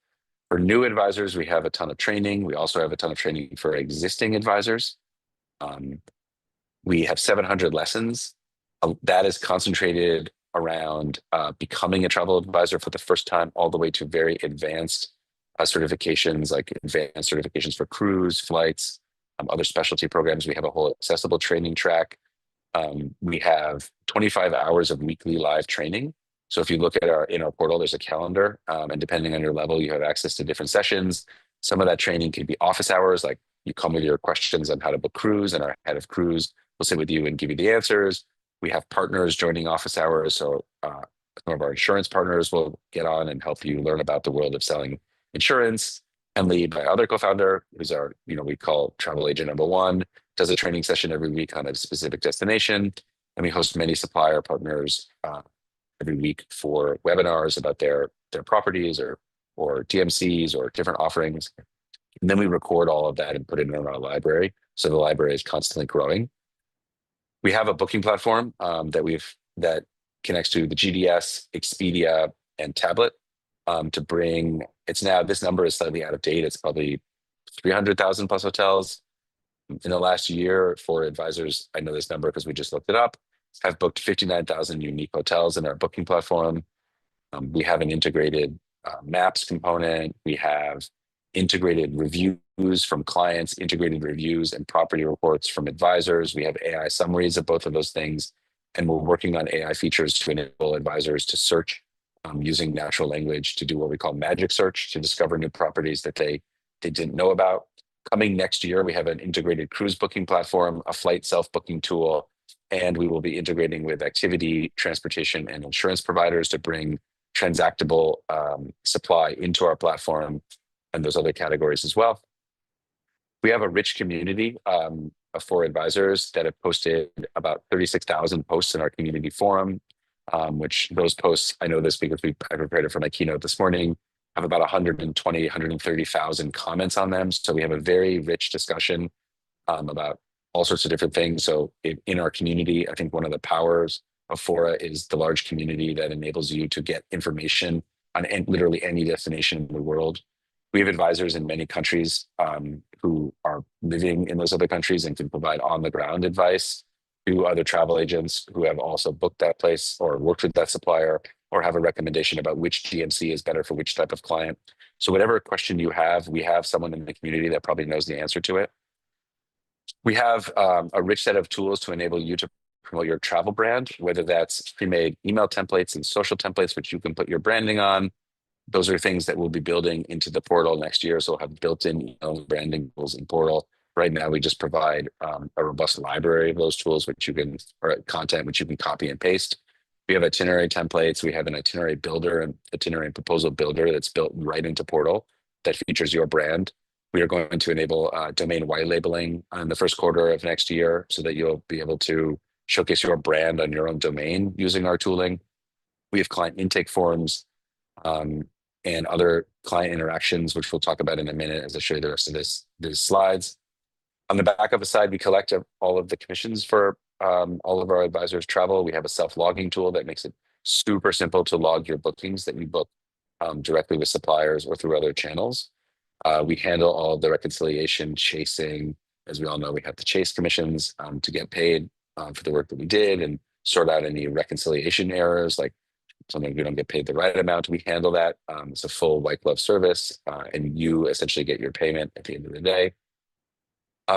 for new advisors, we have a ton of training. We also have a ton of training for existing advisors. We have 700 lessons. That is concentrated around becoming a travel advisor for the first time, all the way to very advanced certifications, like advanced certifications for cruise, flights, other specialty programs. We have a whole accessible training track. We have 25 hours of weekly live training. So if you look at in our portal, there's a calendar, and depending on your level, you have access to different sessions. Some of that training can be office hours, like you come with your questions on how to book cruise, and our head of cruise will sit with you and give you the answers. We have partners joining office hours. So some of our insurance partners will get on and help you learn about the world of selling insurance. Emily, my other co-founder, who's our, we call travel agent number one, does a training session every week on a specific destination. And we host many supplier partners every week for webinars about their properties or DMCs or different offerings. And then we record all of that and put it in our library. So the library is constantly growing. We have a booking platform that connects to the GDS, Expedia, and Tablet to bring. This number is slightly out of date. It's probably 300,000 plus hotels. In the last year, for advisors, I know this number because we just looked it up, have booked 59,000 unique hotels in our booking platform. We have an integrated maps component. We have integrated reviews from clients, integrated reviews and property reports from advisors. We have AI summaries of both of those things. And we're working on AI features to enable advisors to search using natural language to do what we call magic search to discover new properties that they didn't know about. Coming next year, we have an integrated cruise booking platform, a flight self-booking tool, and we will be integrating with activity, transportation, and insurance providers to bring transactable supply into our platform and those other categories as well. We have a rich community for advisors that have posted about 36,000 posts in our community forum. which those posts, I know this because I prepared it for my keynote this morning, have about 120, 130,000 comments on them. So we have a very rich discussion about all sorts of different things. So in our community, I think one of the powers of Fora is the large community that enables you to get information on literally any destination in the world. We have advisors in many countries who are living in those other countries and can provide on-the-ground advice to other travel agents who have also booked that place or worked with that supplier or have a recommendation about which GNC is better for which type of client. So whatever question you have, we have someone in the community that probably knows the answer to it. We have a rich set of tools to enable you to promote your travel brand, whether that's pre-made email templates and social templates, which you can put your branding on. Those are things that we'll be building into the portal next year. So we'll have built-in email branding tools in portal. Right now, we just provide a robust library of those tools, which you can, or content, which you can copy and paste. We have itinerary templates. We have an itinerary builder and itinerary proposal builder that's built right into portal that features your brand. We are going to enable domain white labeling in the first quarter of next year so that you'll be able to showcase your brand on your own domain using our tooling. We have client intake forms and other client interactions, which we'll talk about in a minute as I show you the rest of these slides. On the back of the side, we collect all of the commissions for all of our advisors' travel. We have a self-logging tool that makes it super simple to log your bookings that you book directly with suppliers or through other channels. We handle all of the reconciliation, chasing. As we all know, we have to chase commissions to get paid for the work that we did and sort out any reconciliation errors, like something we don't get paid the right amount. We handle that. It's a full white glove service, and you essentially get your payment at the end of the day.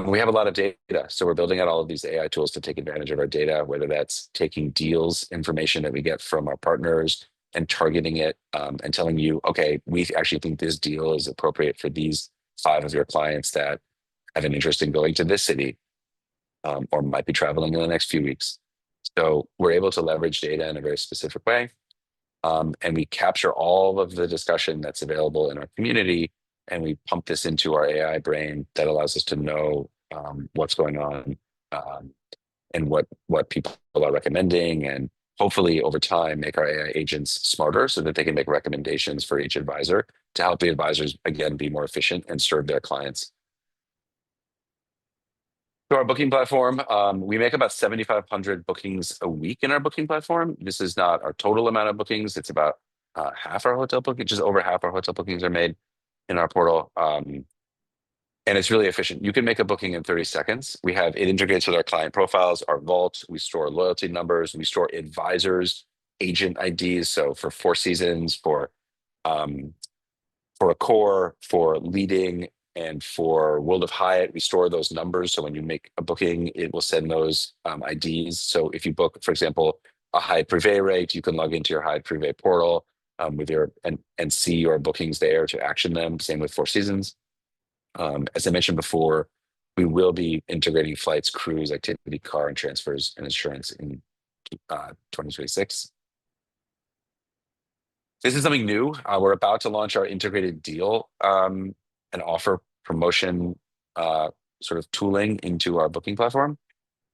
We have a lot of data, so we're building out all of these AI tools to take advantage of our data, whether that's taking deals information that we get from our partners and targeting it and telling you, okay, we actually think this deal is appropriate for these 5 of your clients that have an interest in going to this city or might be traveling in the next few weeks. So we're able to leverage data in a very specific way. And we capture all of the discussion that's available in our community, and we pump this into our AI brain that allows us to know what's going on and what people are recommending, and hopefully over time make our AI agents smarter so that they can make recommendations for each advisor to help the advisors, again, be more efficient and serve their clients. So our booking platform, we make about 7,500 bookings a week in our booking platform. This is not our total amount of bookings. It's about half our hotel bookings, just over half our hotel bookings are made in our portal. And it's really efficient. You can make a booking in 30 seconds. It integrates with our client profiles, our vault. We store loyalty numbers. We store advisors, agent IDs. So for Four Seasons, for Accor, for Leading, and for World of Hyatt, we store those numbers. So when you make a booking, it will send those IDs. So if you book, for example, a Hyatt Privé rate, you can log into your Hyatt Privé portal with and see your bookings there to action them. Same with Four Seasons. As I mentioned before, we will be integrating flights, cruise, activity, car, and transfers and insurance in 2026. This is something new. We're about to launch our integrated deal and offer promotion sort of tooling into our booking platform.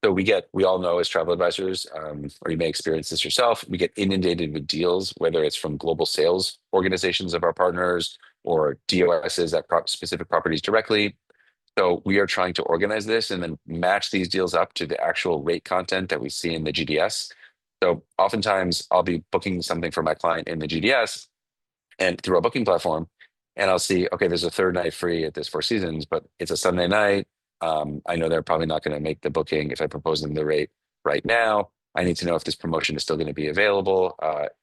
So we all know as travel advisors, or you may experience this yourself, we get inundated with deals, whether it's from global sales organizations of our partners or DOSs at specific properties directly. So we are trying to organize this and then match these deals up to the actual rate content that we see in the GDS. So oftentimes I'll be booking something for my client in the GDS and through our booking platform, and I'll see, okay, there's a 3rd night free at this Four Seasons, but it's a Sunday night. I know they're probably not going to make the booking if I propose them the rate right now. I need to know if this promotion is still going to be available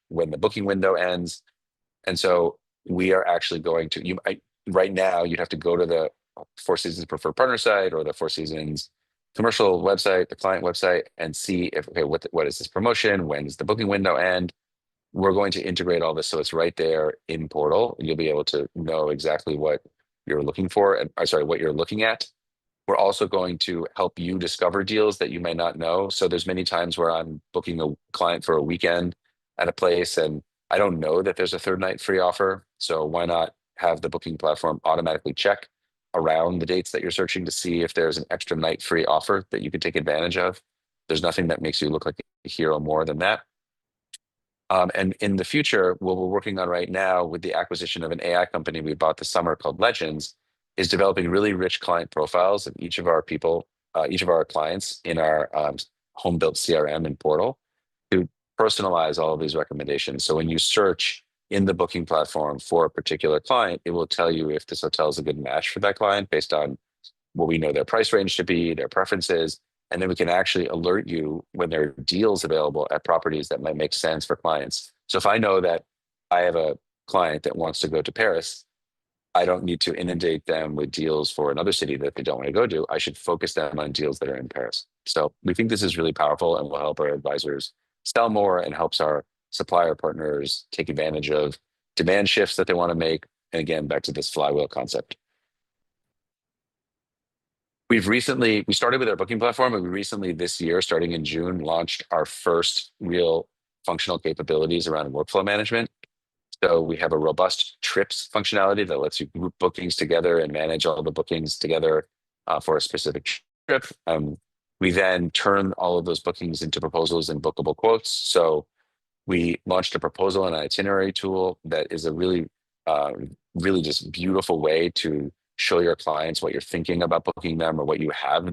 when the booking window ends. And so we are actually going to, right now, you'd have to go to the Four Seasons Preferred Partner site or the Four Seasons commercial website, the client website, and see if, okay, what is this promotion? When does the booking window end? We're going to integrate all this so it's right there in portal. You'll be able to know exactly what you're looking for, and what you're looking at. We're also going to help you discover deals that you may not know. So there's many times where I'm booking a client for a weekend at a place and I don't know that there's a 3rd night free offer. So why not have the booking platform automatically check around the dates that you're searching to see if there's an extra night free offer that you can take advantage of. There's nothing that makes you look like a hero more than that. And in the future, what we're working on right now with the acquisition of an AI company we bought this summer called Legends is developing really rich client profiles of each of our people, each of our clients in our home-built CRM and portal to personalize all of these recommendations. So when you search in the booking platform for a particular client, it will tell you if this hotel is a good match for that client based on what we know their price range to be, their preferences, and then we can actually alert you when there are deals available at properties that might make sense for clients. So if I know that I have a client that wants to go to Paris, I don't need to inundate them with deals for another city that they don't want to go to. I should focus them on deals that are in Paris. So we think this is really powerful and will help our advisors sell more and helps our supplier partners take advantage of demand shifts that they want to make. And again, back to this flywheel concept. We started with our booking platform, and we recently this year, starting in June, launched our first real functional capabilities around workflow management. So we have a robust trips functionality that lets you group bookings together and manage all the bookings together for a specific trip. We then turn all of those bookings into proposals and bookable quotes. So we launched a proposal and itinerary tool that is a really just beautiful way to show your clients what you're thinking about booking them or what you have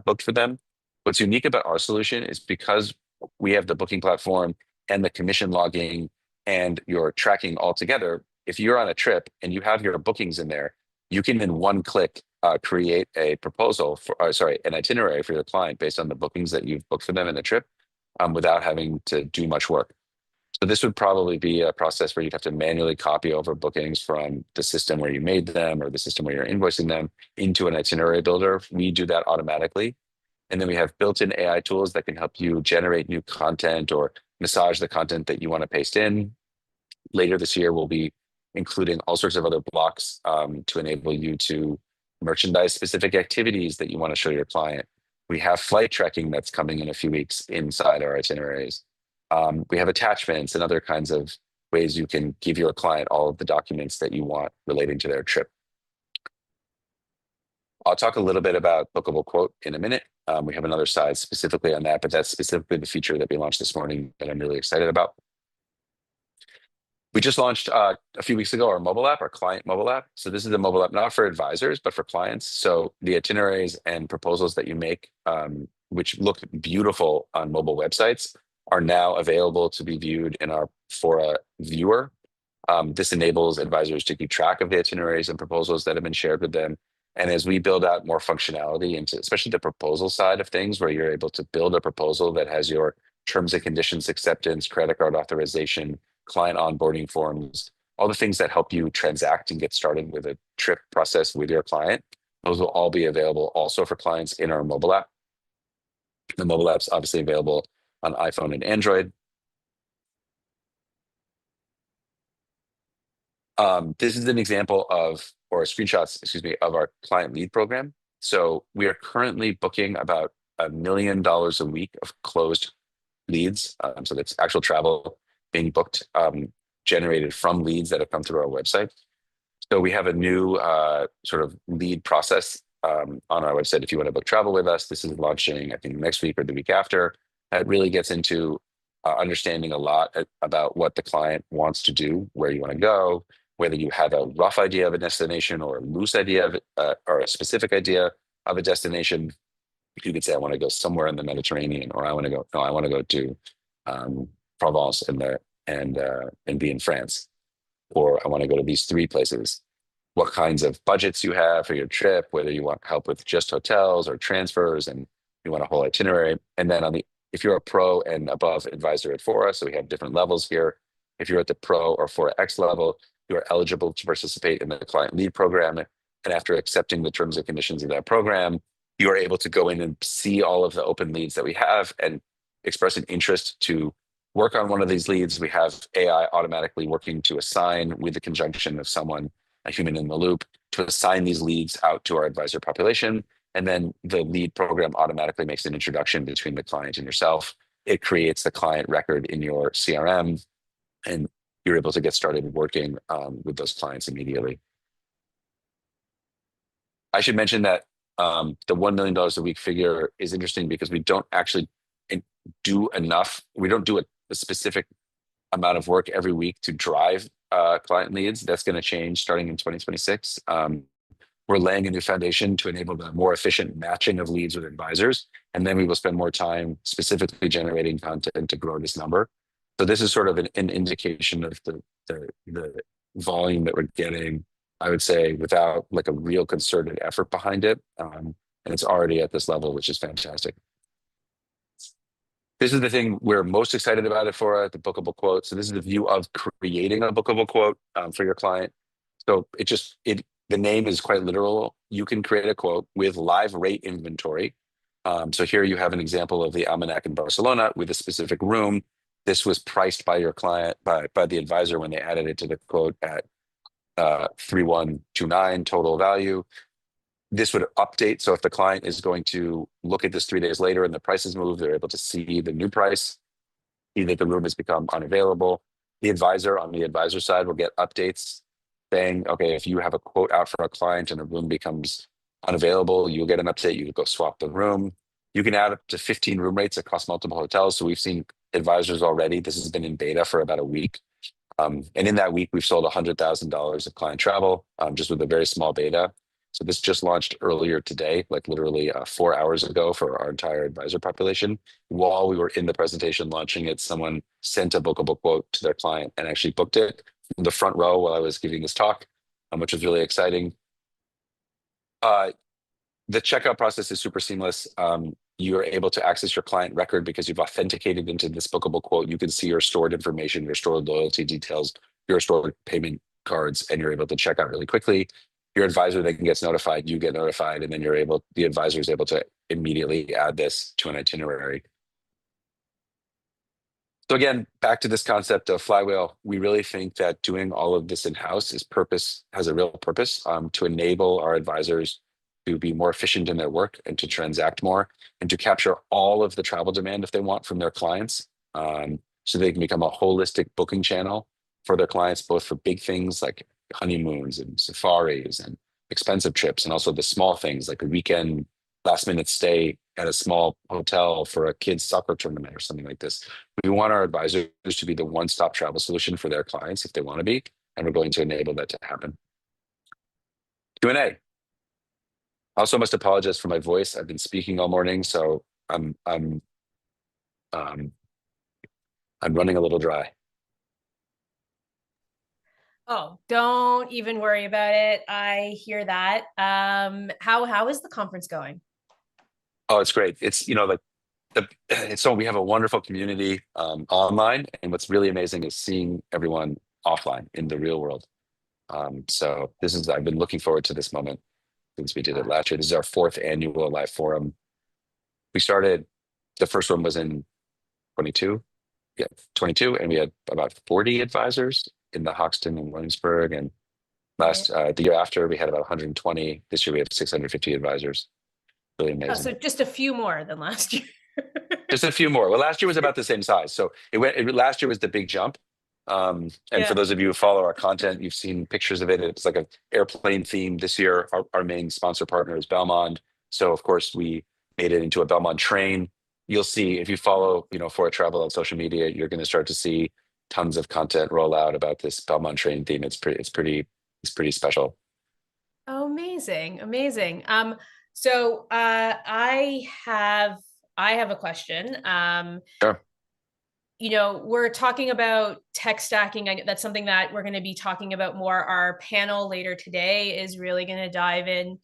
booked for them. What's unique about our solution is because we have the booking platform and the commission logging and your tracking all together. If you're on a trip and you have your bookings in there, you can in one click create a proposal an itinerary for your client based on the bookings that you've booked for them in the trip without having to do much work. So this would probably be a process where you'd have to manually copy over bookings from the system where you made them or the system where you're invoicing them into an itinerary builder. We do that automatically. And then we have built-in AI tools that can help you generate new content or massage the content that you want to paste in. Later this year, we'll be including all sorts of other blocks to enable you to merchandise specific activities that you want to show your client. We have flight tracking that's coming in a few weeks inside our itineraries. We have attachments and other kinds of ways you can give your client all of the documents that you want relating to their trip. I'll talk a little bit about bookable quote in a minute. We have another slide specifically on that, but that's specifically the feature that we launched this morning that I'm really excited about. We just launched a few weeks ago our mobile app, our client mobile app. So this is a mobile app not for advisors, but for clients. So the itineraries and proposals that you make, which look beautiful on mobile websites, are now available to be viewed in our Fora viewer. This enables advisors to keep track of the itineraries and proposals that have been shared with them. And as we build out more functionality into especially the proposal side of things, where you're able to build a proposal that has your terms and conditions acceptance, credit card authorization, client onboarding forms, all the things that help you transact and get started with a trip process with your client, those will all be available also for clients in our mobile app. The mobile app's obviously available on iPhone and Android. This is an example of, or screenshots, excuse me, of our client lead program. So we are currently booking about $1 million a week of closed leads. So that's actual travel being booked, generated from leads that have come through our website. So we have a new sort of lead process on our website. If you want to book travel with us, this is launching, I think, next week or the week after. It really gets into understanding a lot about what the client wants to do, where you want to go, whether you have a rough idea of a destination or a loose idea of it, or a specific idea of a destination. You could say, I want to go somewhere in the Mediterranean, or I want to go to Provence and be in France, or I want to go to these 3 places. What kinds of budgets you have for your trip, whether you want help with just hotels or transfers, and you want a whole itinerary. And then if you're a pro and above advisor at Fora, so we have different levels here. If you're at the pro or Fora X level, you are eligible to participate in the client lead program. And after accepting the terms and conditions of that program, you are able to go in and see all of the open leads that we have and express an interest to work on one of these leads. We have AI automatically working to assign, with the conjunction of someone, a human in the loop, to assign these leads out to our advisor population. And then the lead program automatically makes an introduction between the client and yourself. It creates the client record in your CRM, and you're able to get started working with those clients immediately. I should mention that the $1 million a week figure is interesting because we don't actually do enough. We don't do a specific amount of work every week to drive client leads. That's going to change starting in 2026. We're laying a new foundation to enable the more efficient matching of leads with advisors. And then we will spend more time specifically generating content to grow this number. So this is sort of an indication of the volume that we're getting, I would say, without like a real concerted effort behind it. And it's already at this level, which is fantastic. This is the thing we're most excited about it for, the bookable quote. So this is the view of creating a bookable quote for your client. So the name is quite literal. You can create a quote with live rate inventory. So here you have an example of the Almanac in Barcelona with a specific room. This was priced by your client, by the advisor when they added it to the quote at 3,129 total value. This would update. So if the client is going to look at this 3 days later and the price has moved, they're able to see the new price, see that the room has become unavailable. The advisor on the advisor side will get updates saying, okay, if you have a quote out for a client and the room becomes unavailable, you'll get an update. You go swap the room. You can add up to 15 room rates across multiple hotels. So we've seen advisors already. This has been in beta for about a week. And in that week, we've sold $100,000 of client travel just with a very small beta. So this just launched earlier today, like literally 4 hours ago for our entire advisor population. While we were in the presentation launching it, someone sent a bookable quote to their client and actually booked it in the front row while I was giving this talk, which was really exciting. The checkout process is super seamless. You are able to access your client record because you've authenticated into this bookable quote. You can see your stored information, your stored loyalty details, your stored payment cards, and you're able to check out really quickly. Your advisor then gets notified, you get notified, and then the advisor is able to immediately add this to an itinerary. So again, back to this concept of flywheel, we really think that doing all of this in-house has a real purpose to enable our advisors to be more efficient in their work and to transact more and to capture all of the travel demand if they want from their clients, so they can become a holistic booking channel for their clients, both for big things like honeymoons and safaris and expensive trips, and also the small things like a weekend last minute stay at a small hotel for a kid's soccer tournament or something like this. We want our advisors to be the one-stop travel solution for their clients if they want to be, and we're going to enable that to happen. Q&A. I also must apologize for my voice. I've been speaking all morning, so I'm running a little dry. Oh, don't even worry about it. I hear that. How is the conference going? Oh, it's great. It's so we have a wonderful community online, and what's really amazing is seeing everyone offline in the real world. So I've been looking forward to this moment since we did it last year. This is our 4th annual live forum. We started, the first one was in 22, and we had about 40 advisors in the Hoxton and Williamsburg, and the year after we had about 120. This year we have 650 advisors. Really amazing. Oh, so just a few more than last year. Just a few more. Well, last year was about the same size. So last year was the big jump. For those of you who follow our content, you've seen pictures of it. It's like an airplane theme. This year, our main sponsor partner is Belmond. So of course we made it into a Belmond train. You'll see if you follow, For a Travel on social media, you're going to start to see tons of content roll out about this Belmond train theme. It's pretty special. Oh, amazing. So I have a question. Sure. We're talking about tech stacking. That's something that we're going to be talking about more. Our panel later today is really going to dive in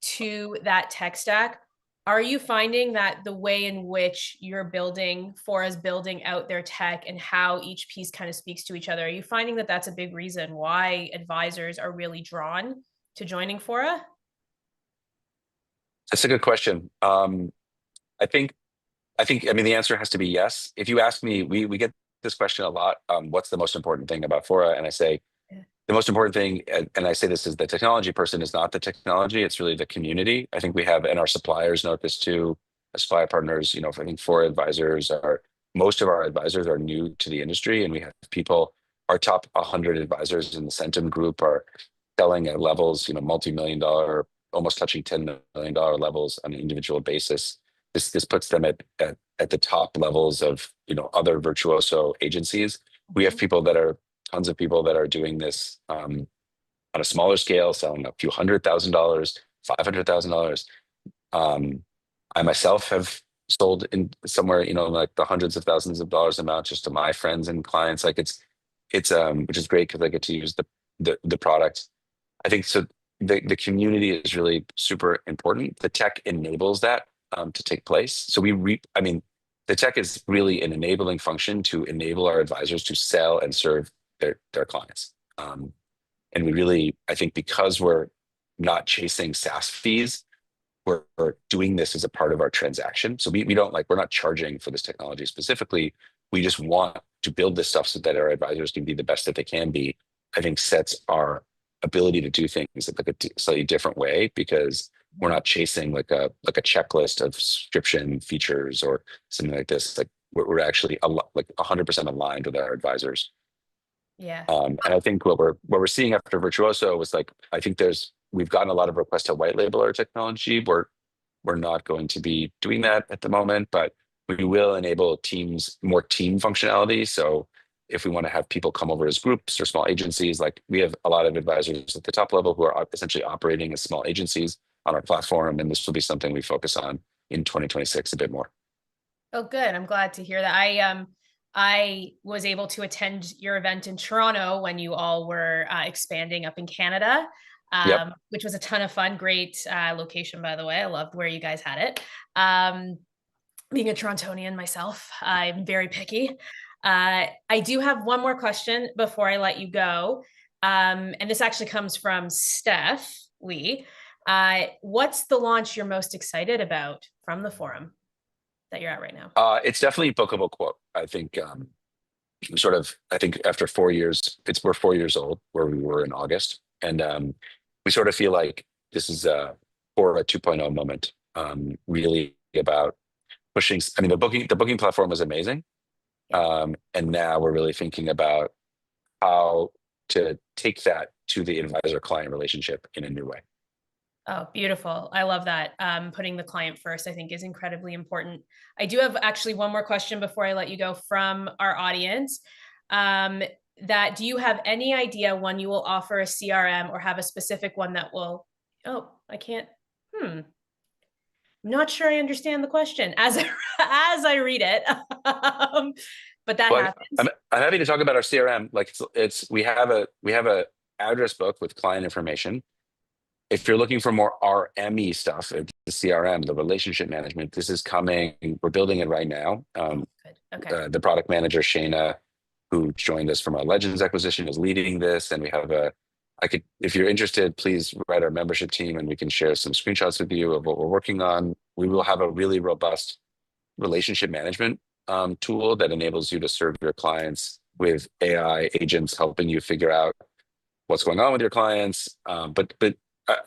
to that tech stack. Are you finding that the way in which Fora's building out their tech and how each piece kind of speaks to each other, are you finding that that's a big reason why advisors are really drawn to joining Fora? That's a good question. I think the answer has to be yes. If you ask me, we get this question a lot. What's the most important thing about Fora? And I say, the most important thing, and I say this as the technology person, is not the technology. It's really the community. I think we have, and our suppliers note this too, as supply partners, I think most of our advisors are new to the industry, and we have our top 100 advisors in the Centum group are selling at levels, multi-million-dollar, almost touching $10 million levels on an individual basis. This puts them at the top levels of other virtuoso agencies. We have tons of people that are doing this on a smaller scale, selling a few $100,000, $500,000. I myself have sold in somewhere, like the hundreds of thousands of dollars amount just to my friends and clients. Like it's which is great because I get to use the product. I think so. The community is really super important. The tech enables that to take place. So the tech is really an enabling function to enable our advisors to sell and serve their clients. And we really, I think, because we're not chasing SaaS fees, we're doing this as a part of our transaction. So we're not charging for this technology specifically. We just want to build this stuff so that our advisors can be the best that they can be. I think sets our ability to do things in like a slightly different way, because we're not chasing like a checklist of subscription features or something like this. Like we're actually like 100% aligned with our advisors. Yeah. And I think what we're seeing after Virtuoso was like, I think we've gotten a lot of requests to white label our technology. We're not going to be doing that at the moment, but we will enable more team functionality. So if we want to have people come over as groups or small agencies, like we have a lot of advisors at the top level who are essentially operating as small agencies on our platform. And this will be something we focus on in 2026 a bit more. Oh, good. I'm glad to hear that. I was able to attend your event in Toronto when you all were expanding up in Canada, Yep. which was a ton of fun. Great location, by the way. I loved where you guys had it. Being a Torontonian myself, I'm very picky. I do have one more question before I let you go. And this actually comes from Steph Lee. What's the launch you're most excited about from the forum that you're at right now? It's definitely Bookable Quote. I think I think after 4 years, we're 4 years old, where we were in August. And we sort of feel like this is for a 2.0 moment, really about pushing. I mean, the booking platform was amazing. And now we're really thinking about how to take that to the advisor-client relationship in a new way. Oh, beautiful. I love that. Putting the client first, I think, is incredibly important. I do have actually one more question before I let you go from our audience. That do you have any idea when you will offer a CRM or have a specific one that will, I can't, I'm not sure I understand the question as I read it. But that happens. I'm happy to talk about our CRM. Like we have a address book with client information. If you're looking for more RME stuff, the CRM, the relationship management, this is coming. We're building it right now. Good. Okay. The product manager, Shayna, who joined us from our Legends acquisition, is leading this. And we have if you're interested, please write our membership team and we can share some screenshots with you of what we're working on. We will have a really robust relationship management tool that enables you to serve your clients with AI agents helping you figure out what's going on with your clients. But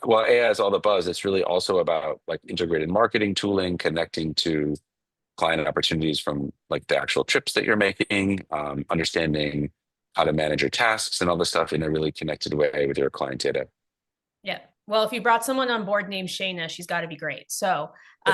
while AI is all the buzz, it's really also about like integrated marketing tooling, connecting to client opportunities from like the actual trips that you're making, understanding how to manage your tasks and all this stuff in a really connected way with your client data. Yeah. Well, if you brought someone on board named Shayna, she's got to be great. So, yay,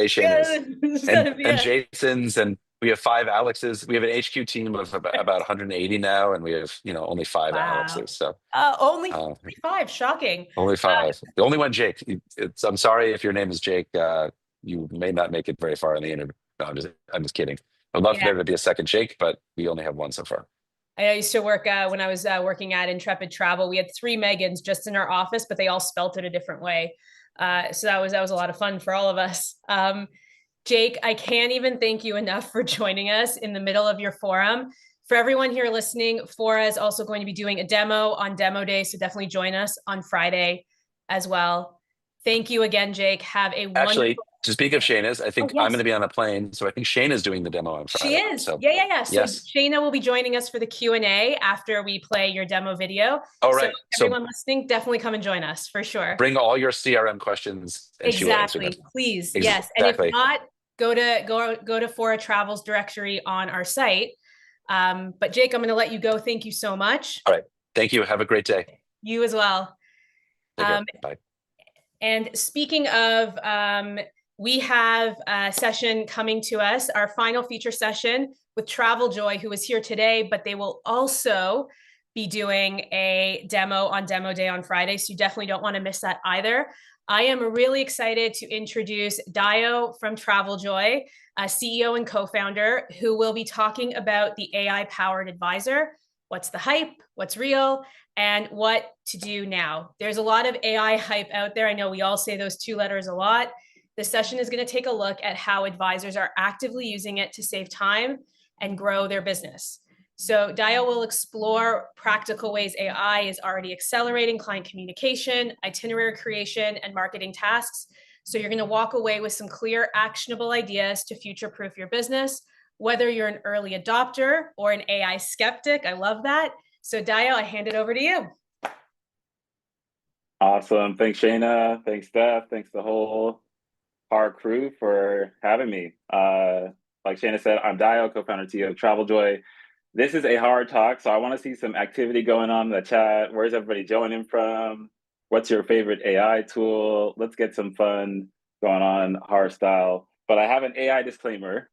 Shayna's and Jason's, and we have 5 Alexes. We have an HQ team of about 180 now, and we have only 5 Alexes. So only 5. Shocking. Only 5. The only one, Jake. I'm sorry if your name is Jake. You may not make it very far in the interview. No, I'm just kidding. I'd love for there to be a second Jake, but we only have 1 so far. I used to work when I was working at Intrepid Travel. We had 3 Megans just in our office, but they all spelt it a different way. So that was a lot of fun for all of us. Jake, I can't even thank you enough for joining us in the middle of your forum. For everyone here listening, Fora is also going to be doing a demo on demo day, so definitely join us on Friday as well. Thank you again, Jake. Have a Actually, to speak of Shayna's, I think I'm going to be on a plane, so I think Shayna's doing the demo on Friday. She is. So, yeah. So yes. Shayna will be joining us for the Q&A after we play your demo video. All right. So everyone listening, definitely come and join us for sure. Bring all your CRM questions. And exactly. Please. Exactly. Yes. And if not, go to Fora Travel's directory on our site. But Jake, I'm going to let you go. Thank you so much. All right. Thank you. Have a great day. You as well. Take care. Bye. And speaking of we have a session coming to us, our final feature session with Travel Joy, who is here today, but they will also be doing a demo on Demo Day on Friday. So you definitely don't want to miss that either. I am really excited to introduce Dayo from Travel Joy, CEO and co-founder, who will be talking about the AI-powered advisor. What's the hype? What's real? And what to do now. There's a lot of AI hype out there. I know we all say those two letters a lot. This session is going to take a look at how advisors are actively using it to save time and grow their business. So Dayo will explore practical ways AI is already accelerating client communication, itinerary creation, and marketing tasks. So you're going to walk away with some clear, actionable ideas to future-proof your business, whether you're an early adopter or an AI skeptic. I love that. So Dayo, I hand it over to you. Awesome. Thanks, Shayna. Thanks, Steph. Thanks the whole HAR crew for having me. Like Shayna said, I'm Dayo, co-founder and CEO of Travel Joy. This is a HAR talk, so I want to see some activity going on in the chat. Where's everybody joining from? What's your favorite AI tool? Let's get some fun going on HAR style. But I have an AI disclaimer.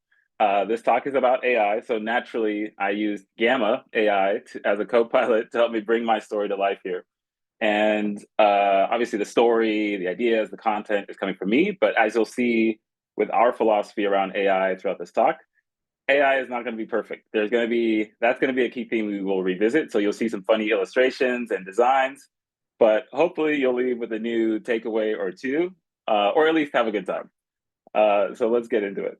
This talk is about AI, so naturally I used Gamma AI as a co-pilot to help me bring my story to life here. And obviously the story, the ideas, the content is coming from me, but as you'll see with our philosophy around AI throughout this talk, AI is not going to be perfect. That's going to be a key theme we will revisit. So you'll see some funny illustrations and designs, but hopefully you'll leave with a new takeaway or two, or at least have a good time. So let's get into it.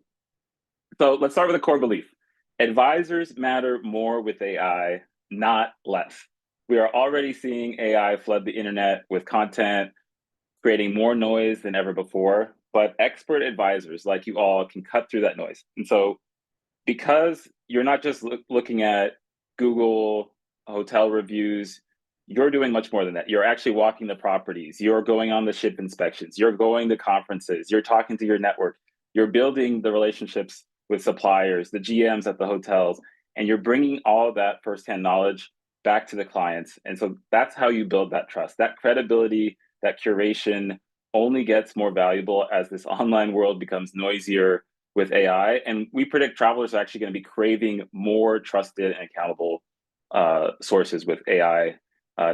So let's start with a core belief. Advisors matter more with AI, not less. We are already seeing AI flood the internet with content, creating more noise than ever before, but expert advisors like you all can cut through that noise. And so because you're not just looking at Google hotel reviews, you're doing much more than that. You're actually walking the properties. You're going on the ship inspections. You're going to conferences. You're talking to your network. You're building the relationships with suppliers, the GMs at the hotels, and you're bringing all of that firsthand knowledge back to the clients. And so that's how you build that trust. That credibility, that curation only gets more valuable as this online world becomes noisier with AI. And we predict travelers are actually going to be craving more trusted and accountable sources with AI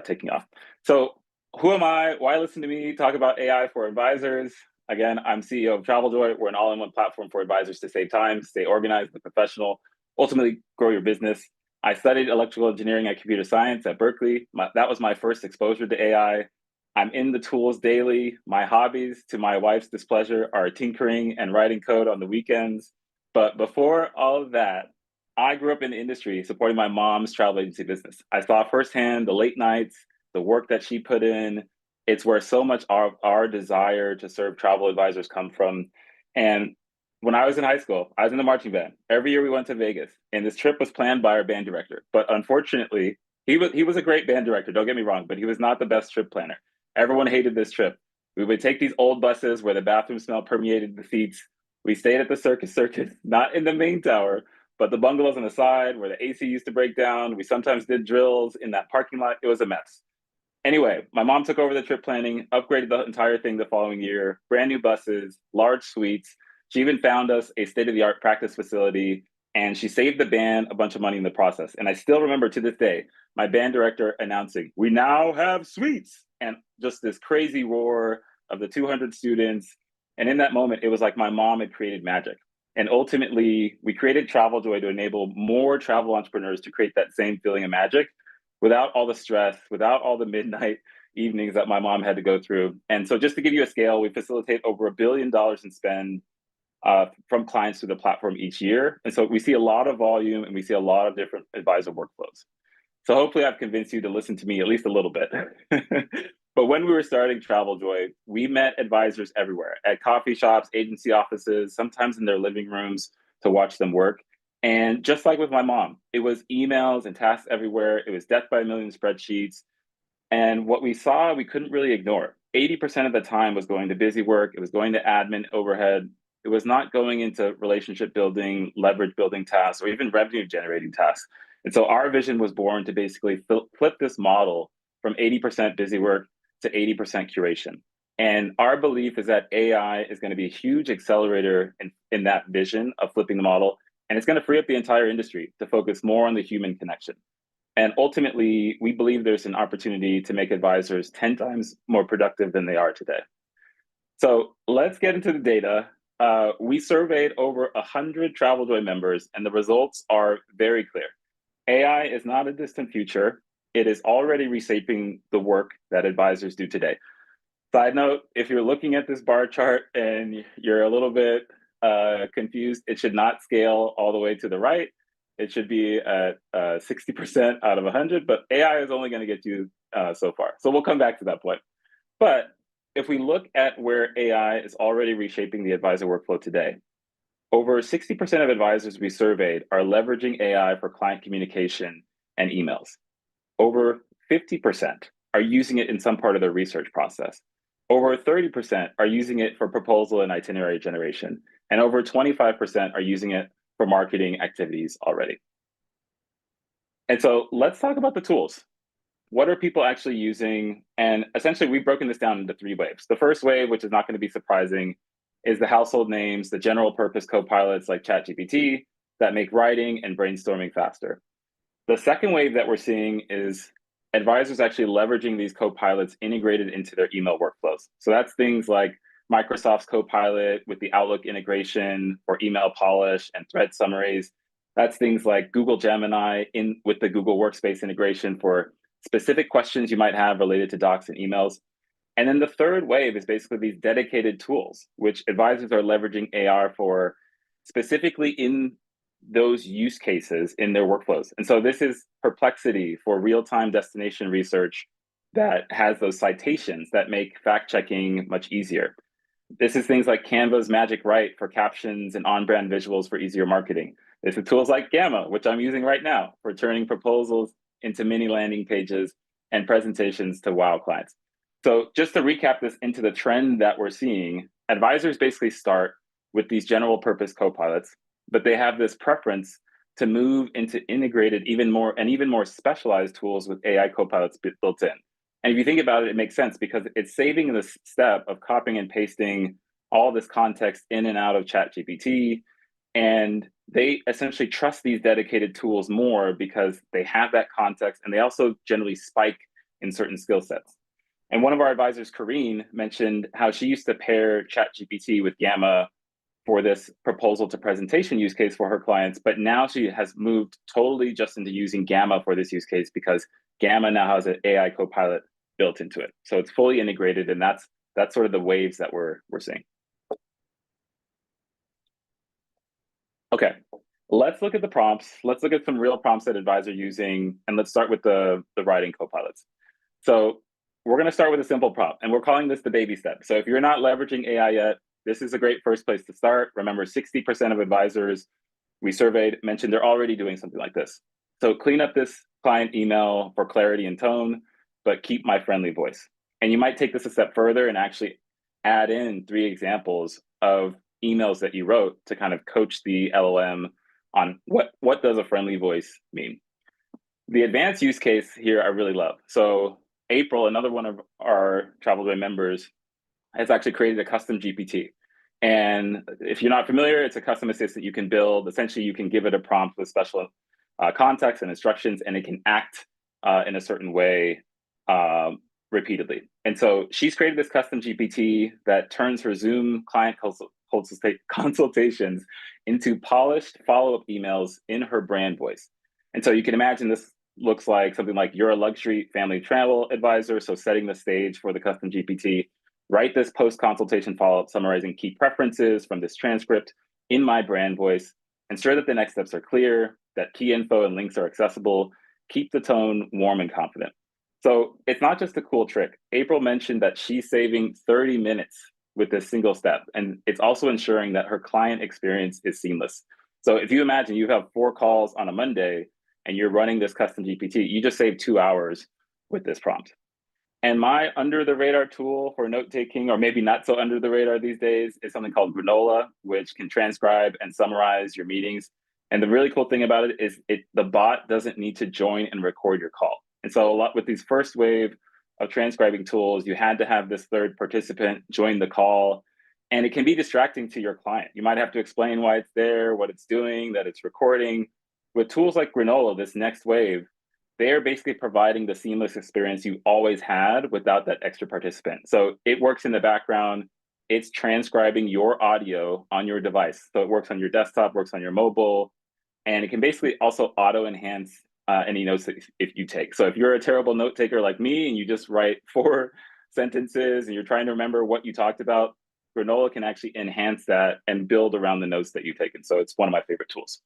taking off. So who am I? Why listen to me talk about AI for advisors? Again, I'm CEO of Travel Joy. We're an all-in-one platform for advisors to save time, stay organized and professional, ultimately grow your business. I studied electrical engineering and computer science at Berkeley. That was my first exposure to AI. I'm in the tools daily. My hobbies, to my wife's displeasure, are tinkering and writing code on the weekends. But before all of that, I grew up in the industry supporting my mom's travel agency business. I saw firsthand the late nights, the work that she put in. It's where so much of our desire to serve travel advisors come from. And when I was in high school, I was in the marching band. Every year we went to Vegas, and this trip was planned by our band director. But unfortunately, he was a great band director, don't get me wrong, but he was not the best trip planner. Everyone hated this trip. We would take these old buses where the bathroom smell permeated the seats. We stayed at the circus, not in the main tower, but the bungalows on the side where the AC used to break down. We sometimes did drills in that parking lot. It was a mess. Anyway, my mom took over the trip planning, upgraded the entire thing the following year, brand new buses, large suites. She even found us a state-of-the-art practice facility, and she saved the band a bunch of money in the process. And I still remember to this day, my band director announcing, "We now have suites," and just this crazy roar of the 200 students. And in that moment, it was like my mom had created magic. And ultimately, we created Travel Joy to enable more travel entrepreneurs to create that same feeling of magic without all the stress, without all the midnight evenings that my mom had to go through. And so just to give you a scale, we facilitate over $1 billion in spend from clients through the platform each year. And so we see a lot of volume and we see a lot of different advisor workflows. So hopefully I've convinced you to listen to me at least a little bit. But when we were starting Travel Joy, we met advisors everywhere, at coffee shops, agency offices, sometimes in their living rooms to watch them work. And just like with my mom, it was emails and tasks everywhere. It was death by a million spreadsheets. And what we saw, we couldn't really ignore. 80% of the time was going to busy work. It was going to admin overhead. It was not going into relationship building, leverage building tasks, or even revenue generating tasks. And so our vision was born to basically flip this model from 80% busy work to 80% curation. And our belief is that AI is going to be a huge accelerator in that vision of flipping the model. And it's going to free up the entire industry to focus more on the human connection. And ultimately, we believe there's an opportunity to make advisors 10 times more productive than they are today. So let's get into the data. We surveyed over 100 TravelJoy members, and the results are very clear. AI is not a distant future. It is already reshaping the work that advisors do today. Side note, if you're looking at this bar chart and you're a little bit confused, it should not scale all the way to the right. It should be at 60% out of 100, but AI is only going to get you so far. So we'll come back to that point. But if we look at where AI is already reshaping the advisor workflow today, over 60% of advisors we surveyed are leveraging AI for client communication and emails. Over 50% are using it in some part of their research process. Over 30% are using it for proposal and itinerary generation. And over 25% are using it for marketing activities already. And so let's talk about the tools. What are people actually using? And essentially, we've broken this down into 3 waves. The first wave, which is not going to be surprising, is the household names, the general purpose co-pilots like ChatGPT that make writing and brainstorming faster. The second wave that we're seeing is advisors actually leveraging these co-pilots integrated into their email workflows. So that's things like Microsoft's Copilot with the Outlook integration for email polish and thread summaries. That's things like Google Gemini with the Google Workspace integration for specific questions you might have related to docs and emails. And then the third wave is basically these dedicated tools, which advisors are leveraging AI for specifically in those use cases in their workflows. And so this is Perplexity for real-time destination research that has those citations that make fact-checking much easier. This is things like Canva's Magic Write for captions and on-brand visuals for easier marketing. This is tools like Gamma, which I'm using right now for turning proposals into mini landing pages and presentations to wow clients. So just to recap this into the trend that we're seeing, advisors basically start with these general purpose copilots, but they have this preference to move into integrated even more specialized tools with AI copilots built in. And if you think about it, it makes sense because it's saving the step of copying and pasting all this context in and out of ChatGPT. And they essentially trust these dedicated tools more because they have that context and they also generally spike in certain skill sets. And one of our advisors, Karine, mentioned how she used to pair ChatGPT with Gamma for this proposal to presentation use case for her clients, but now she has moved totally just into using Gamma for this use case because Gamma now has an AI copilot built into it. So it's fully integrated, and that's sort of the waves that we're seeing. Okay, let's look at the prompts. Let's look at some real prompts that advisors are using, and let's start with the writing copilots. So we're going to start with a simple prompt, and we're calling this the baby step. So if you're not leveraging AI yet, this is a great first place to start. Remember, 60% of advisors we surveyed mentioned they're already doing something like this. So clean up this client email for clarity and tone, but keep my friendly voice. And you might take this a step further and actually add in 3 examples of emails that you wrote to kind of coach the LLM on what does a friendly voice mean. The advanced use case here I really love. So April, another one of our TravelJoy members, has actually created a custom GPT. And if you're not familiar, it's a custom assistant you can build. Essentially, you can give it a prompt with special context and instructions, and it can act in a certain way repeatedly. And so she's created this custom GPT that turns her Zoom client consultations into polished follow-up emails in her brand voice. And so you can imagine this looks like something like, you're a luxury family travel advisor, so setting the stage for the custom GPT. Write this post-consultation follow-up summarizing key preferences from this transcript in my brand voice. Ensure that the next steps are clear, that key info and links are accessible. Keep the tone warm and confident. So it's not just a cool trick. April mentioned that she's saving 30 minutes with this single step, and it's also ensuring that her client experience is seamless. So if you imagine you have 4 calls on a Monday and you're running this custom GPT, you just save 2 hours with this prompt. And my under the radar tool for note taking, or maybe not so under the radar these days, is something called Granola, which can transcribe and summarize your meetings. And the really cool thing about it is the bot doesn't need to join and record your call. And so a lot with these first wave of transcribing tools, you had to have this third participant join the call, and it can be distracting to your client. You might have to explain why it's there, what it's doing, that it's recording. With tools like Granola, this next wave, they're basically providing the seamless experience you always had without that extra participant. So it works in the background. It's transcribing your audio on your device. So it works on your desktop, works on your mobile, and it can basically also auto-enhance any notes that if you take. So if you're a terrible note taker like me and you just write 4 sentences and you're trying to remember what you talked about, Granola can actually enhance that and build around the notes that you've taken. So it's one of my favorite tools.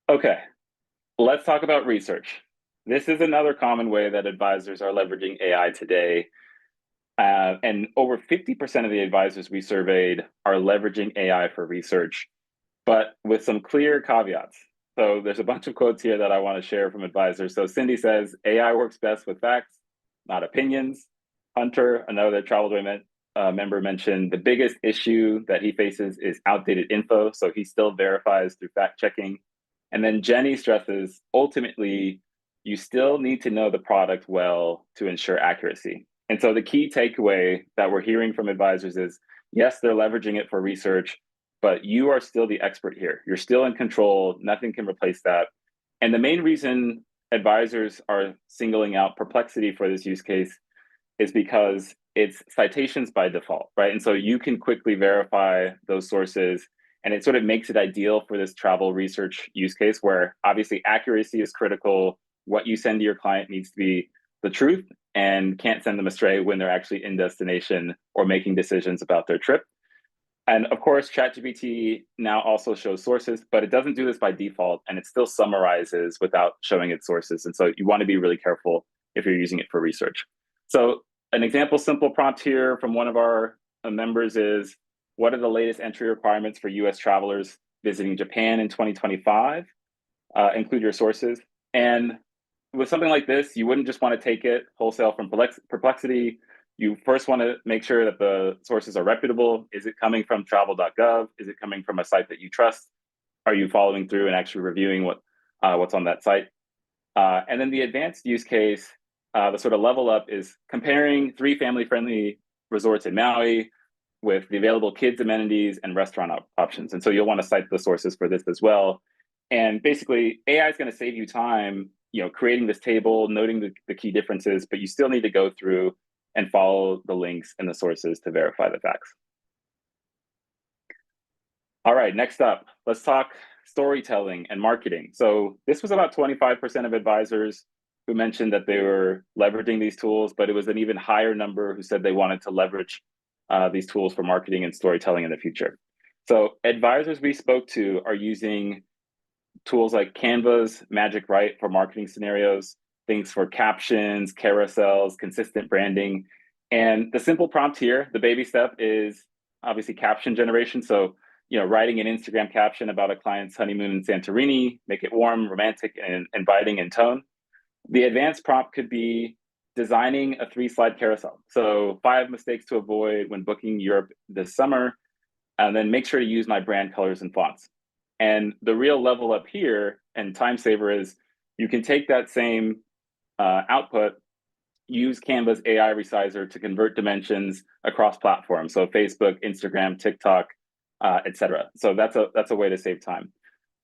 Okay, let's talk about research. This is another common way that advisors are leveraging AI today. And over 50% of the advisors we surveyed are leveraging AI for research, but with some clear caveats. So there's a bunch of quotes here that I want to share from advisors. So Cindy says, AI works best with facts, not opinions. Hunter, another Traveljoy member, mentioned the biggest issue that he faces is outdated info. So he still verifies through fact checking. And then Jenny stresses, ultimately, you still need to know the product well to ensure accuracy. And so the key takeaway that we're hearing from advisors is, yes, they're leveraging it for research, but you are still the expert here. You're still in control. Nothing can replace that. And the main reason advisors are singling out Perplexity for this use case is because it's citations by default, right? And so you can quickly verify those sources, and it sort of makes it ideal for this travel research use case where obviously accuracy is critical. What you send to your client needs to be the truth and can't send them astray when they're actually in destination or making decisions about their trip. And of course, ChatGPT now also shows sources, but it doesn't do this by default, and it still summarizes without showing its sources. And so you want to be really careful if you're using it for research. So an example simple prompt here from one of our members is, what are the latest entry requirements for US travelers visiting Japan in 2025? Include your sources. And with something like this, you wouldn't just want to take it wholesale from Perplexity. You first want to make sure that the sources are reputable. Is it coming from travel.gov? Is it coming from a site that you trust? Are you following through and actually reviewing what's on that site? And then the advanced use case, the sort of level up, is comparing 3 family-friendly resorts in Maui with the available kids amenities and restaurant options. And so you'll want to cite the sources for this as well. And basically, AI is going to save you time, creating this table, noting the key differences, but you still need to go through and follow the links and the sources to verify the facts. All right, next up, let's talk storytelling and marketing. So this was about 25% of advisors who mentioned that they were leveraging these tools, but it was an even higher number who said they wanted to leverage these tools for marketing and storytelling in the future. So advisors we spoke to are using tools like Canva's Magic Write for marketing scenarios, things for captions, carousels, consistent branding. And the simple prompt here, the baby step, is obviously caption generation. So, writing an Instagram caption about a client's honeymoon in Santorini, make it warm, romantic, and inviting in tone. The advanced prompt could be designing a 3-slide carousel. So 5 mistakes to avoid when booking Europe this summer, and then make sure to use my brand colors and fonts. And the real level up here and time saver is you can take that same output, use Canva's AI resizer to convert dimensions across platforms. So Facebook, Instagram, TikTok, etc. So that's a way to save time.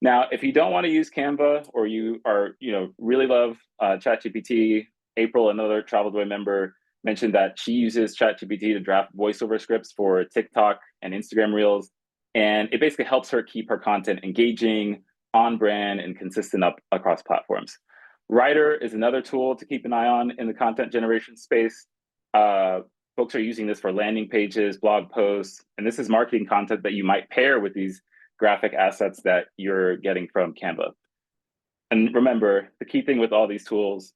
Now, if you don't want to use Canva, or you are, really love ChatGPT, April, another Traveljoy member, mentioned that she uses ChatGPT to draft voiceover scripts for TikTok and Instagram Reels. And it basically helps her keep her content engaging, on brand, and consistent across platforms. Writer is another tool to keep an eye on in the content generation space. Folks are using this for landing pages, blog posts, and this is marketing content that you might pair with these graphic assets that you're getting from Canva. And remember, the key thing with all these tools,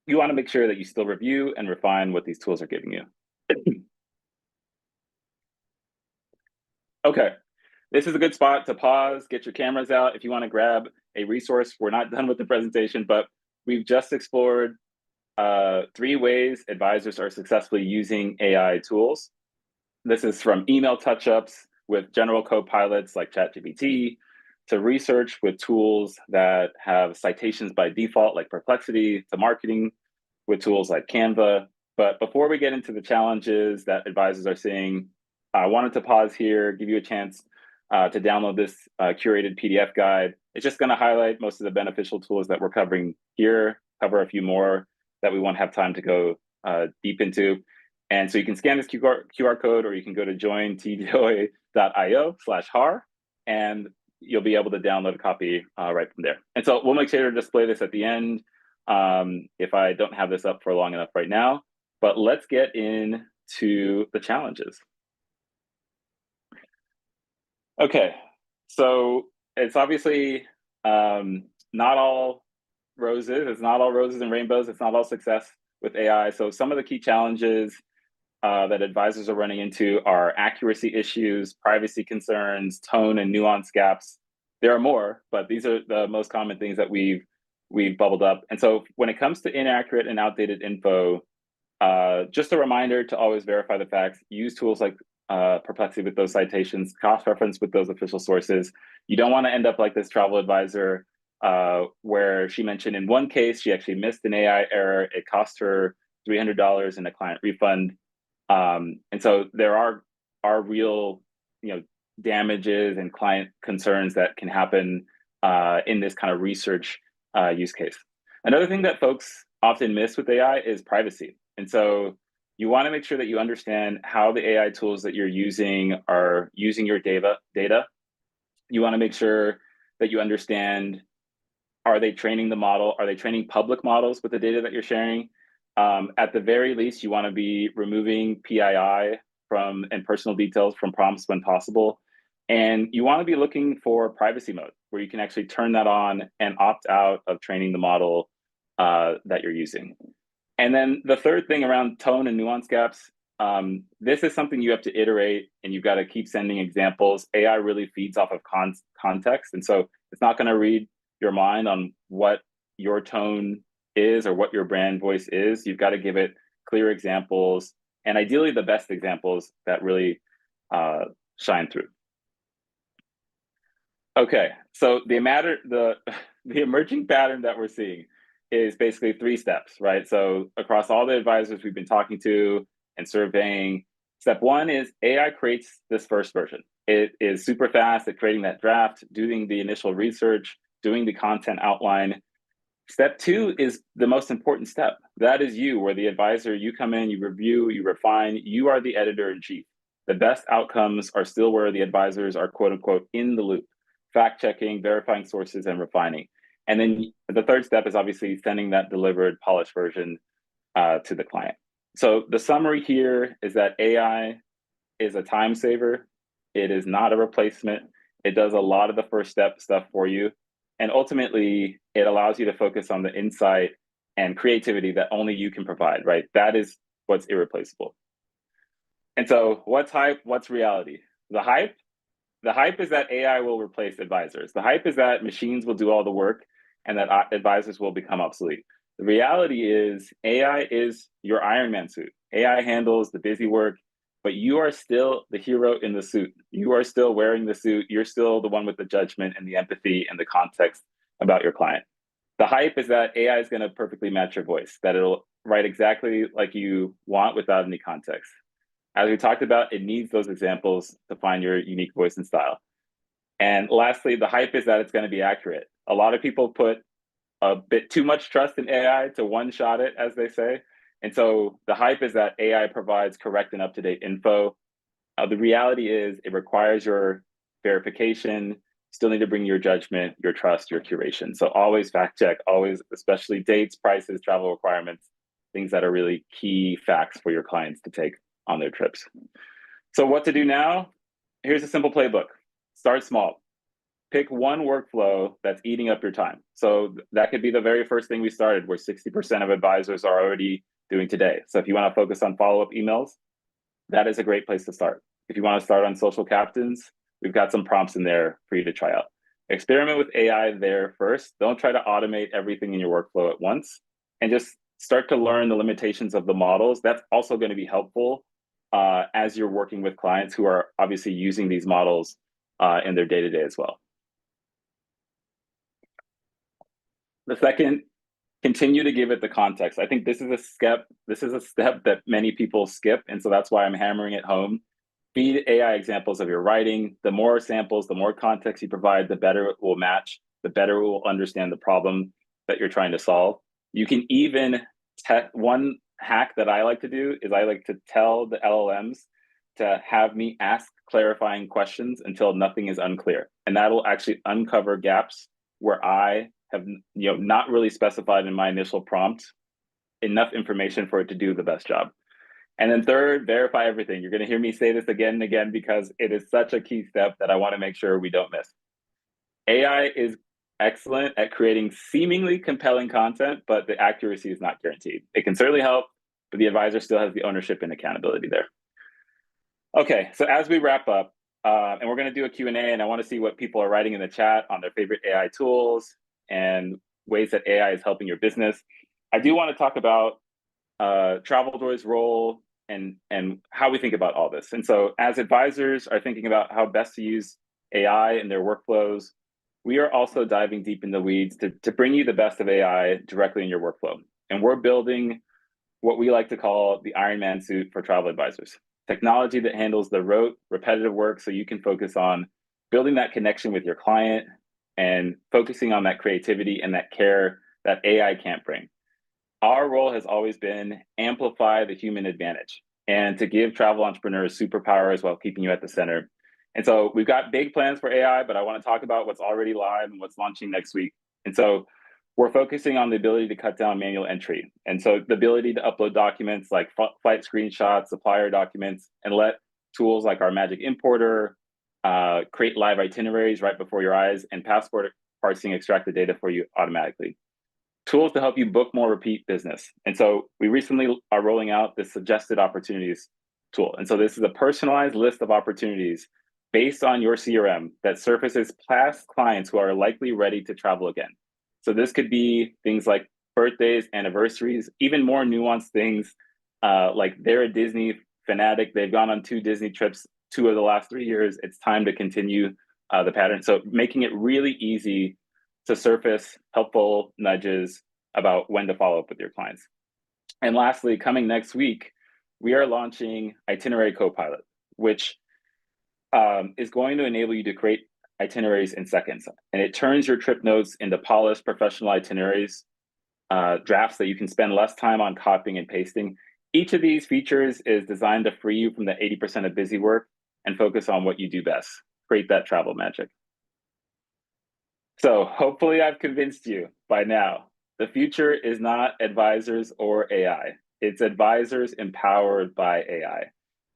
you want to make sure that you still review and refine what these tools are giving you. Okay, this is a good spot to pause, get your cameras out if you want to grab a resource. We're not done with the presentation, but we've just explored 3 ways advisors are successfully using AI tools. This is from email touch-ups with general co-pilots like ChatGPT, to research with tools that have citations by default like Perplexity, to marketing with tools like Canva. But before we get into the challenges that advisors are seeing, I wanted to pause here, give you a chance to download this curated PDF guide. It's just going to highlight most of the beneficial tools that we're covering here, cover a few more that we won't have time to go deep into. And so you can scan this QR code, or you can go to jointjoy.io/har, and you'll be able to download a copy right from there. And so we'll make sure to display this at the end if I don't have this up for long enough right now. But let's get into the challenges. Okay, so it's obviously not all roses. It's not all roses and rainbows. It's not all success with AI. So some of the key challenges that advisors are running into are accuracy issues, privacy concerns, tone and nuance gaps. There are more, but these are the most common things that we've bubbled up. And so when it comes to inaccurate and outdated info, just a reminder to always verify the facts, use tools like Perplexity with those citations, cross-reference with those official sources. You don't want to end up like this travel advisor where she mentioned in one case, she actually missed an AI error. It cost her $300 in a client refund. And so there are real, damages and client concerns that can happen in this kind of research use case. Another thing that folks often miss with AI is privacy. And so you want to make sure that you understand how the AI tools that you're using are using your data. You want to make sure that you understand, are they training the model? Are they training public models with the data that you're sharing? At the very least, you want to be removing PII and personal details from prompts when possible. And you want to be looking for privacy mode, where you can actually turn that on and opt out of training the model that you're using. And then the third thing around tone and nuance gaps, this is something you have to iterate, and you've got to keep sending examples. AI really feeds off of context. And so it's not going to read your mind on what your tone is or what your brand voice is. You've got to give it clear examples, and ideally the best examples that really shine through. Okay, so the emerging pattern that we're seeing is basically 3 steps, right? So across all the advisors we've been talking to and surveying, step 1 is AI creates this first version. It is super fast at creating that draft, doing the initial research, doing the content outline. Step 2 is the most important step. That is you, where the advisor, you come in, you review, you refine, you are the editor-in-chief. The best outcomes are still where the advisors are, quote unquote, in the loop, fact-checking, verifying sources, and refining. And then the third step is obviously sending that delivered, polished version to the client. So the summary here is that AI is a time saver. It is not a replacement. It does a lot of the first step stuff for you. And ultimately, it allows you to focus on the insight and creativity that only you can provide, right? That is what's irreplaceable. And so what's hype? What's reality? The hype is that AI will replace advisors. The hype is that machines will do all the work and that advisors will become obsolete. The reality is AI is your Iron Man suit. AI handles the busy work, but you are still the hero in the suit. You are still wearing the suit. You're still the one with the judgment and the empathy and the context about your client. The hype is that AI is going to perfectly match your voice, that it'll write exactly like you want without any context. As we talked about, it needs those examples to find your unique voice and style. And lastly, the hype is that it's going to be accurate. A lot of people put a bit too much trust in AI to one-shot it, as they say. And so the hype is that AI provides correct and up-to-date info. The reality is it requires your verification. You still need to bring your judgment, your trust, your curation. So always fact check, always, especially dates, prices, travel requirements, things that are really key facts for your clients to take on their trips. So what to do now? Here's a simple playbook. Start small. Pick one workflow that's eating up your time. So that could be the very first thing we started, where 60% of advisors are already doing today. So if you want to focus on follow-up emails, that is a great place to start. If you want to start on social captains, we've got some prompts in there for you to try out. Experiment with AI there first. Don't try to automate everything in your workflow at once, and just start to learn the limitations of the models. That's also going to be helpful as you're working with clients who are obviously using these models in their day-to-day as well. The second continue to give it the context. I think this is a step that many people skip. And so that's why I'm hammering it home. Feed AI examples of your writing. The more samples, the more context you provide, the better it will match, the better it will understand the problem that you're trying to solve. You can even one hack that I like to do is I like to tell the LLMs to have me ask clarifying questions until nothing is unclear. And that'll actually uncover gaps where I have not really specified in my initial prompt enough information for it to do the best job. And then third, verify everything. You're going to hear me say this again and again because it is such a key step that I want to make sure we don't miss. AI is excellent at creating seemingly compelling content, but the accuracy is not guaranteed. It can certainly help, but the advisor still has the ownership and accountability there. Okay, so as we wrap up, and we're going to do a Q&A, and I want to see what people are writing in the chat on their favorite AI tools and ways that AI is helping your business. I do want to talk about TravelJoy's role and how we think about all this. And so as advisors are thinking about how best to use AI in their workflows, we are also diving deep in the weeds to bring you the best of AI directly in your workflow. And we're building what we like to call the Iron Man suit for travel advisors. Technology that handles the rote, repetitive work so you can focus on building that connection with your client and focusing on that creativity and that care that AI can't bring. Our role has always been amplify the human advantage and to give travel entrepreneurs superpowers while keeping you at the center. And so we've got big plans for AI, but I want to talk about what's already live and what's launching next week. And so we're focusing on the ability to cut down manual entry. And so the ability to upload documents like flight screenshots, supplier documents, and let tools like our Magic Importer create live itineraries right before your eyes, and passport parsing extract the data for you automatically. Tools to help you book more repeat business. And so we recently are rolling out this suggested opportunities tool. And so this is a personalized list of opportunities based on your CRM that surfaces past clients who are likely ready to travel again. So this could be things like birthdays, anniversaries, even more nuanced things like they're a Disney fanatic. They've gone on 2 Disney trips 2 of the last 3 years. It's time to continue the pattern. So making it really easy to surface helpful nudges about when to follow up with your clients. And lastly, coming next week, we are launching Itinerary Copilot, which is going to enable you to create itineraries in seconds. And it turns your trip notes into polished professional itineraries, drafts that you can spend less time on copying and pasting. Each of these features is designed to free you from the 80% of busy work and focus on what you do best, create that travel magic. So hopefully I've convinced you by now. The future is not advisors or AI. It's advisors empowered by AI.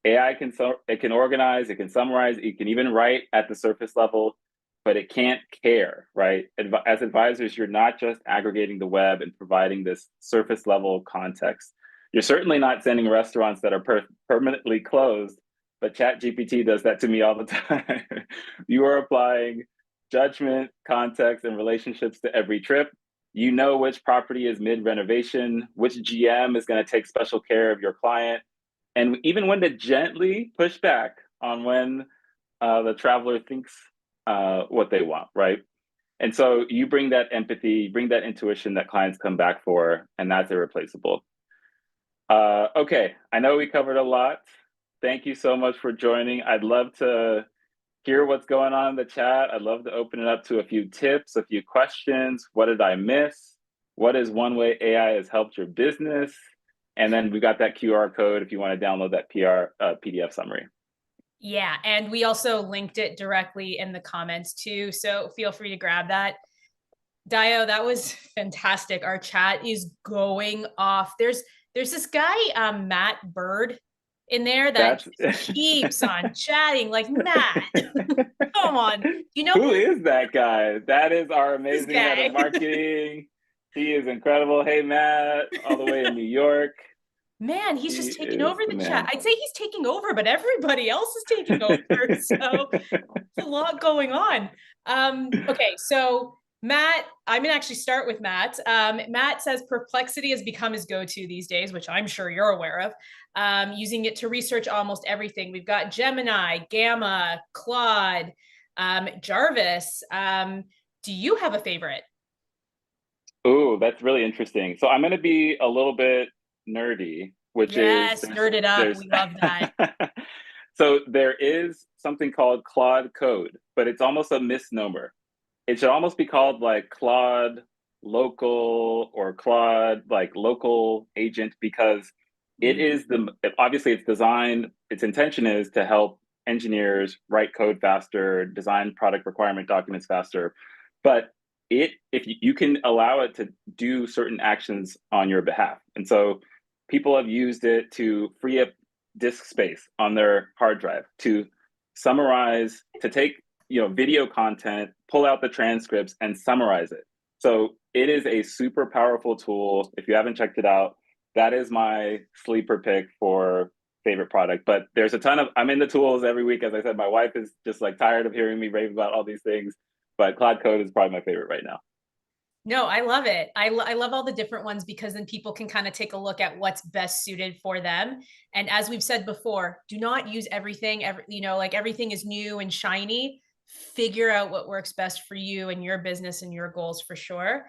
AI can organize, it can summarize, it can even write at the surface level, but it can't care, right? As advisors, you're not just aggregating the web and providing this surface level context. You're certainly not sending restaurants that are permanently closed, but ChatGPT does that to me all the time. You are applying judgment, context, and relationships to every trip. You know which property is mid-renovation, which GM is going to take special care of your client, and even when to gently push back on when the traveler thinks what they want, right? And so you bring that empathy, you bring that intuition that clients come back for, and that's irreplaceable. Okay, I know we covered a lot. Thank you so much for joining. I'd love to hear what's going on in the chat. I'd love to open it up to a few tips, a few questions. What did I miss? What is one way AI has helped your business? And then we got that QR code if you want to download that PDF summary. Yeah, and we also linked it directly in the comments too, so feel free to grab that. Dayo, that was fantastic. Our chat is going off. There's this guy, Matt Bird, in there that keeps on chatting like Matt. Come on, you know who is that guy? That is our amazing head of marketing. He is incredible. Hey, Matt, all the way in New York. Man, he's just taking over the chat. I'd say he's taking over, but everybody else is taking over. So there's a lot going on. Okay, so Matt, I'm gonna actually start with Matt. Matt says perplexity has become his go-to these days, which I'm sure you're aware of, using it to research almost everything. We've got Gemini, Gamma, Claude, Jarvis. Do you have a favorite? Ooh, that's really interesting. So I'm going to be a little bit nerdy, which is Yes, nerd it up. there's We love that. so there is something called Claude Code, but it's almost a misnomer. It should almost be called like Claude Local or Claude like Local Agent, because it is obviously it's designed, its intention is to help engineers write code faster, design product requirement documents faster. But if you can allow it to do certain actions on your behalf. And so people have used it to free up disk space on their hard drive, to summarize, to take video content, pull out the transcripts and summarize it. So it is a super powerful tool. If you haven't checked it out, that is my sleeper pick for favorite product. But there's a ton of, I'm in the tools every week. As I said, my wife is just like tired of hearing me rave about all these things, but Claude Code is probably my favorite right now. No, I love it. I love all the different ones, because then people can kind of take a look at what's best suited for them. And as we've said before, do not use everything. Like everything is new and shiny. Figure out what works best for you and your business and your goals for sure.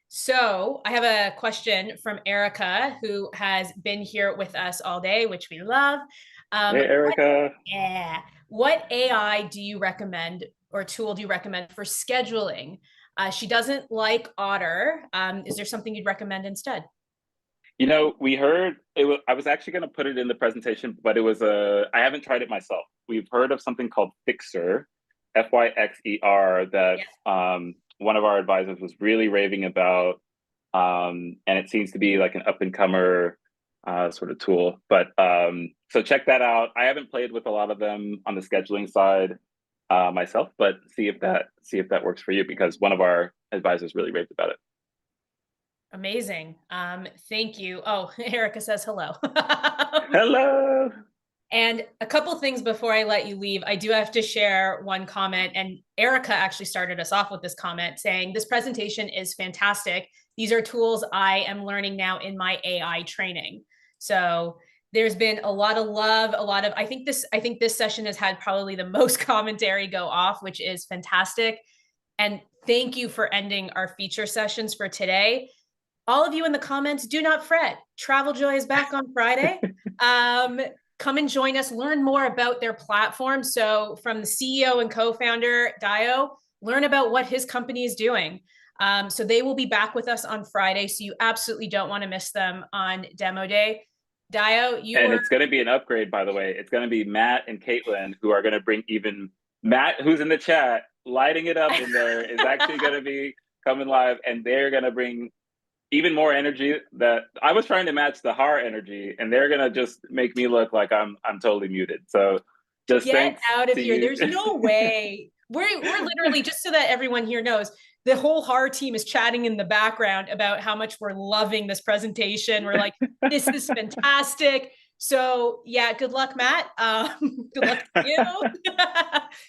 So I have a question from Erica, who has been here with us all day, which we love. Hey, Erica. What AI do you recommend, or tool do you recommend for scheduling? She doesn't like Otter. Is there something you'd recommend instead? We heard it. I was actually going to put it in the presentation, but it was I haven't tried it myself. We've heard of something called Fixer, Fyxer, that one of our advisors was really raving about, and it seems to be like an up and comer sort of tool. But so check that out. I haven't played with a lot of them on the scheduling side myself, but see if that works for you, because one of our advisors really raved about it. Amazing. Thank you. Oh, Erica says hello. Hello. And a couple things before I let you leave. I do have to share one comment, and Erica actually started us off with this comment saying, this presentation is fantastic. These are tools I am learning now in my AI training. So there's been a lot of love, I think this session has had probably the most commentary go off, which is fantastic. And thank you for ending our feature sessions for today. All of you in the comments, do not fret. Travel Joy is back on Friday. Come and join us, learn more about their platform. So from the CEO and co-founder, Dayo, learn about what his company is doing. So they will be back with us on Friday. So you absolutely don't want to miss them on demo day. Dayo, it's going to be an upgrade, by the way. It's going to be Matt and Caitlin, who are going to bring even Matt, who's in the chat, lighting it up in there, is actually going to be coming live, and they're going to bring even more energy. That I was trying to match the HAR energy, and they're going to just make me look like I'm totally muted. So just get out of here. There's no way. We're literally, just so that everyone here knows, the whole HAR team is chatting in the background about how much we're loving this presentation. We're like, this is fantastic. So yeah, good luck, Matt. Good luck to you.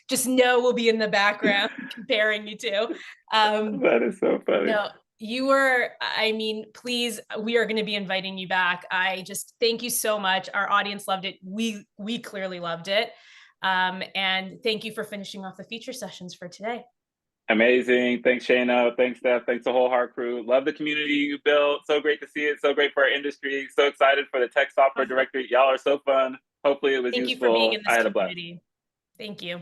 Just know we'll be in the background comparing you two. That is so funny. No, you were, please, we are going to be inviting you back. I just thank you so much. Our audience loved it. We clearly loved it. And thank you for finishing off the feature sessions for today. Amazing. Thanks, Shayna. Thanks, Steph. Thanks, the whole HAR crew. Love the community you built. So great to see it. So great for our industry. So excited for the tech software directory. Y'all are so fun. Hopefully it was useful. Thank you for being in this I had community. A blast. Thank you.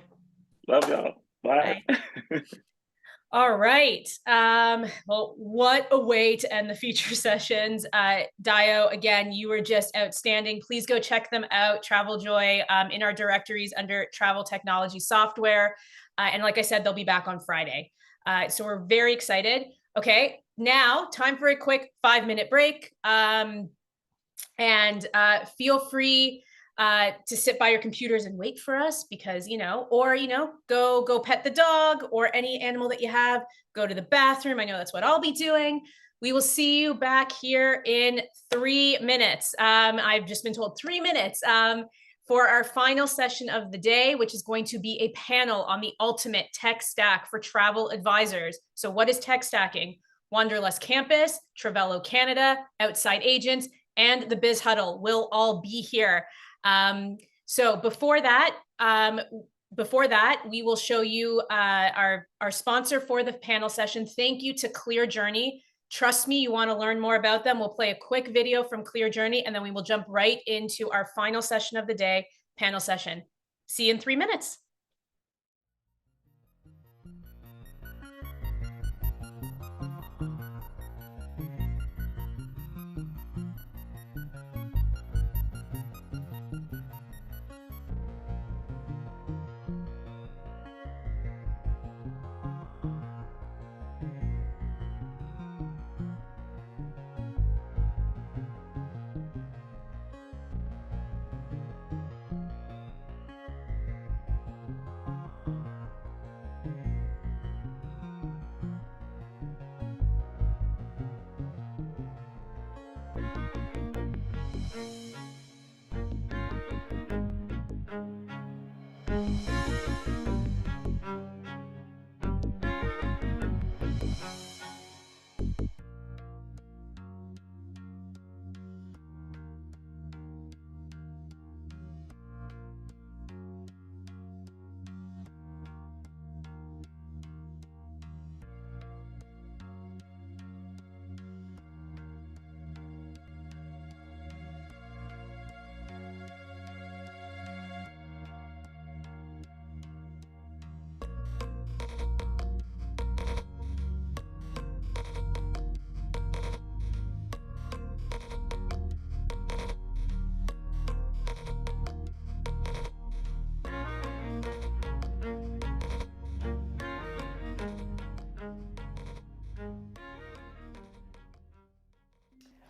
Love y'all. Bye. All right. Well, what a way to end the feature sessions. Dayo, again, you were just outstanding. Please go check them out. Travel Joy in our directories under travel technology software. And like I said, they'll be back on Friday. So we're very excited. Okay, now time for a quick 5-minute break. And feel free to sit by your computers and wait for us, because, go pet the dog or any animal that you have, go to the bathroom. I know that's what I'll be doing. We will see you back here in 3 minutes. I've just been told 3 minutes for our final session of the day, which is going to be a panel on the ultimate tech stack for travel advisors. So what is tech stacking? Wanderlust Campus, Travello Canada, Outside Agents, and the Biz Huddle will all be here. So before that, before that, we will show you our sponsor for the panel session. Thank you to Clear Journey. Trust me, you want to learn more about them. We'll play a quick video from Clear Journey, and then we will jump right into our final session of the day, panel session. See you in 3 minutes.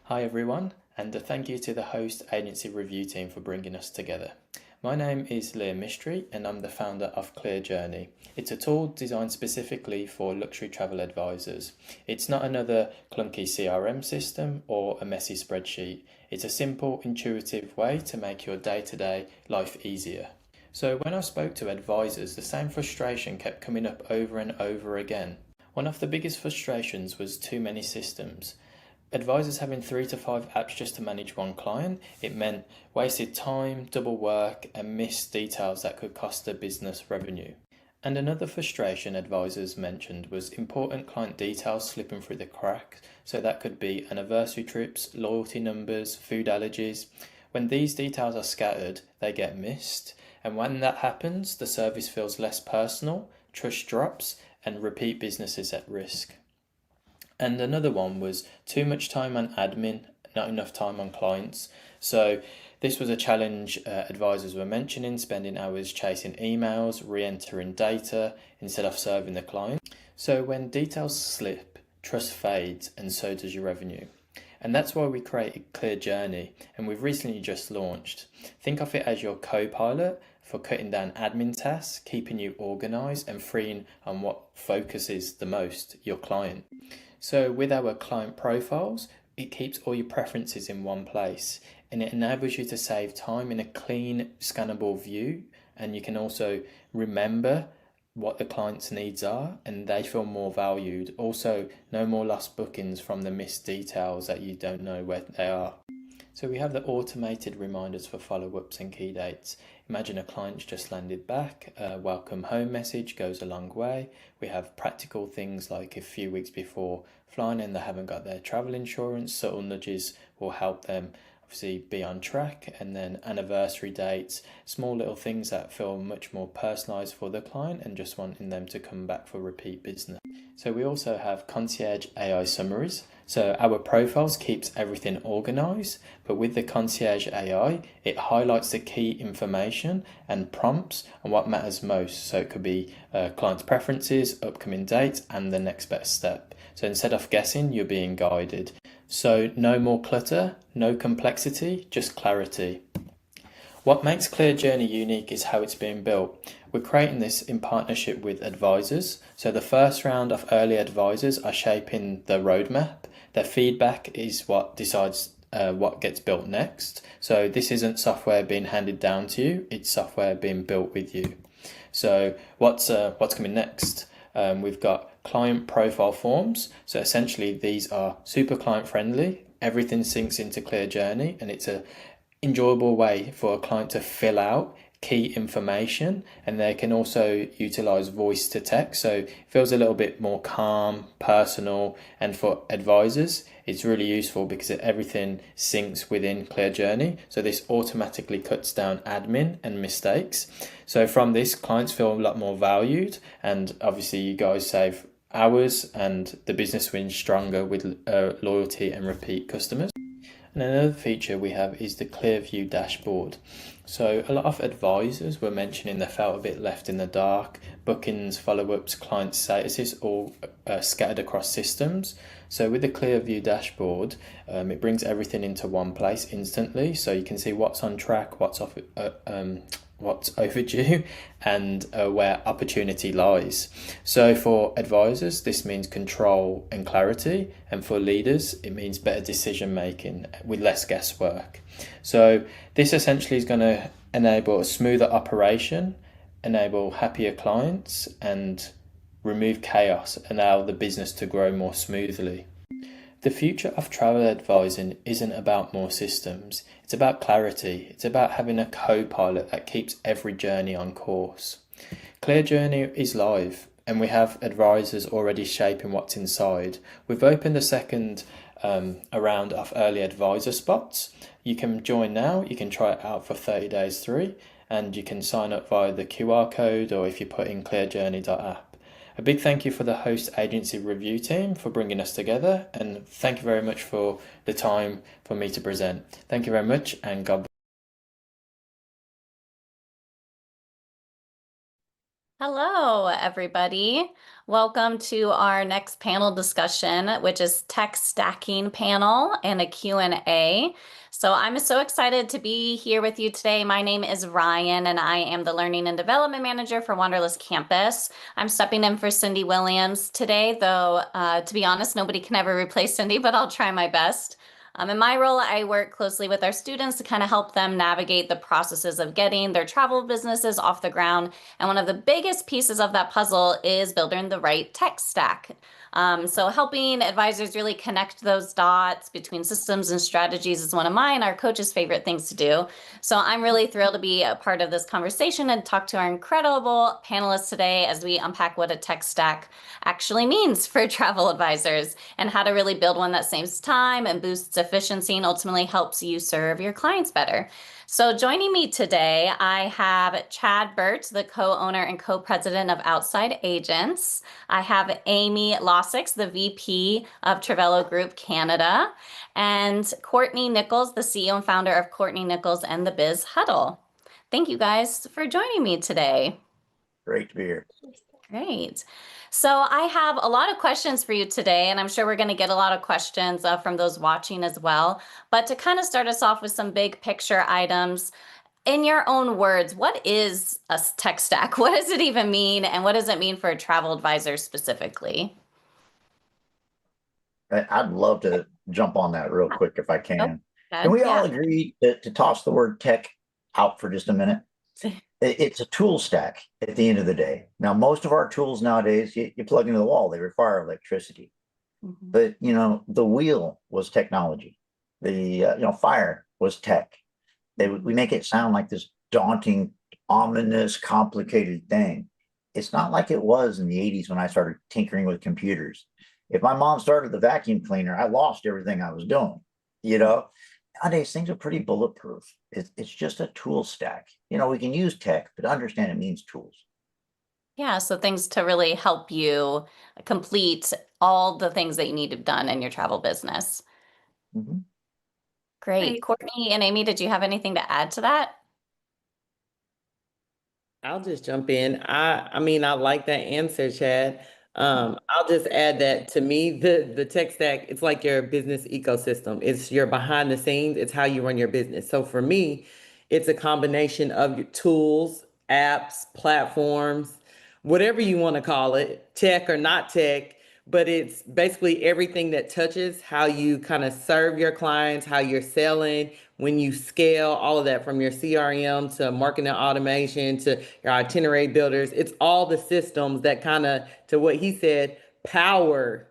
Hi everyone, and a thank you to the host agency review team for bringing us together. My name is Mistry and I'm the founder of Clear Journey. It's a tool designed specifically for luxury travel advisors. It's not another clunky CRM system or a messy spreadsheet. It's a simple, intuitive way to make your day-to-day life easier. So when I spoke to advisors, the same frustration kept coming up over and over again. One of the biggest frustrations was too many systems. Advisors having 3 to 5 apps just to manage one client, it meant wasted time, double work, and missed details that could cost the business revenue. And another frustration advisors mentioned was important client details slipping through the cracks, so that could be anniversary trips, loyalty numbers, food allergies. When these details are scattered, they get missed, and when that happens, the service feels less personal, trust drops, and repeat business is at risk. And another one was too much time on admin, not enough time on clients. So this was a challenge advisors were mentioning, spending hours chasing emails, re-entering data instead of serving the client. So when details slip, trust fades, and so does your revenue. And that's why we created Clear Journey, and we've recently just launched. Think of it as your co-pilot for cutting down admin tasks, keeping you organized and freeing on what focuses the most, your client. So with our client profiles, it keeps all your preferences in one place, and it enables you to save time in a clean, scannable view, and you can also remember what the client's needs are and they feel more valued. Also, no more lost bookings from the missed details that you don't know where they are. So we have the automated reminders for follow-ups and key dates. Imagine a client's just landed back, a welcome home message goes a long way. We have practical things like a few weeks before flying and they haven't got their travel insurance, subtle nudges will help them obviously be on track. And then anniversary dates, small little things that feel much more personalized for the client and just wanting them to come back for repeat business. So we also have concierge AI summaries. So our profiles keeps everything organized, but with the concierge AI, it highlights the key information and prompts on what matters most. So it could be client's preferences, upcoming dates, and the next best step. So instead of guessing, you're being guided. So no more clutter, no complexity, just clarity. What makes Clear Journey unique is how it's being built. We're creating this in partnership with advisors. So the first round of early advisors are shaping the roadmap. Their feedback is what decides what gets built next. So this isn't software being handed down to you, it's software being built with you. So what's coming next? We've got client profile forms. So essentially these are super client friendly. Everything syncs into Clear Journey and it's a enjoyable way for a client to fill out key information, and they can also utilize voice to text, so it feels a little bit more calm, personal, and for advisors it's really useful because everything syncs within Clear Journey, so this automatically cuts down admin and mistakes. So from this, clients feel a lot more valued, and obviously you guys save hours and the business wins stronger with loyalty and repeat customers. And another feature we have is the Clearview dashboard. So a lot of advisors were mentioning they felt a bit left in the dark, bookings, follow-ups, client statuses all scattered across systems. So with the Clearview dashboard, it brings everything into one place instantly, so you can see what's on track, what's overdue, and where opportunity lies. So for advisors, this means control and clarity, and for leaders, it means better decision making with less guesswork. So this essentially is going to enable a smoother operation, enable happier clients, and remove chaos, allow the business to grow more smoothly. The future of travel advising isn't about more systems, it's about clarity, it's about having a co-pilot that keeps every journey on course. Clear Journey is live, and we have advisors already shaping what's inside. We've opened a second round of early advisor spots. You can join now, you can try it out for 30 days free, and you can sign up via the QR code or if you put in clearjourney.app. A big thank you for the host agency review team for bringing us together, and thank you very much for the time for me to present. Thank you very much, and God bless. Hello, everybody. Welcome to our next panel discussion, which is tech stacking panel and a Q&A. So I'm so excited to be here with you today. My name is Ryan, and I am the Learning and Development Manager for Wanderlust Campus. I'm stepping in for Cindy Williams today, though, to be honest, nobody can ever replace Cindy, but I'll try my best. In my role, I work closely with our students to kind of help them navigate the processes of getting their travel businesses off the ground. And one of the biggest pieces of that puzzle is building the right tech stack. So helping advisors really connect those dots between systems and strategies is one of mine, our coach's favorite things to do. So I'm really thrilled to be a part of this conversation and talk to our incredible panelists today as we unpack what a tech stack actually means for travel advisors and how to really build one that saves time and boosts efficiency and ultimately helps you serve your clients better. So joining me today, I have Chad Burt, the co-owner and co-president of Outside Agents. I have Amy Lossix, the VP of Travello Group Canada, and Courtney Nichols, the CEO and founder of Courtney Nichols and the Biz Huddle. Thank you guys for joining me today. Great to be here. Great. So I have a lot of questions for you today, and I'm sure we're going to get a lot of questions from those watching as well. But to kind of start us off with some big picture items, in your own words, what is a tech stack? What does it even mean? And what does it mean for a travel advisor specifically? I'd love to jump on that real quick if I can. Oh, Can we all agree to toss the word tech out for just a minute? It's a tool stack at the end of the day. Now, most of our tools nowadays, you plug into the wall, they require electricity. Mm-hmm. But, the wheel was technology. The, fire was tech. We make it sound like this daunting, ominous, complicated thing. It's not like it was in the 80s when I started tinkering with computers. If my mom started the vacuum cleaner, I lost everything I was doing, Nowadays, things are pretty bulletproof. It's just a tool stack. We can use tech, but understand it means tools. Yeah, so things to really help you complete all the things that you need to have done in your travel business. Mm-hmm. Great. Courtney and Amy, did you have anything to add to that? I'll just jump in. I mean, I like that answer, Chad. I'll just add that to me, the tech stack, it's like your business ecosystem. It's your behind the scenes. It's how you run your business. So for me, it's a combination of your tools, apps, platforms, whatever you want to call it, tech or not tech, but it's basically everything that touches how you kind of serve your clients, how you're selling, when you scale, all of that from your CRM to marketing automation to your itinerary builders. It's all the systems that kind of, to what he said, power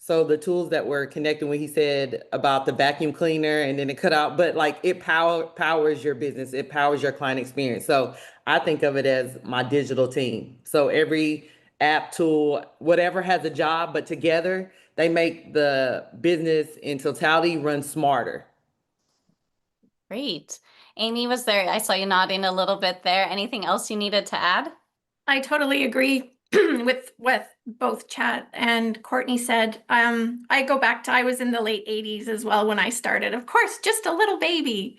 So the tools that were connecting when he said about the vacuum cleaner and then it cut out, but like it powers your business, it powers your client experience. So I think of it as my digital team. So every app, tool, whatever has a job, but together they make the business in totality run smarter. Great. Amy, was there, I saw you nodding a little bit there. Anything else you needed to add? I totally agree with what both Chad and Courtney said. I go back to, I was in the late 80s as well when I started. Of course, just a little baby.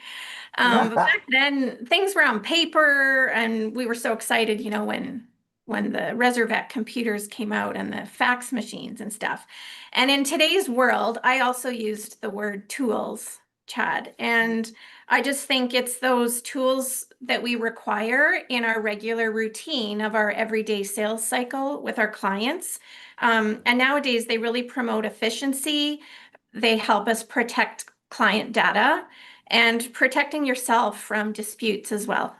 But back then things were on paper and we were so excited, you know, when the Reservet computers came out and the fax machines and stuff. And in today's world, I also used the word tools, Chad. And I just think it's those tools that we require in our regular routine of our everyday sales cycle with our clients. And nowadays, they really promote efficiency. They help us protect client data and protecting yourself from disputes as well.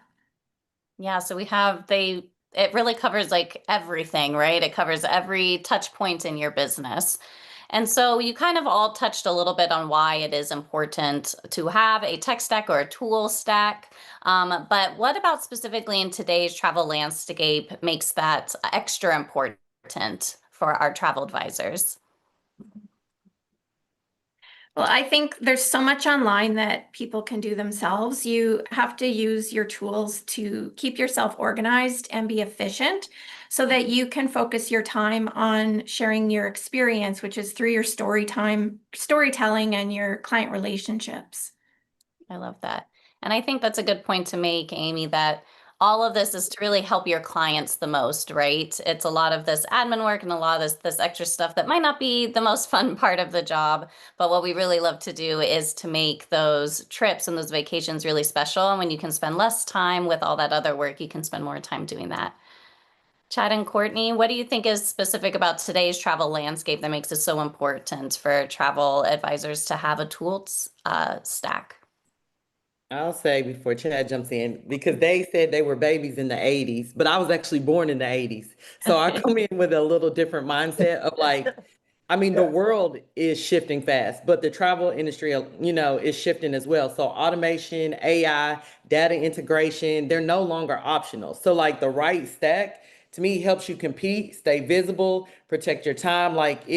Yeah, so we have it really covers like everything, right? It covers every touch point in your business. And so you kind of all touched a little bit on why it is important to have a tech stack or a tool stack. But what about specifically in today's travel landscape makes that extra important for our travel advisors? Well, I think there's so much online that people can do themselves. You have to use your tools to keep yourself organized and be efficient so that you can focus your time on sharing your experience, which is through your storytelling and your client relationships. I love that. And I think that's a good point to make, Amy, that all of this is to really help your clients the most, right? It's a lot of this admin work and a lot of this extra stuff that might not be the most fun part of the job. But what we really love to do is to make those trips and those vacations really special. And when you can spend less time with all that other work, you can spend more time doing that. Chad and Courtney, what do you think is specific about today's travel landscape that makes it so important for travel advisors to have a tools stack? I'll say before Chad jumps in, because they said they were babies in the 80s, but I was actually born in the 80s. So I come in with a little different mindset of like, I mean, the world is shifting fast, but the travel industry, you know, is shifting as well. So automation, AI, data integration, they're no longer optional. So like the right stack to me helps you compete, stay visible, protect your time. Like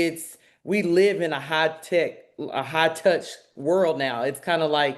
we live in a high touch world now. It's kind of like,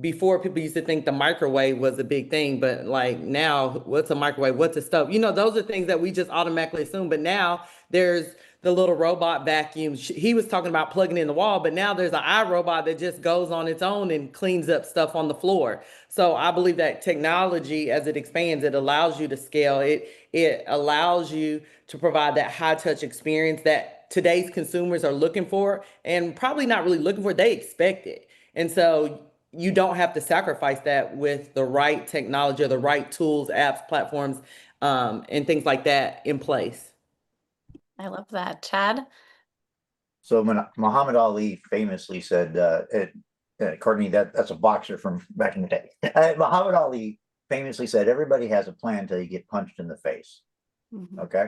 before people used to think the microwave was a big thing, but like now, what's a microwave? What's a stove? You know, those are things that we just automatically assume. But now there's the little robot vacuum. He was talking about plugging in the wall, but now there's an iRobot that just goes on its own and cleans up stuff on the floor. So I believe that technology, as it expands, it allows you to scale. It allows you to provide that high touch experience that today's consumers are looking for, and probably not really looking for. They expect it, and so you don't have to sacrifice that with the right technology or the right tools, apps, platforms, and things like that in place. I love that. Chad? So Muhammad Ali famously said, Courtney, that's a boxer from back in the day. Muhammad Ali famously said, everybody has a plan until you get punched in the face. Mm-hmm. Okay.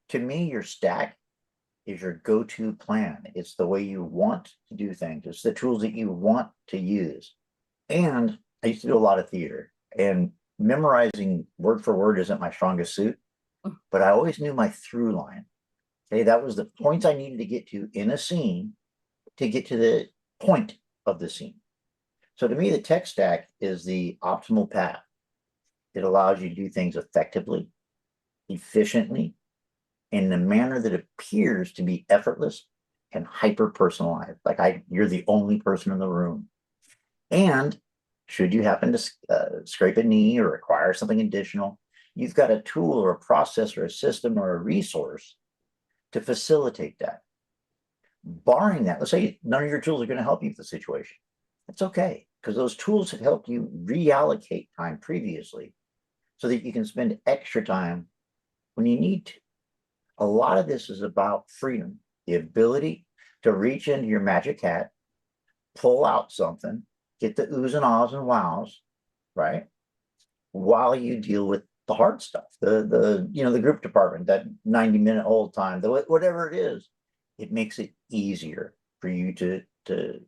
To me, your stack is your go-to plan. It's the way you want to do things. It's the tools that you want to use. And I used to do a lot of theater, and memorizing word for word isn't my strongest suit, but I always knew my through line. Okay, that was the points I needed to get to in a scene to get to the point of the scene. So to me, the tech stack is the optimal path. It allows you to do things effectively, efficiently, in a manner that appears to be effortless and hyper-personalized. Like you're the only person in the room. And should you happen to scrape a knee or require something additional, you've got a tool or a process or a system or a resource to facilitate that. Barring that, let's say none of your tools are going to help you with the situation. That's okay, because those tools have helped you reallocate time previously so that you can spend extra time when you need to. A lot of this is about freedom, the ability to reach into your magic hat, pull out something, get the oohs and ahs and wows, right? While you deal with the hard stuff, the group department, that 90-minute hold time, whatever it is. it makes it easier for you to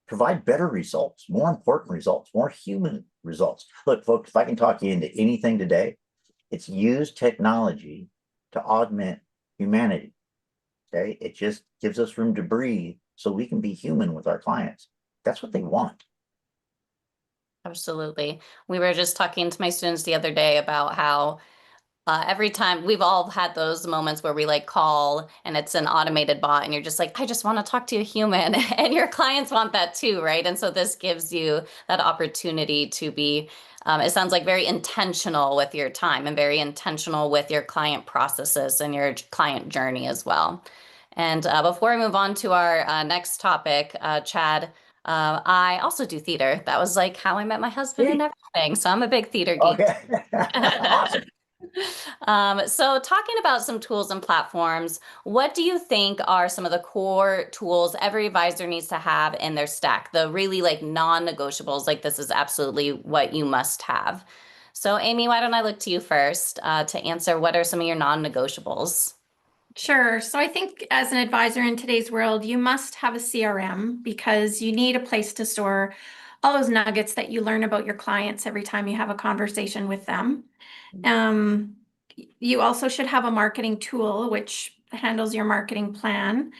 provide better results, more important results, more human results. Look, folks, if I can talk you into anything today, it's use technology to augment humanity. Okay, it just gives us room to breathe so we can be human with our clients. That's what they want. Absolutely. We were just talking to my students the other day about how every time we've all had those moments where we like call and it's an automated bot and you're just like, I just want to talk to a human, and your clients want that too, right? And so this gives you that opportunity to be, it sounds like very intentional with your time and very intentional with your client processes and your client journey as well. And before I move on to our next topic, Chad, I also do theater. That was like how I met my husband and everything. So I'm a big theater geek. Okay. Awesome. So talking about some tools and platforms, what do you think are some of the core tools every advisor needs to have in their stack? The really like non-negotiables, like this is absolutely what you must have. So Amy, why don't I look to you first to answer what are some of your non-negotiables? Sure. So I think as an advisor in today's world, you must have a CRM because you need a place to store all those nuggets that you learn about your clients every time you have a conversation with them. You also should have a marketing tool which handles your marketing plan.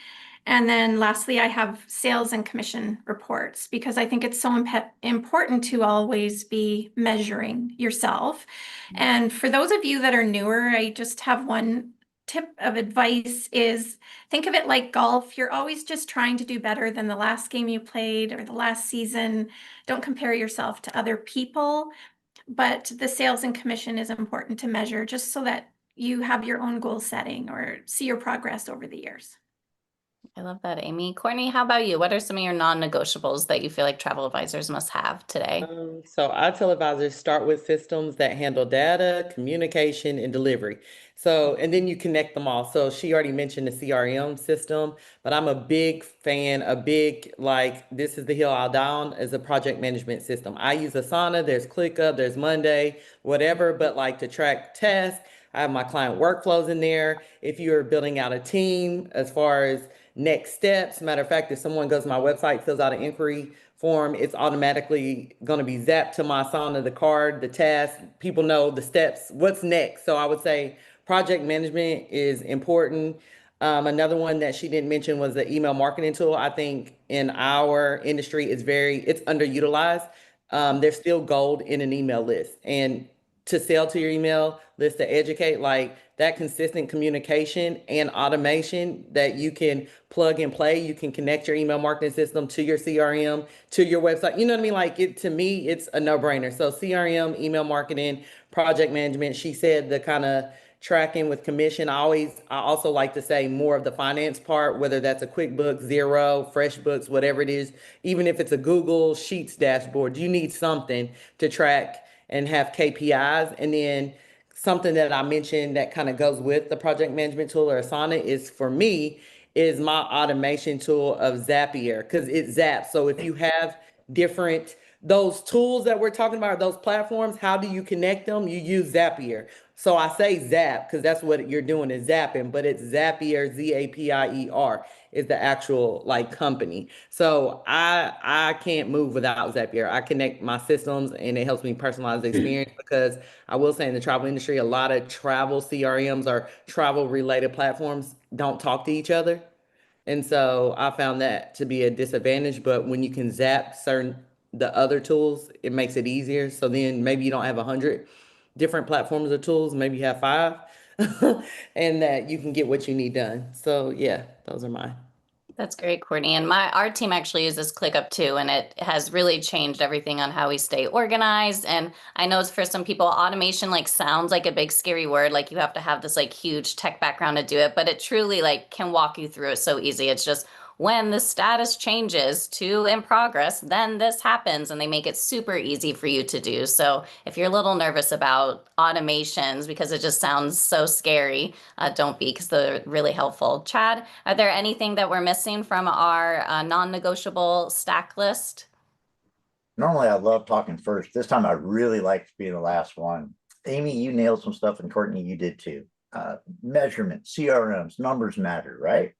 And then lastly, I have sales and commission reports because I think it's so important to always be measuring yourself. And for those of you that are newer, I just have one tip of advice is think of it like golf. You're always just trying to do better than the last game you played or the last season. Don't compare yourself to other people, but the sales and commission is important to measure just so that you have your own goal setting or see your progress over the years. I love that, Amy. Courtney, how about you? What are some of your non-negotiables that you feel like travel advisors must have today? So I tell advisors start with systems that handle data, communication, and delivery. So, and then you connect them all. So she already mentioned the CRM system, but I'm a big fan, like, this is the hill I'll die on as a project management system. I use Asana, there's ClickUp, there's Monday, whatever, but like to track tasks, I have my client workflows in there. If you're building out a team, as far as next steps, matter of fact, if someone goes to my website, fills out an inquiry form, it's automatically going to be zapped to my Asana, the card, the task. People know the steps, what's next. So I would say project management is important. Another one that she didn't mention was the email marketing tool. I think in our industry, it's underutilized. There's still gold in an email list. And to sell to your email list, to educate, like that consistent communication and automation that you can plug and play. You can connect your email marketing system to your CRM, to your website. You know what I mean? Like to me, it's a no-brainer. So CRM, email marketing, project management. She said the kind of tracking with commission. I also like to say more of the finance part, whether that's a QuickBooks, Xero, FreshBooks, whatever it is. Even if it's a Google Sheets dashboard, you need something to track and have KPIs. And then something that I mentioned that kind of goes with the project management tool or Asana is, for me, is my automation tool of Zapier, because it zaps. So if you have those tools that we're talking about, those platforms, how do you connect them? You use Zapier. So I say Zap because that's what you're doing is zapping, but it's Zapier, Zapier is the actual like company. So I can't move without Zapier. I connect my systems and it helps me personalize the experience because I will say in the travel industry, a lot of travel CRMs or travel related platforms don't talk to each other. And so I found that to be a disadvantage, but when you can zap the other tools, it makes it easier. So then maybe you don't have 100 different platforms or tools, maybe you have 5 and that you can get what you need done. So yeah, those are mine. That's great, Courtney. And our team actually uses ClickUp too, and it has really changed everything on how we stay organized. And I know for some people, automation like sounds like a big scary word, like you have to have this like huge tech background to do it, but it truly like can walk you through it so easy. It's just when the status changes to in progress, then this happens, and they make it super easy for you to do. So if you're a little nervous about automations because it just sounds so scary, don't be, because they're really helpful. Chad, are there anything that we're missing from our non-negotiable stack list? Normally I love talking first. This time I really like being the last one. Amy, you nailed some stuff, and Courtney, you did too. measurement, CRMs, numbers matter, right?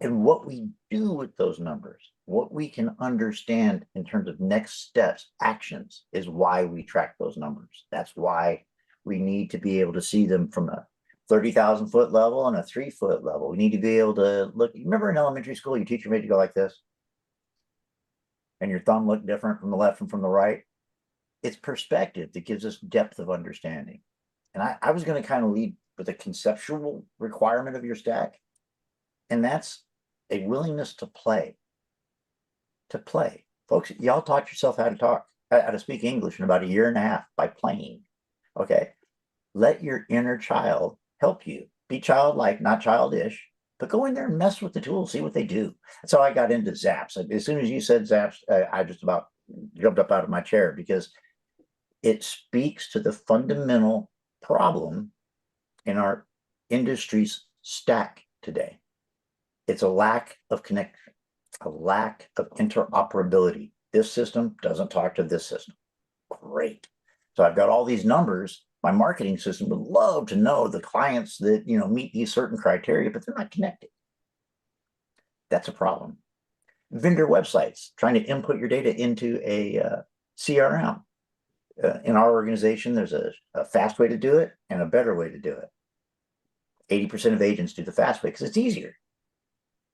And what we do with those numbers, what we can understand in terms of next steps, actions, is why we track those numbers. That's why we need to be able to see them from a 30,000 foot level and a 3 foot level. We need to be able to look. Remember in elementary school, your teacher made you go like this, and your thumb looked different from the left and from the right. It's perspective that gives us depth of understanding. And I was going to kind of lead with a conceptual requirement of your stack. And that's a willingness to play. To play. Folks, y'all taught yourself how to talk, how to speak English in about 1.5 years by playing. Okay. Let your inner child help you. Be childlike, not childish, but go in there and mess with the tools, see what they do. That's how I got into Zaps. As soon as you said Zaps, I just about jumped up out of my chair because it speaks to the fundamental problem in our industry's stack today. It's a lack of connection, a lack of interoperability. This system doesn't talk to this system. Great. So I've got all these numbers. My marketing system would love to know the clients that meet these certain criteria, but they're not connected. That's a problem. Vendor websites, trying to input your data into a CRM. In our organization, there's a fast way to do it and a better way to do it. 80% of agents do the fast way because it's easier.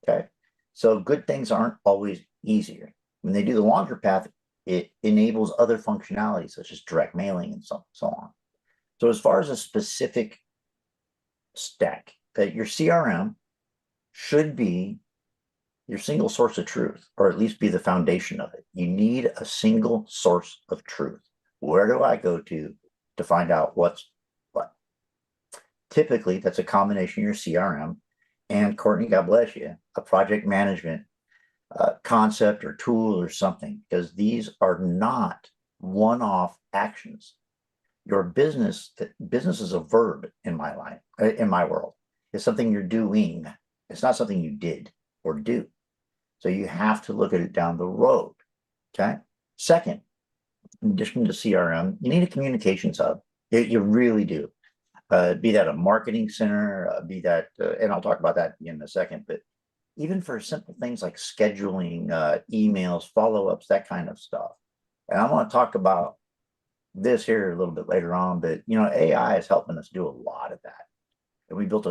Okay. So good things aren't always easier. When they do the longer path, it enables other functionalities such as direct mailing and so on. So as far as a specific stack, your CRM should be your single source of truth, or at least be the foundation of it. You need a single source of truth. Where do I go to find out what's what? Typically, that's a combination of your CRM and, Courtney, God bless you, a project management concept or tool or something, because these are not one-off actions. Your business is a verb in my life, in my world. It's something you're doing. It's not something you did or do. So you have to look at it down the road. Okay. Second, in addition to CRM, you need a communications hub. You really do. Be that a marketing center, be that, and I'll talk about that in a second, but even for simple things like scheduling, emails, follow-ups, that kind of stuff. And I want to talk about this here a little bit later on, but AI is helping us do a lot of that. And we built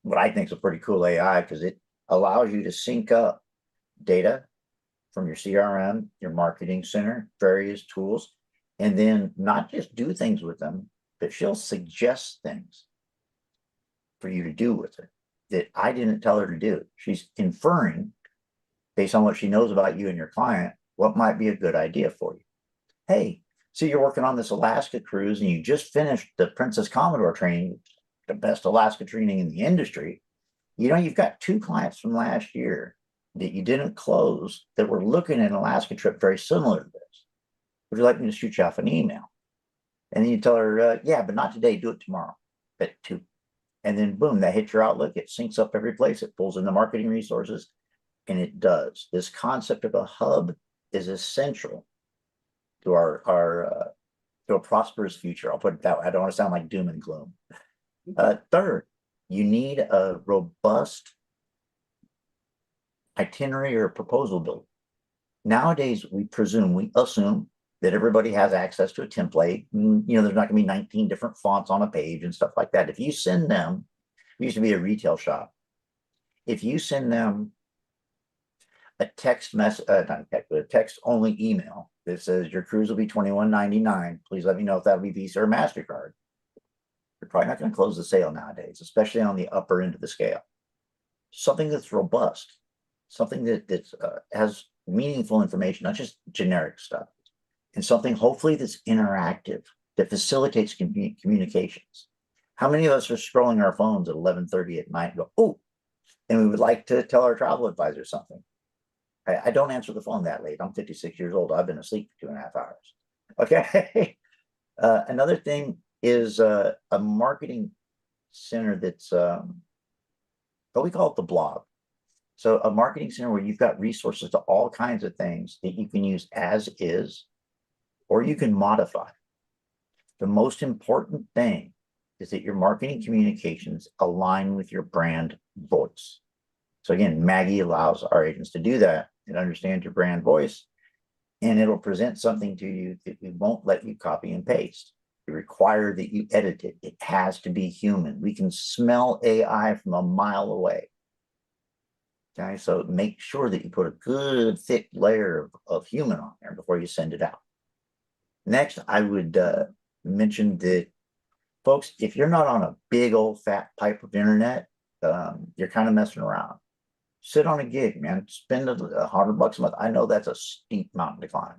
what I think is a pretty cool AI because it allows you to sync up data from your CRM, your marketing center, various tools, and then not just do things with them, but she'll suggest things for you to do with it that I didn't tell her to do. She's inferring based on what she knows about you and your client, what might be a good idea for you. Hey, so you're working on this Alaska cruise and you just finished the Princess Commodore training, the best Alaska training in the industry. You've got 2 clients from last year that you didn't close that were looking at an Alaska trip very similar to this. Would you like me to shoot you off an email? And then you tell her, yeah, but not today, do it tomorrow at 2. And then boom, that hits your Outlook. It syncs up every place. It pulls in the marketing resources, and it does. This concept of a hub is essential to our to a prosperous future. I'll put it that way. I don't want to sound like doom and gloom. Third, you need a robust itinerary or proposal build. Nowadays, we assume that everybody has access to a template. There's not going to be 19 different fonts on a page and stuff like that. If you send them, we used to be a retail shop. If you send them a text message, not a text, but a text only email that says your cruise will be $21.99. Please let me know if that'll be Visa or MasterCard. You're probably not going to close the sale nowadays, especially on the upper end of the scale. Something that's robust, something that has meaningful information, not just generic stuff, and something hopefully that's interactive, that facilitates communications. How many of us are scrolling our phones at 11:30 at night and go, oh, and we would like to tell our travel advisor something? I don't answer the phone that late. I'm 56 years old. I've been asleep for 2.5 hours. Okay. Another thing is a marketing center that's, we call it the blog. So a marketing center where you've got resources to all kinds of things that you can use as is, or you can modify. The most important thing is that your marketing communications align with your brand voice. So again, Maggie allows our agents to do that and understand your brand voice, and it'll present something to you that we won't let you copy and paste. We require that you edit it. It has to be human. We can smell AI from a mile away. Okay, so make sure that you put a good thick layer of human on there before you send it out. Next, I would mention that, folks, if you're not on a big old fat pipe of internet, you're kind of messing around. Sit on a gig, man. Spend $100 a month. I know that's a steep mountain to climb,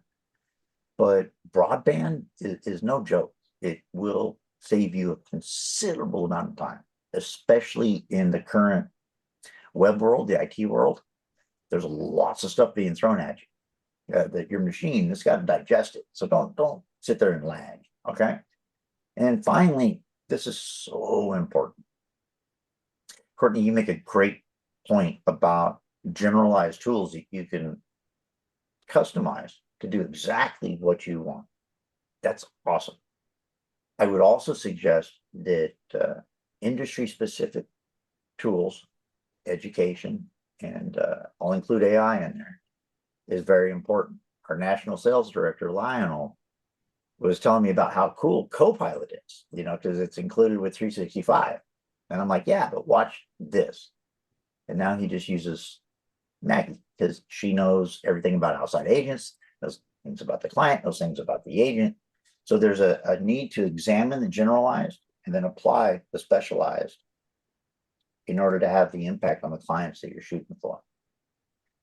but broadband is no joke. It will save you a considerable amount of time, especially in the current web world, the IT world. There's lots of stuff being thrown at you that your machine has got to digest it. So don't sit there and lag. Okay. And finally, this is so important. Courtney, you make a great point about generalized tools that you can customize to do exactly what you want. That's awesome. I would also suggest that industry-specific tools, education, and I'll include AI in there, is very important. Our national sales director, Lionel, was telling me about how cool Copilot is, because it's included with 365. And I'm like, yeah, but watch this. And now he just uses Maggie because she knows everything about outside agents, knows things about the client, knows things about the agent. So there's a need to examine the generalized and then apply the specialized in order to have the impact on the clients that you're shooting for.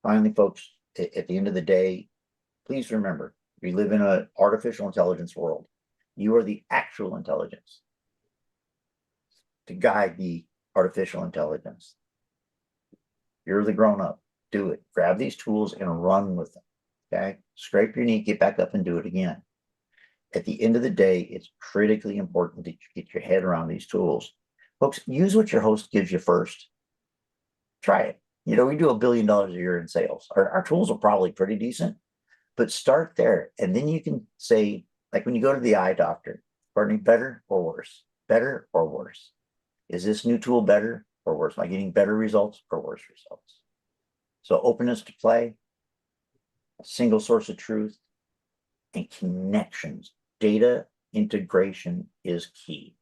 Finally, folks, at the end of the day, please remember, we live in an artificial intelligence world. You are the actual intelligence to guide the artificial intelligence. You're the grown-up. Do it. Grab these tools and run with them. Okay? Scrape your knee, get back up and do it again. At the end of the day, it's critically important that you get your head around these tools. Folks, use what your host gives you first. Try it. We do $1 billion a year in sales. Our tools are probably pretty decent, but start there. And then you can say, like when you go to the eye doctor, Courtney, better or worse? Better or worse? Is this new tool better or worse? Am I getting better results or worse results? So openness to play, a single source of truth, and connections. Data integration is key.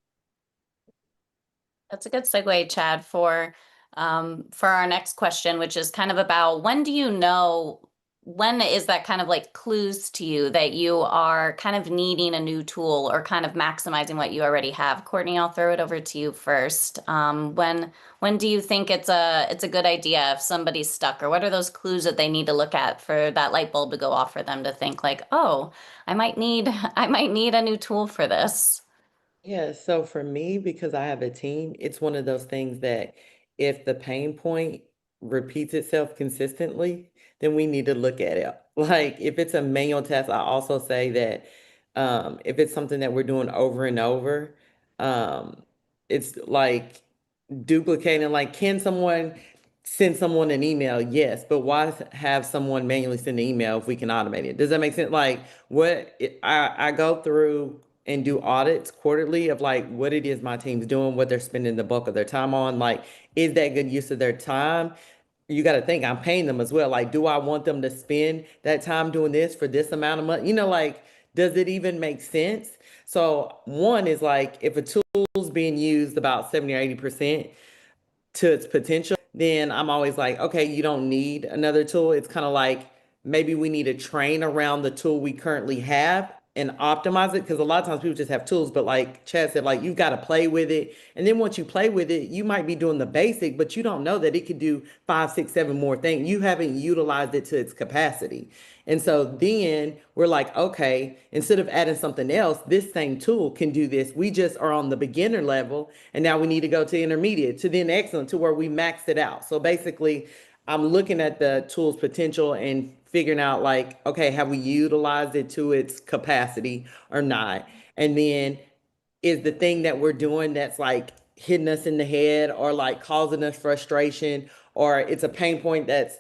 That's a good segue, Chad, for our next question, which is kind of about when is that kind of like clues to you that you are kind of needing a new tool or kind of maximizing what you already have? Courtney, I'll throw it over to you first. When do you think it's a good idea if somebody's stuck, or what are those clues that they need to look at for that light bulb to go off for them to think like, oh, I might need a new tool for this? Yeah, so for me, because I have a team, it's one of those things that if the pain point repeats itself consistently, then we need to look at it. Like if it's a manual task, I also say that if it's something that we're doing over and over, it's like duplicating. Like, can someone send someone an email? Yes, but why have someone manually send an email if we can automate it? Does that make sense? Like, I go through and do audits quarterly of like what it is my team's doing, what they're spending the bulk of their time on. Like, is that good use of their time? You got to think I'm paying them as well. Like, do I want them to spend that time doing this for this amount of money? Like, does it even make sense? So one is like, if a tool's being used about 70 or 80% to its potential, then I'm always like, okay, you don't need another tool. It's kind of like maybe we need to train around the tool we currently have and optimize it, because a lot of times people just have tools, but like Chad said, like you've got to play with it. And then once you play with it, you might be doing the basic, but you don't know that it could do 5, 6, 7 more things. You haven't utilized it to its capacity. And so then we're like, okay, instead of adding something else, this same tool can do this. We just are on the beginner level, and now we need to go to intermediate, to then excellent, to where we maxed it out. So basically, I'm looking at the tool's potential and figuring out like, okay, have we utilized it to its capacity or not? And then is the thing that we're doing that's like hitting us in the head or like causing us frustration, or it's a pain point that's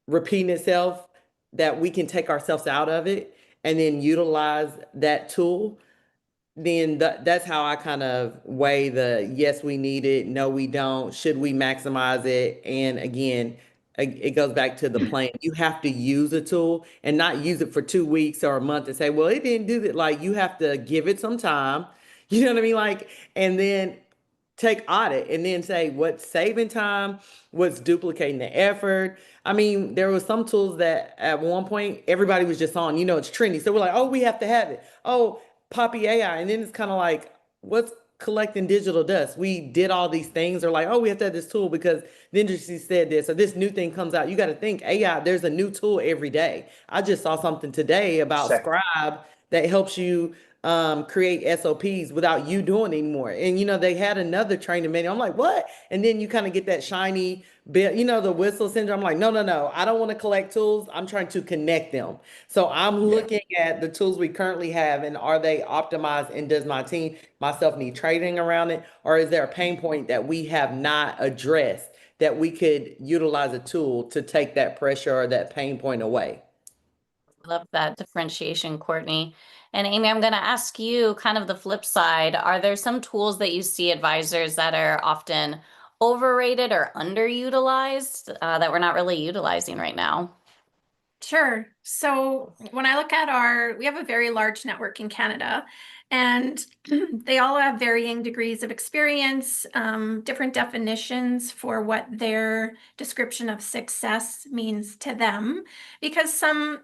repeating itself, that we can take ourselves out of it and then utilize that tool, then that's how I kind of weigh the yes, we need it, no, we don't, should we maximize it? And again, it goes back to the plan. You have to use a tool and not use it for 2 weeks or a month and say, well, it didn't do that. Like, you have to give it some time, you know what I mean? Like, and then take audit and then say what's saving time, what's duplicating the effort. I mean, there was some tools that at one point everybody was just on, it's trendy. So we're like, oh, we have to have it. Oh, Poppy AI. And then it's kind of like, what's collecting digital dust? We did all these things. They're like, oh, we have to have this tool because the industry said this, or this new thing comes out. You got to think AI, there's a new tool every day. I just saw something today about Scribe that helps you create SOPs without you doing it anymore. And they had another training manual. I'm like, what? And then you kind of get that shiny bit, the whistle syndrome. I'm like, no, I don't want to collect tools. I'm trying to connect them. So I'm looking at the tools we currently have, and are they optimized, and does my team, myself, need training around it? Or is there a pain point that we have not addressed that we could utilize a tool to take that pressure or that pain point away? Love that differentiation, Courtney. And Amy, I'm going to ask you kind of the flip side. Are there some tools that you see advisors that are often overrated or underutilized that we're not really utilizing right now? Sure. So when I look at we have a very large network in Canada, and they all have varying degrees of experience, different definitions for what their description of success means to them, because some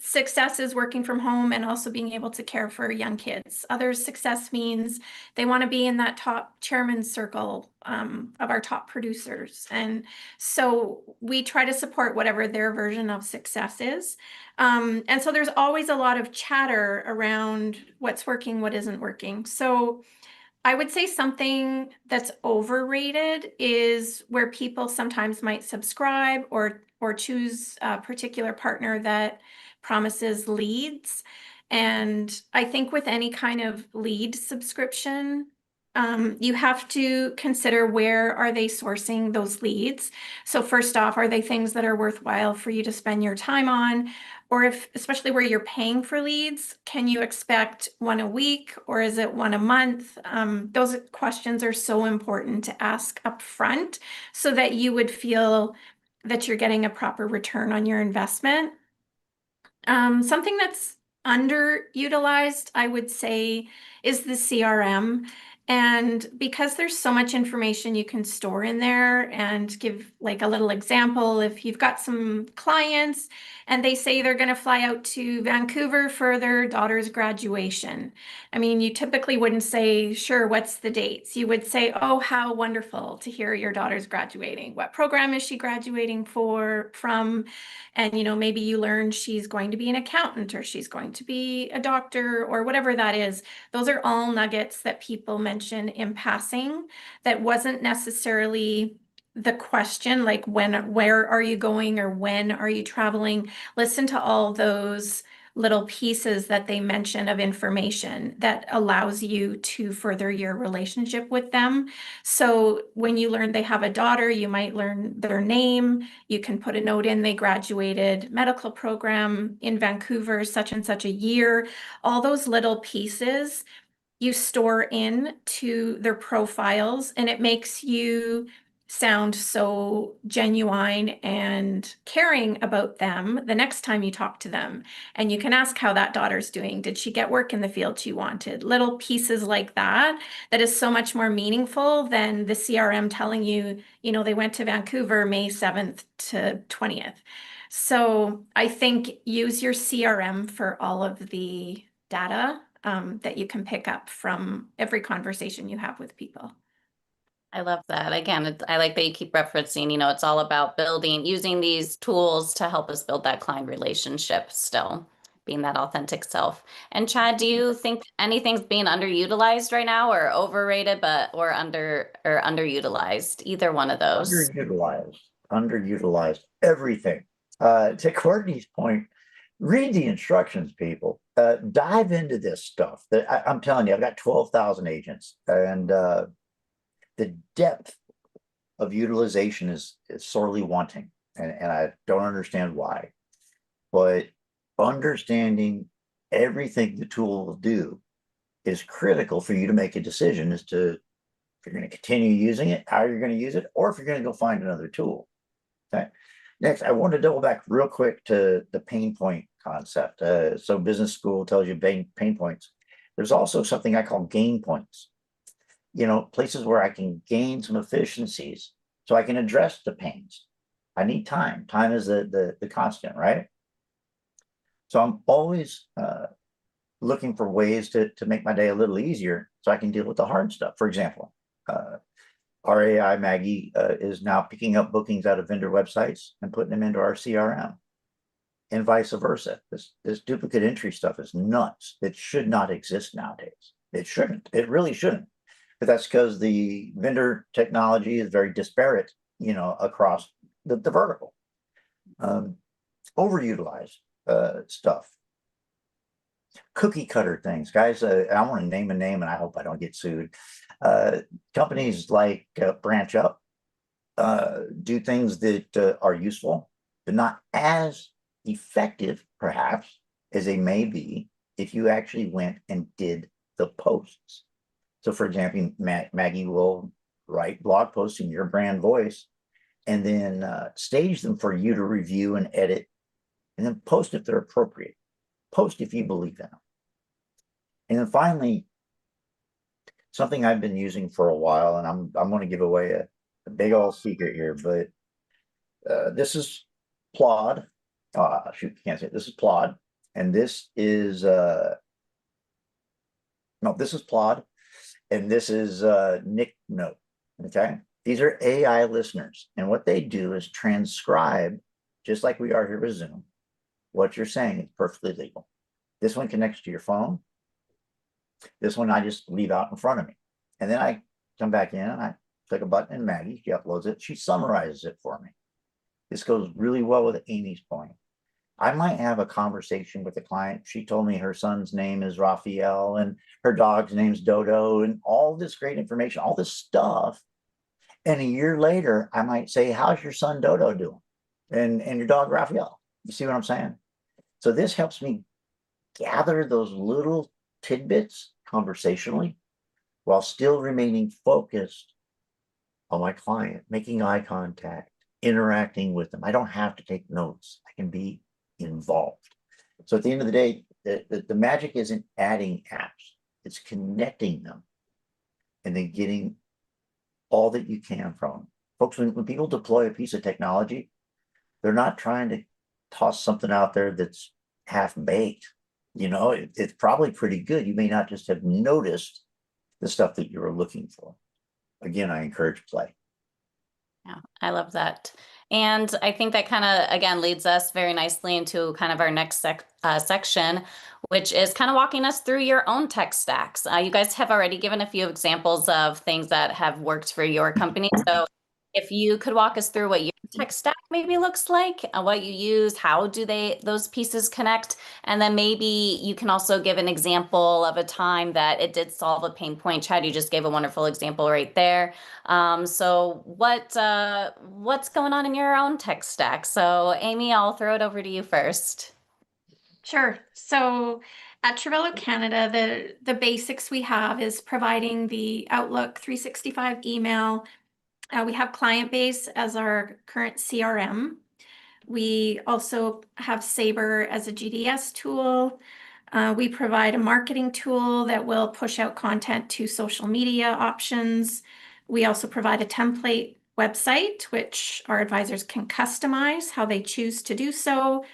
success is working from home and also being able to care for young kids. Others, success means they want to be in that top chairman's circle of our top producers. And so we try to support whatever their version of success is. And so there's always a lot of chatter around what's working, what isn't working. So I would say something that's overrated is where people sometimes might subscribe or choose a particular partner that promises leads. And I think with any kind of lead subscription, you have to consider, where are they sourcing those leads? So first off, are they things that are worthwhile for you to spend your time on? Or especially where you're paying for leads, can you expect one a week, or is it one a month? Those questions are so important to ask up front so that you would feel that you're getting a proper return on your investment. Something that's underutilized, I would say, is the CRM. And because there's so much information you can store in there, and give like a little example, if you've got some clients and they say they're going to fly out to Vancouver for their daughter's graduation. I mean, you typically wouldn't say, sure, what's the dates? You would say, oh, how wonderful to hear your daughter's graduating. What program is she graduating from? And, maybe you learn she's going to be an accountant, or she's going to be a doctor, or whatever that is. Those are all nuggets that people mention in passing that wasn't necessarily the question, like where are you going, or when are you traveling? Listen to all those little pieces that they mention of information that allows you to further your relationship with them. So when you learn they have a daughter, you might learn their name. You can put a note in, they graduated medical program in Vancouver, such and such a year. All those little pieces you store in to their profiles, and it makes you sound so genuine and caring about them the next time you talk to them. And you can ask how that daughter's doing. Did she get work in the field she wanted? Little pieces like that is so much more meaningful than the CRM telling you, they went to Vancouver May 7th to 20th. So I think use your CRM for all of the data that you can pick up from every conversation you have with people. I love that. Again, I like that you keep referencing, it's all about using these tools to help us build that client relationship, still being that authentic self. And Chad, do you think anything's being underutilized right now, or overrated, or underutilized? Either one of those. Underutilized everything. To Courtney's point, read the instructions, people. Dive into this stuff. I'm telling you, I've got 12,000 agents, and the depth of utilization is sorely wanting, and I don't understand why. But understanding everything the tool will do is critical for you to make a decision as to if you're going to continue using it, how you're going to use it, or if you're going to go find another tool. Okay. Next, I want to double back real quick to the pain point concept. So business school tells you pain points. There's also something I call gain points. You know, places where I can gain some efficiencies so I can address the pains. I need time. Time is the constant, right? So I'm always looking for ways to make my day a little easier so I can deal with the hard stuff. For example, our AI Maggie is now picking up bookings out of vendor websites and putting them into our CRM, and vice versa. This duplicate entry stuff is nuts. It should not exist nowadays. It shouldn't. It really shouldn't. But that's because the vendor technology is very disparate, you know, across the vertical. Overutilized stuff. Cookie cutter things, guys. I want to name a name, and I hope I don't get sued. Companies like Branch Up do things that are useful, but not as effective, perhaps, as they may be if you actually went and did the posts. So, for example, Maggie will write blog posts in your brand voice and then stage them for you to review and edit, and then post if they're appropriate. Post if you believe in them. And then finally, something I've been using for a while, and I'm going to give away a big old secret here, but this is Plod. Shoot, can't say it. This is Plod, and this is no, this is Plod, and this is Note. Okay, these are AI listeners, and what they do is transcribe, just like we are here with Zoom. What you're saying is perfectly legal. This one connects to your phone. This one I just leave out in front of me. And then I come back in and I click a button and Maggie, she uploads it. She summarizes it for me. This goes really well with Amy's point. I might have a conversation with a client. She told me her son's name is Raphael and her dog's name's Dodo and all this great information, all this stuff. And a year later, I might say, how's your son Dodo doing? And your dog Raphael. You see what I'm saying? So this helps me gather those little tidbits conversationally while still remaining focused on my client, making eye contact, interacting with them. I don't have to take notes. I can be involved. So at the end of the day, the magic isn't adding apps. It's connecting them and then getting all that you can from them. Folks, when people deploy a piece of technology, they're not trying to toss something out there that's half-baked. You know, it's probably pretty good. You may not just have noticed the stuff that you were looking for. Again, I encourage play. Yeah, I love that. And I think that kind of, again, leads us very nicely into kind of our next section, which is kind of walking us through your own tech stacks. You guys have already given a few examples of things that have worked for your company. So if you could walk us through what your tech stack maybe looks like, what you use, how do those pieces connect? And then maybe you can also give an example of a time that it did solve a pain point. Chad, you just gave a wonderful example right there. So what's going on in your own tech stack? So Amy, I'll throw it over to you first. Sure. So at Travello Canada, the basics we have is providing the Outlook 365 email. We have Client Base as our current CRM. We also have Sabre as a GDS tool. We provide a marketing tool that will push out content to social media options. We also provide a template website, which our advisors can customize how they choose to do so.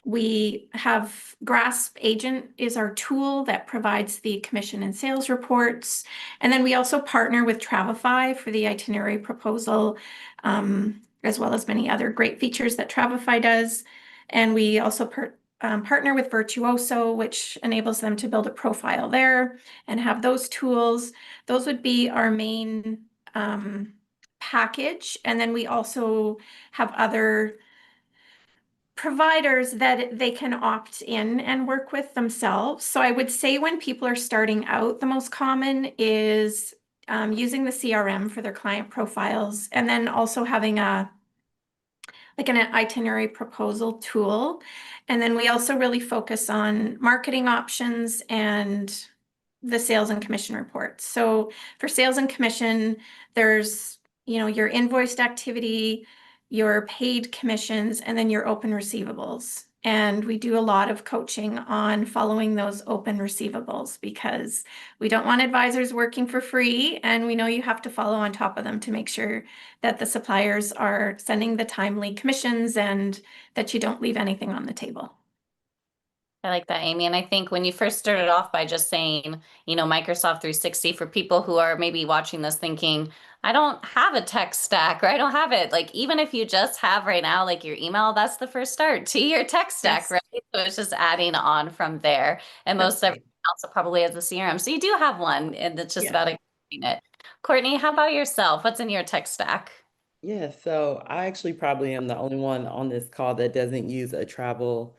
We have Grasp Agent is our tool that provides the commission and sales reports. And then we also partner with Travefy for the itinerary proposal, as well as many other great features that Travefy does. And we also partner with Virtuoso, which enables them to build a profile there and have those tools. Those would be our main package. And then we also have other providers that they can opt in and work with themselves. So I would say when people are starting out, the most common is using the CRM for their client profiles, and then also having an itinerary proposal tool. And then we also really focus on marketing options and the sales and commission reports. So for sales and commission, there's, your invoiced activity, your paid commissions, and then your open receivables. And we do a lot of coaching on following those open receivables because we don't want advisors working for free. And we know you have to follow on top of them to make sure that the suppliers are sending the timely commissions and that you don't leave anything on the table. I like that, Amy. And I think when you first started off by just saying, Microsoft 360, for people who are maybe watching this thinking, I don't have a tech stack, or I don't have it. Like, even if you just have right now, like your email, that's the first start to your tech stack, Yes. right? So it's just adding on from there. And most everything else probably has a CRM. So you do have one, and it's just about expanding it. Courtney, how about yourself? What's in your tech stack? Yeah, so I actually probably am the only one on this call that doesn't use a travel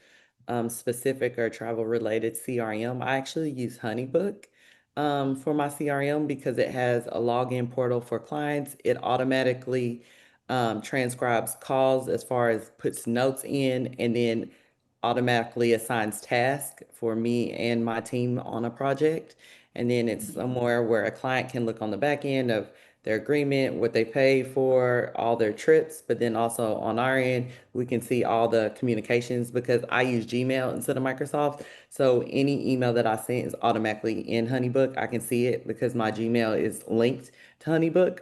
specific or travel related CRM. I actually use HoneyBook for my CRM because it has a login portal for clients. It automatically transcribes calls as far as puts notes in, and then automatically assigns tasks for me and my team on a project. And then it's somewhere where a client can look on the back end of their agreement, what they pay for, all their trips, but then also on our end, we can see all the communications because I use Gmail instead of Microsoft. So any email that I send is automatically in HoneyBook. I can see it because my Gmail is linked to HoneyBook.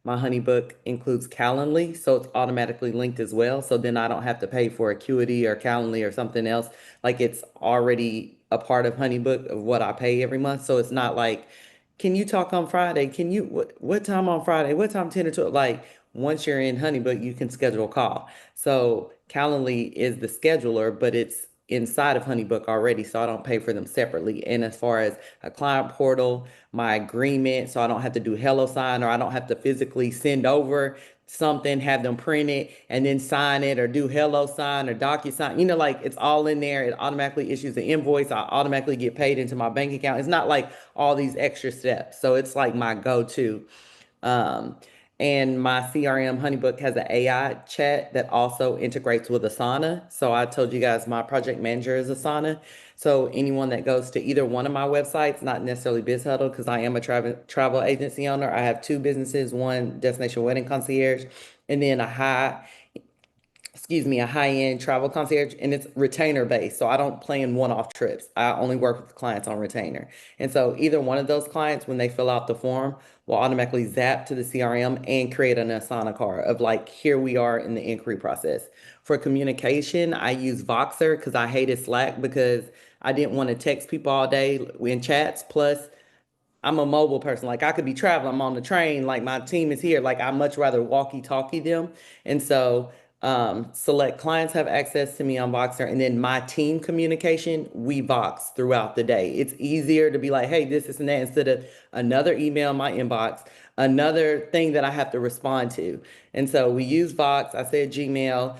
My HoneyBook includes Calendly, so it's automatically linked as well. So then I don't have to pay for Acuity or Calendly or something else. Like, it's already a part of HoneyBook of what I pay every month. So it's not like, can you talk on Friday? Can you, what time on Friday? What time 10 to 12? Like, once you're in HoneyBook, you can schedule a call. So Calendly is the scheduler, but it's inside of HoneyBook already, so I don't pay for them separately. And as far as a client portal, my agreement, so I don't have to do HelloSign, or I don't have to physically send over something, have them print it, and then sign it, or do HelloSign or DocuSign. Like, it's all in there. It automatically issues the invoice. I automatically get paid into my bank account. It's not like all these extra steps. So it's like my go-to. And my CRM HoneyBook has an AI chat that also integrates with Asana. So I told you guys my project manager is Asana. So anyone that goes to either one of my websites, not necessarily BizHuddle, because I am a travel agency owner. I have two businesses, one Destination Wedding Concierge, and then a high-end travel concierge, and it's retainer based. So I don't plan one-off trips. I only work with clients on retainer. And so either one of those clients, when they fill out the form, will automatically zap to the CRM and create an Asana card of like, here we are in the inquiry process. For communication, I use Voxer because I hated Slack because I didn't want to text people all day in chats. Plus, I'm a mobile person. Like, I could be traveling, I'm on the train, like my team is here. Like, I much rather walkie-talkie them. And so select clients have access to me on Voxer, and then my team communication, we Vox throughout the day. It's easier to be like, hey, this and that, instead of another email in my inbox, another thing that I have to respond to. And so we use Vox. I said Gmail.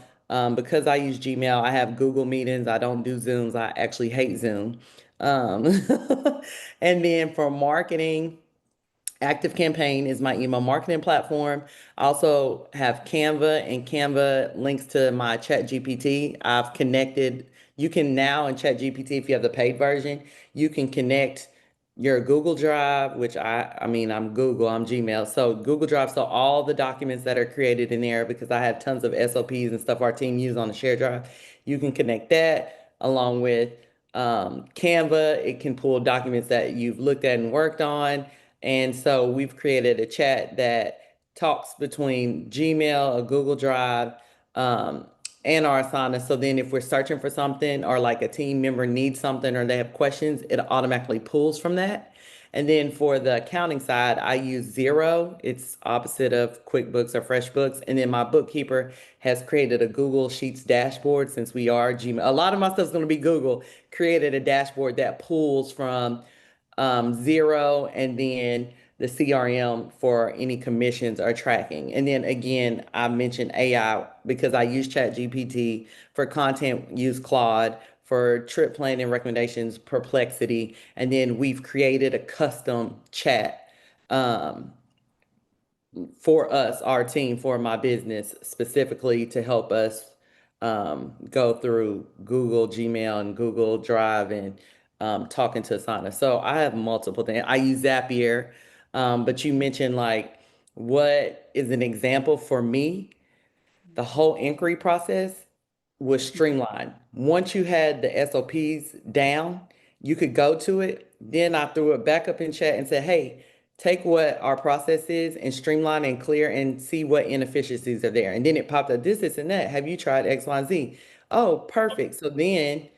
Because I use Gmail, I have Google Meetings. I don't do Zooms. I actually hate Zoom. Um, and then for marketing, Active Campaign is my email marketing platform. I also have Canva, and Canva links to my Chat GPT. I've connected, you can now in Chat GPT, if you have the paid version, you can connect your Google Drive, which I'm Google, I'm Gmail. So Google Drive, so all the documents that are created in there, because I have tons of SOPs and stuff our team use on the shared drive, you can connect that along with Canva. It can pull documents that you've looked at and worked on. And so we've created a chat that talks between Gmail, a Google Drive, and our Asana. So then if we're searching for something, or like a team member needs something, or they have questions, it automatically pulls from that. And then for the accounting side, I use Xero. It's opposite of QuickBooks or FreshBooks. And then my bookkeeper has created a Google Sheets dashboard, since we are Gmail. A lot of my stuff is going to be Google. Created a dashboard that pulls from Xero, and then the CRM for any commissions or tracking. And then again, I mentioned AI because I use ChatGPT. For content, use Claude. For trip planning recommendations, Perplexity. And then we've created a custom chat for us, our team, for my business, specifically to help us go through Google Gmail and Google Drive and talking to Asana. So I have multiple things. I use Zapier, but you mentioned like what is an example for me? The whole inquiry process was streamlined. Once you had the SOPs down, you could go to it. Then I threw it back up in chat and said, hey, take what our process is and streamline and clear and see what inefficiencies are there. And then it popped up, this and that. Have you tried X, Y, and Z? Oh, perfect. So then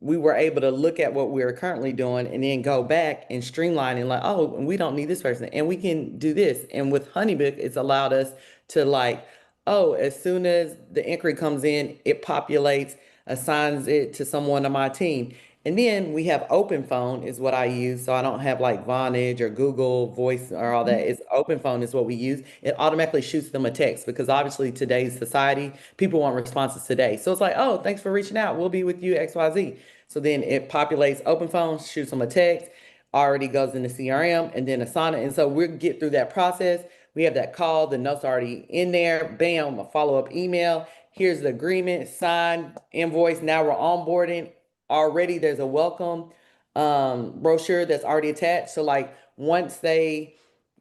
we were able to look at what we're currently doing and then go back and streamline and like, oh, we don't need this person and we can do this. And with Honeybook, it's allowed us to like, oh, as soon as the inquiry comes in, it populates, assigns it to someone on my team. And then we have open phone is what I use. So I don't have like Vonage or Google Voice or all that. It's open phone is what we use. It automatically shoots them a text because obviously today's society, people want responses today. So it's like, oh, thanks for reaching out. We'll be with you, XYZ. So then it populates open phone, shoots them a text, already goes into CRM and then Asana. And so we'll get through that process. We have that call, the notes already in there, bam, a follow-up email. Here's the agreement, signed, invoice. Now we're onboarding. Already there's a welcome brochure that's already attached. So like once they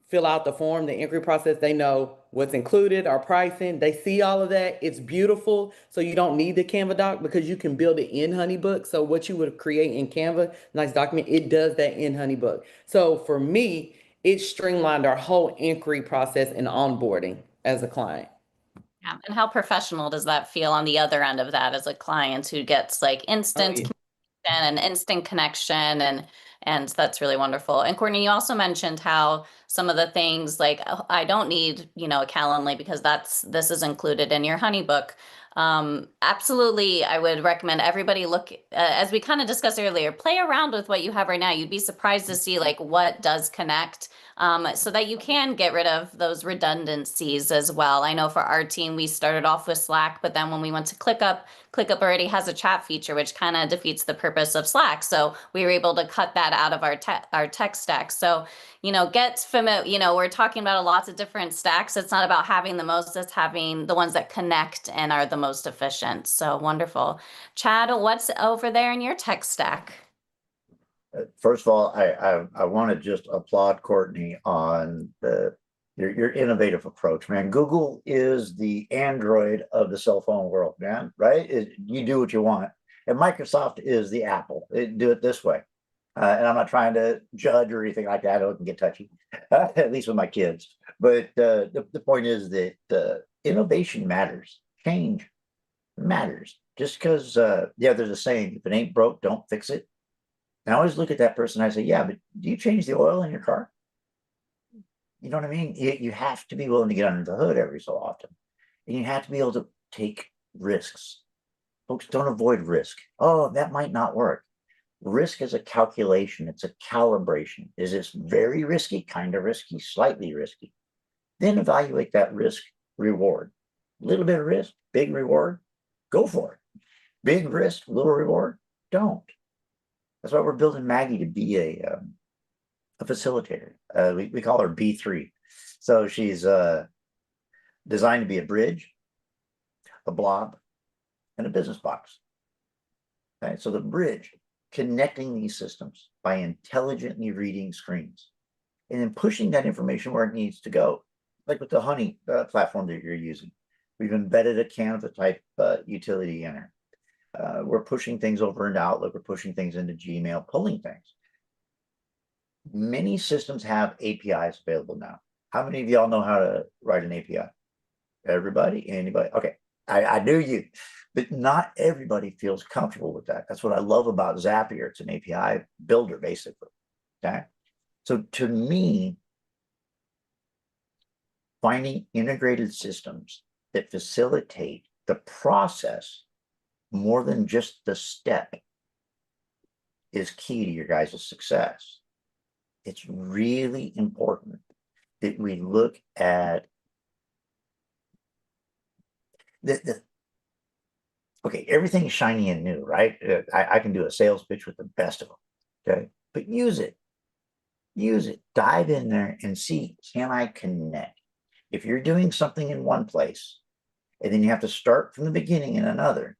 fill out the form, the inquiry process, they know what's included, our pricing, they see all of that. It's beautiful. So you don't need the Canva doc because you can build it in Honeybook. So what you would create in Canva, nice document, it does that in Honeybook. So for me, it streamlined our whole inquiry process and onboarding as a client. Yeah. And how professional does that feel on the other end of that as a client who gets like instant communication and instant connection and that's really wonderful. And Courtney, you also mentioned how some of the things like I don't need, a Calendly because this is included in your Honeybook. Absolutely, I would recommend everybody look, as we kind of discussed earlier, play around with what you have right now. You'd be surprised to see like what does connect, so that you can get rid of those redundancies as well. I know for our team, we started off with Slack, but then when we went to ClickUp already has a chat feature, which kind of defeats the purpose of Slack. So we were able to cut that out of our tech stack. So, get familiar, we're talking about lots of different stacks. It's not about having the most, it's having the ones that connect and are the most efficient. So wonderful. Chad, what's over there in your tech stack? First of all, I want to just applaud Courtney on your innovative approach, man. Google is the Android of the cell phone world, man, right? You do what you want. And Microsoft is the Apple. Do it this way. And I'm not trying to judge or anything like that. I can get touchy, at least with my kids. But the point is that innovation matters. Change matters. Just because, there's a saying, if it ain't broke, don't fix it. And I always look at that person and I say, yeah, but do you change the oil in your car? You know what I mean? You have to be willing to get under the hood every so often. And you have to be able to take risks. Folks, don't avoid risk. Oh, that might not work. Risk is a calculation. It's a calibration. Is this very risky, kind of risky, slightly risky? Then evaluate that risk reward. A little bit of risk, big reward, go for it. Big risk, little reward, don't. That's why we're building Maggie to be a facilitator. We call her B3. So she's designed to be a bridge, a blob, and a business box. Okay, so the bridge, connecting these systems by intelligently reading screens and then pushing that information where it needs to go. Like with the Honey platform that you're using. We've embedded a Canva type utility in it. We're pushing things over into Outlook. We're pushing things into Gmail, pulling things. Many systems have APIs available now. How many of y'all know how to write an API? Everybody? Anybody? Okay, I knew you. But not everybody feels comfortable with that. That's what I love about Zapier. It's an API builder, basically. Okay. So to me, finding integrated systems that facilitate the process more than just the step is key to your guys' success. It's really important that we look at okay, everything's shiny and new, right? I can do a sales pitch with the best of them, okay? But use it. Use it. Dive in there and see, can I connect? If you're doing something in one place, and then you have to start from the beginning in another,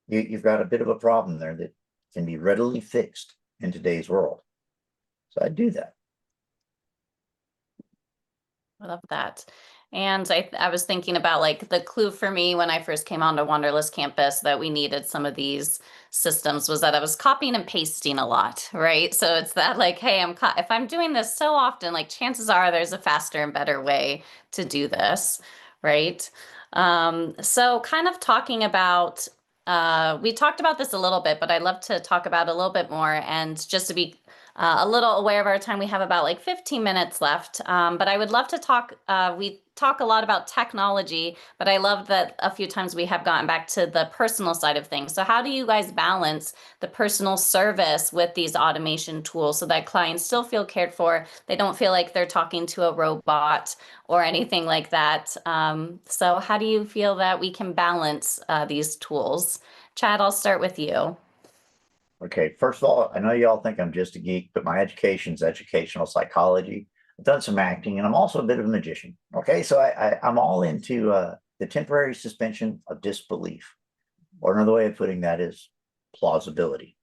you've got a bit of a problem there that can be readily fixed in today's world. So I do that. I love that. And I was thinking about like the clue for me when I first came onto Wanderlust campus that we needed some of these systems was that I was copying and pasting a lot, right? So it's that like, hey, if I'm doing this so often, like chances are there's a faster and better way to do this, right? So kind of talking about, we talked about this a little bit, but I'd love to talk about a little bit more and just to be a little aware of our time. We have about like 15 minutes left, but I would love to talk, we talk a lot about technology, but I love that a few times we have gotten back to the personal side of things. So how do you guys balance the personal service with these automation tools so that clients still feel cared for? They don't feel like they're talking to a robot or anything like that. So how do you feel that we can balance these tools? Chad, I'll start with you. Okay, first of all, I know you all think I'm just a geek, but my education's educational psychology. I've done some acting, and I'm also a bit of a magician. Okay, so I'm all into the temporary suspension of disbelief, or another way of putting that is plausibility.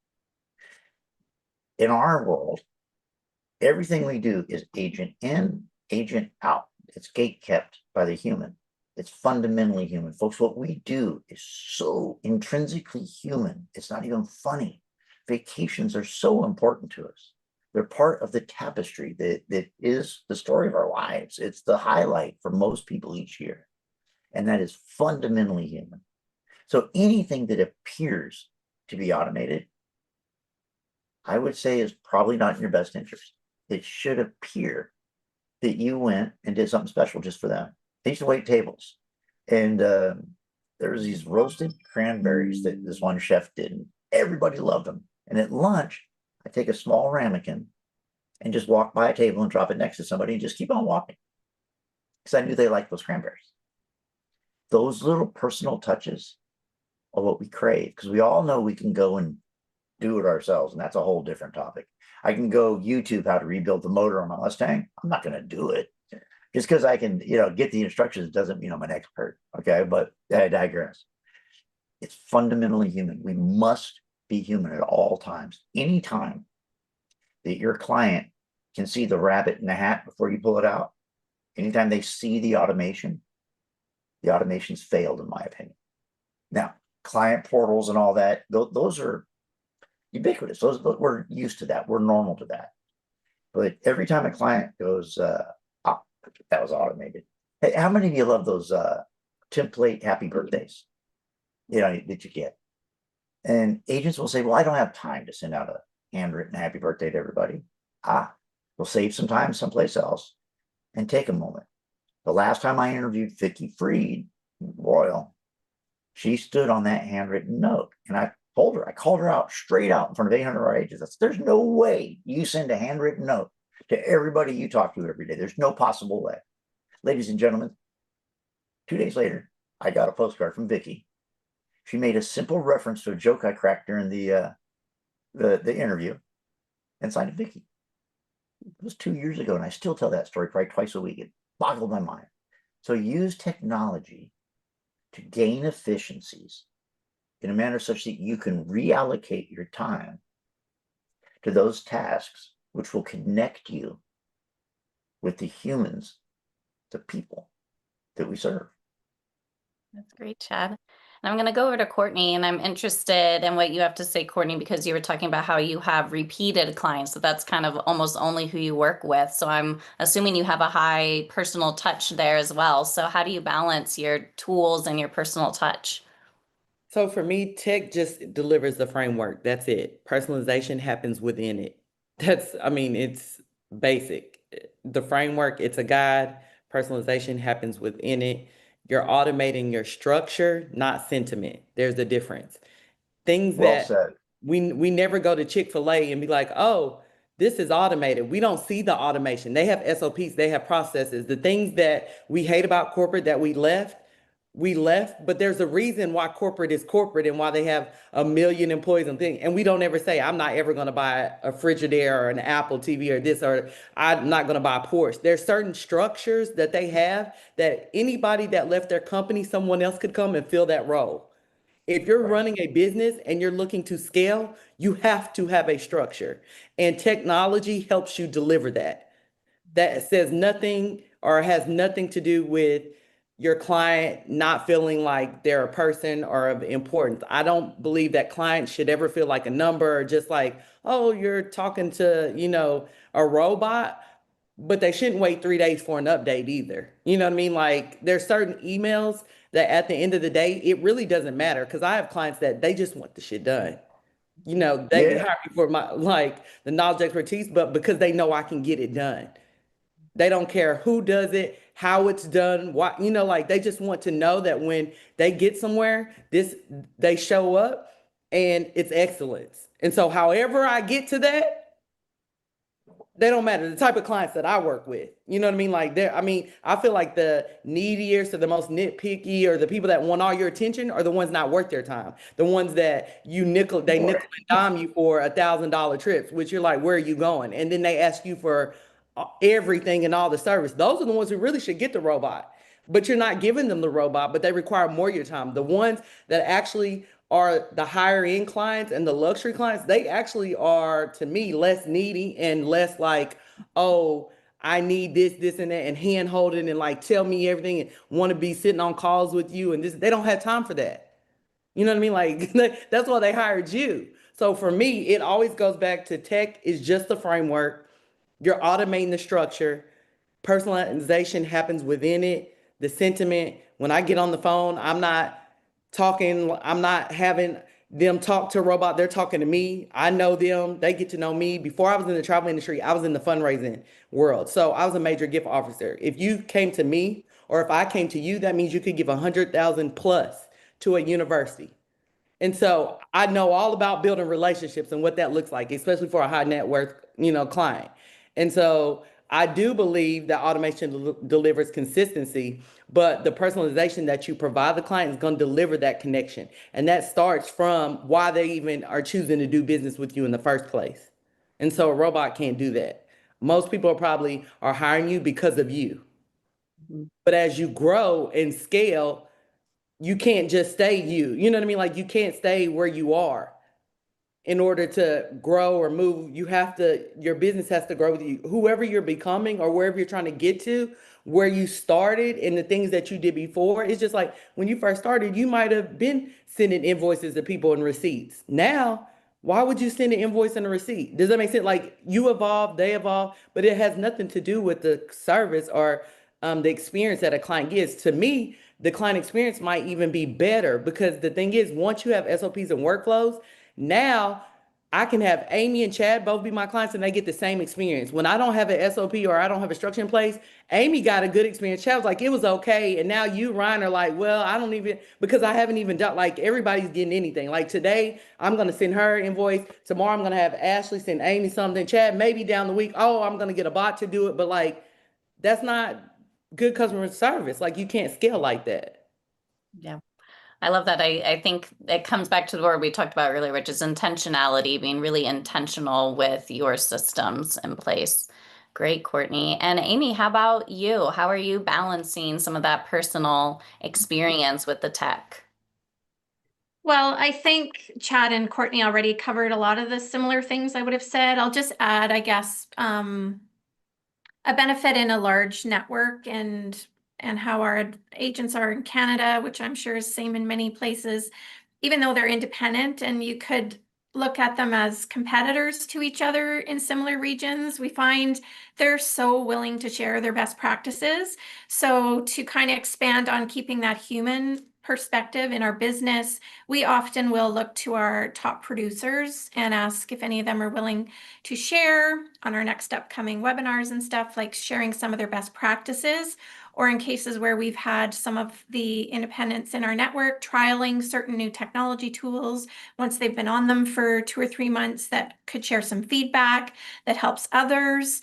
In our world, everything we do is agent in, agent out. It's gate kept by the human. It's fundamentally human. Folks, what we do is so intrinsically human. It's not even funny. Vacations are so important to us. They're part of the tapestry that is the story of our lives. It's the highlight for most people each year. And that is fundamentally human. So anything that appears to be automated, I would say is probably not in your best interest. It should appear that you went and did something special just for them. They used to wait tables. And there was these roasted cranberries that this one chef did, and everybody loved them. And at lunch, I take a small ramekin and just walk by a table and drop it next to somebody and just keep on walking. Because I knew they liked those cranberries. Those little personal touches are what we crave, because we all know we can go and do it ourselves. And that's a whole different topic. I can go YouTube how to rebuild the motor on my Mustang. I'm not going to do it. Just because I can, get the instructions doesn't mean I'm an expert. Okay, but I digress. It's fundamentally human. We must be human at all times. Anytime that your client can see the rabbit in the hat before you pull it out, anytime they see the automation's failed, in my opinion. Now, client portals and all that, those are ubiquitous. We're used to that. We're normal to that. But every time a client goes, that was automated. Hey, how many of you love those template happy birthdays, that you get? And agents will say, well, I don't have time to send out a handwritten happy birthday to everybody. We'll save some time someplace else and take a moment. The last time I interviewed Vicky Freed, Royal, she stood on that handwritten note. And I called her out straight out in front of 800 agents. I said, there's no way you send a handwritten note to everybody you talk to every day. There's no possible way. Ladies and gentlemen, 2 days later, I got a postcard from Vicky. She made a simple reference to a joke I cracked during the interview and signed it Vicky. It was 2 years ago, and I still tell that story probably twice a week. It boggled my mind. So use technology to gain efficiencies in a manner such that you can reallocate your time to those tasks which will connect you with the humans, the people that we serve. That's great, Chad. And I'm going to go over to Courtney, and I'm interested in what you have to say, Courtney, because you were talking about how you have repeated clients. So that's kind of almost only who you work with. So I'm assuming you have a high personal touch there as well. So how do you balance your tools and your personal touch? So for me, tech just delivers the framework. That's it. Personalization happens within it. It's basic. The framework, it's a guide. Personalization happens within it. You're automating your structure, not sentiment. There's a difference. Things Well that said. we never go to Chick-fil-A and be like, oh, this is automated. We don't see the automation. They have SOPs, they have processes. The things that we hate about corporate that we left, but there's a reason why corporate is corporate and why they have 1 million employees and things. And we don't ever say, I'm not ever going to buy a Frigidaire or an Apple TV or this, or I'm not going to buy a Porsche. There's certain structures that they have that anybody that left their company, someone else could come and fill that role. If you're running a business and you're looking to scale, you have to have a structure. And technology helps you deliver that. That says nothing or has nothing to do with your client not feeling like they're a person or of importance. I don't believe that clients should ever feel like a number or just like, oh, you're talking to, a robot, but they shouldn't wait 3 days for an update either. You know what I mean? Like there's certain emails that at the end of the day, it really doesn't matter because I have clients that they just want the shit done. They can Yeah. hire me for my the knowledge expertise, but because they know I can get it done. They don't care who does it, how it's done, what, like they just want to know that when they get somewhere, they show up and it's excellence. And so however I get to that, they don't matter. The type of clients that I work with, you know what I mean? Like I feel like the neediest or the most nitpicky or the people that want all your attention are the ones not worth their time. The ones that nickel and dime you for $1,000 trips, which you're like, where are you going? And then they ask you for everything and all the service. Those are the ones who really should get the robot, but you're not giving them the robot, but they require more of your time. The ones that actually are the higher end clients and the luxury clients, they actually are, to me, less needy and less like, oh, I need this, this, and that, and hand holding and like tell me everything and want to be sitting on calls with you. And this, they don't have time for that. You know what I mean? Like that's why they hired you. So for me, it always goes back to tech is just the framework. You're automating the structure. Personalization happens within it. The sentiment, when I get on the phone, I'm not having them talk to a robot. They're talking to me. I know them. They get to know me. Before I was in the travel industry, I was in the fundraising world. So I was a major gift officer. If you came to me or if I came to you, that means you could give 100,000 plus to a university. And so I know all about building relationships and what that looks like, especially for a high net worth, client. And so I do believe that automation delivers consistency, but the personalization that you provide the client is going to deliver that connection. And that starts from why they even are choosing to do business with you in the first place. And so a robot can't do that. Most people probably are hiring you because of you. But as you grow and scale, you can't just stay you. You know what I mean? Like you can't stay where you are. In order to grow or move, your business has to grow with you. Whoever you're becoming or wherever you're trying to get to, where you started and the things that you did before, it's just like when you first started, you might have been sending invoices to people and receipts. Now, why would you send an invoice and a receipt? Does that make sense? Like you evolve, they evolve, but it has nothing to do with the service or the experience that a client gets. To me, the client experience might even be better because the thing is, once you have SOPs and workflows, now I can have Amy and Chad both be my clients and they get the same experience. When I don't have an SOP or I don't have a structure in place, Amy got a good experience. Chad was like, it was okay. And now you, Ryan, are like, well, I don't even, because I haven't even done, like everybody's getting anything. Like today, I'm going to send her an invoice. Tomorrow, I'm going to have Ashley send Amy something. Chad, maybe down the week, oh, I'm going to get a bot to do it. But like, that's not good customer service. Like you can't scale like that. Yeah. I love that. I think it comes back to the word we talked about earlier, which is intentionality, being really intentional with your systems in place. Great, Courtney. And Amy, how about you? How are you balancing some of that personal experience with the tech? Well, I think Chad and Courtney already covered a lot of the similar things I would have said. I'll just add, I guess, a benefit in a large network and how our agents are in Canada, which I'm sure is same in many places, even though they're independent and you could look at them as competitors to each other in similar regions. We find they're so willing to share their best practices. So to kind of expand on keeping that human perspective in our business, we often will look to our top producers and ask if any of them are willing to share on our next upcoming webinars and stuff, like sharing some of their best practices, or in cases where we've had some of the independents in our network trialing certain new technology tools once they've been on them for 2 or 3 months, that could share some feedback that helps others.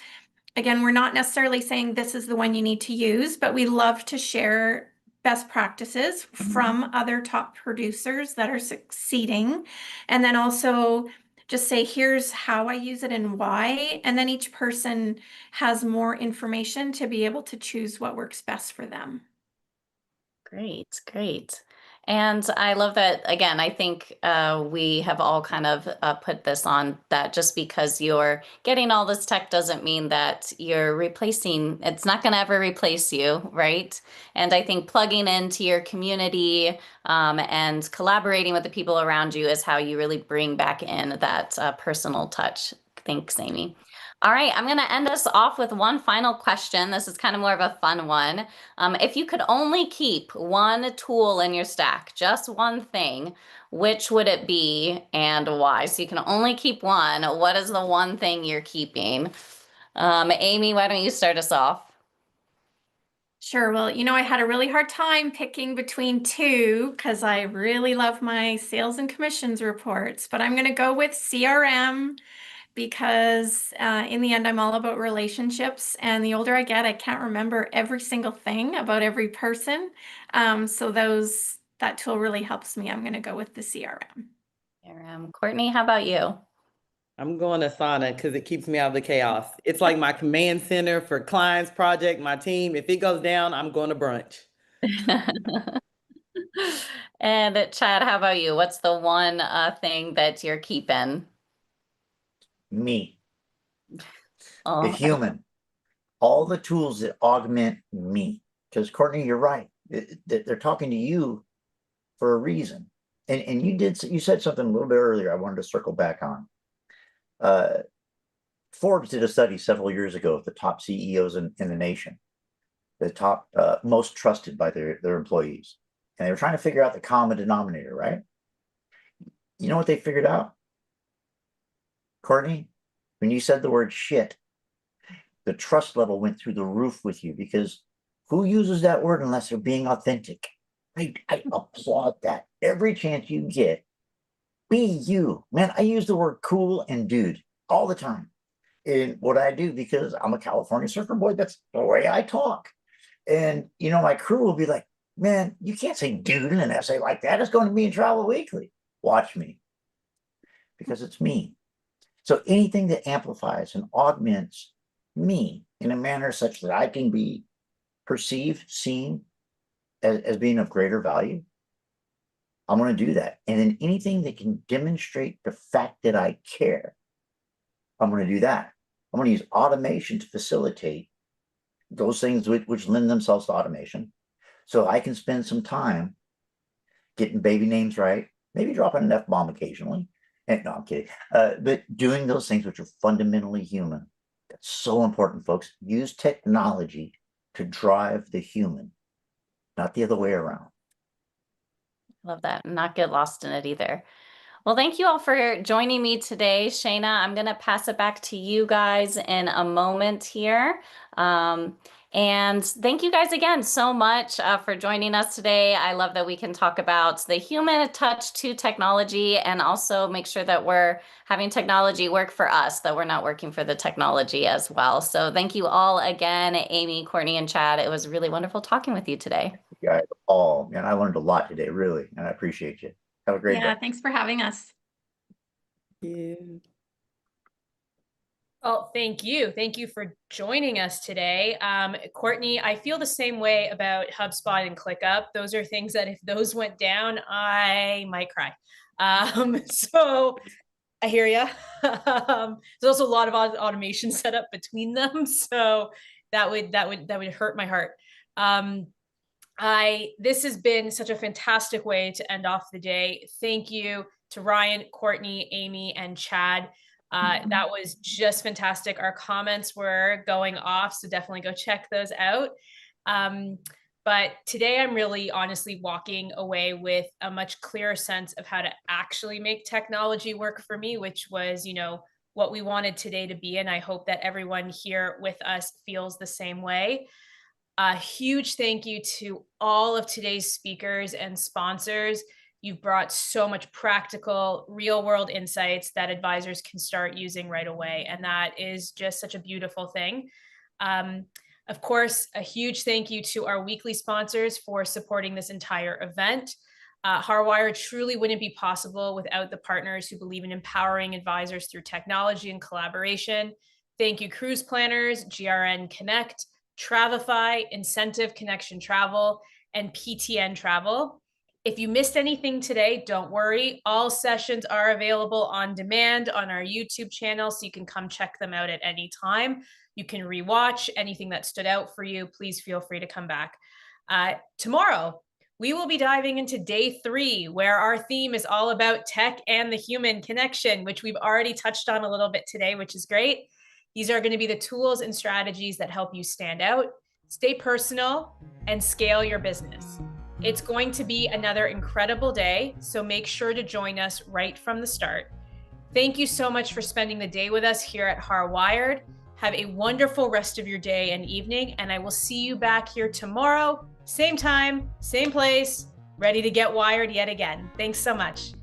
Again, we're not necessarily saying this is the one you need to use, but we love to share best practices from other top producers that are succeeding. And then also just say, here's how I use it and why. And then each person has more information to be able to choose what works best for them. Great, great. And I love that, again, I think we have all kind of put this on that just because you're getting all this tech doesn't mean that you're replacing, it's not going to ever replace you, right? And I think plugging into your community and collaborating with the people around you is how you really bring back in that personal touch. Thanks, Amy. All right, I'm going to end us off with one final question. This is kind of more of a fun one. If you could only keep one tool in your stack, just one thing, which would it be and why? So you can only keep one. What is the one thing you're keeping? Amy, why don't you start us off? Sure. Well, I had a really hard time picking between two because I really love my sales and commissions reports, but I'm going to go with CRM because in the end, I'm all about relationships. And the older I get, I can't remember every single thing about every person. So that tool really helps me. I'm going to go with the CRM. Courtney, how about you? I'm going to Asana because it keeps me out of the chaos. It's like my command center for clients, project, my team. If it goes down, I'm going to brunch. And Chad, how about you? What's the one thing that you're keeping? Me, Oh, the human, all the tools that augment me. Because Courtney, you're right. They're talking to you for a reason. And you said something a little bit earlier I wanted to circle back on. Forbes did a study several years ago of the top CEOs in the nation, the top most trusted by their employees. And they were trying to figure out the common denominator, right? You know what they figured out? Courtney, when you said the word shit, the trust level went through the roof with you, because who uses that word unless they're being authentic? I applaud that. Every chance you get, be you. Man, I use the word cool and dude all the time in what I do because I'm a California surfer boy. That's the way I talk. And, my crew will be like, man, you can't say dude in an essay like that. It's going to be in Travel Weekly. Watch me. Because it's me. So anything that amplifies and augments me in a manner such that I can be perceived, seen as being of greater value, I'm going to do that. And then anything that can demonstrate the fact that I care, I'm going to do that. I'm going to use automation to facilitate those things which lend themselves to automation. So I can spend some time getting baby names right, maybe dropping an F-bomb occasionally. And no, I'm kidding. But doing those things which are fundamentally human. That's so important, folks. Use technology to drive the human, not the other way around. Love that. Not get lost in it either. Well, thank you all for joining me today. Shayna, I'm going to pass it back to you guys in a moment here. And thank you guys again so much for joining us today. I love that we can talk about the human touch to technology and also make sure that we're having technology work for us, that we're not working for the technology as well. So thank you all again, Amy, Courtney, and Chad. It was really wonderful talking with you today. You guys all, man, I learned a lot today, really, and I appreciate you. Have a great day. Thanks for having us. Yeah. Well, thank you. Thank you for joining us today. Courtney, I feel the same way about HubSpot and ClickUp. Those are things that if those went down, I might cry. So I hear you. There's also a lot of automation set up between them. So that would hurt my heart. This has been such a fantastic way to end off the day. Thank you to Ryan, Courtney, Amy, and Chad. That was just fantastic. Our comments were going off, so definitely go check those out. But today I'm really honestly walking away with a much clearer sense of how to actually make technology work for me, which was, what we wanted today to be. And I hope that everyone here with us feels the same way. A huge thank you to all of today's speakers and sponsors. You've brought so much practical, real-world insights that advisors can start using right away. And that is just such a beautiful thing. Of course, a huge thank you to our weekly sponsors for supporting this entire event. HAR Wired truly wouldn't be possible without the partners who believe in empowering advisors through technology and collaboration. Thank you, Cruise Planners, GRN Connect, Travify, Incentive Connection Travel, and PTN Travel. If you missed anything today, don't worry. All sessions are available on demand on our YouTube channel, so you can come check them out at any time. You can rewatch anything that stood out for you. Please feel free to come back. Tomorrow, we will be diving into day 3, where our theme is all about tech and the human connection, which we've already touched on a little bit today, which is great. These are going to be the tools and strategies that help you stand out, stay personal, and scale your business. It's going to be another incredible day, so make sure to join us right from the start. Thank you so much for spending the day with us here at HAR Wired. Have a wonderful rest of your day and evening, and I will see you back here tomorrow, same time, same place, ready to get wired yet again. Thanks so much.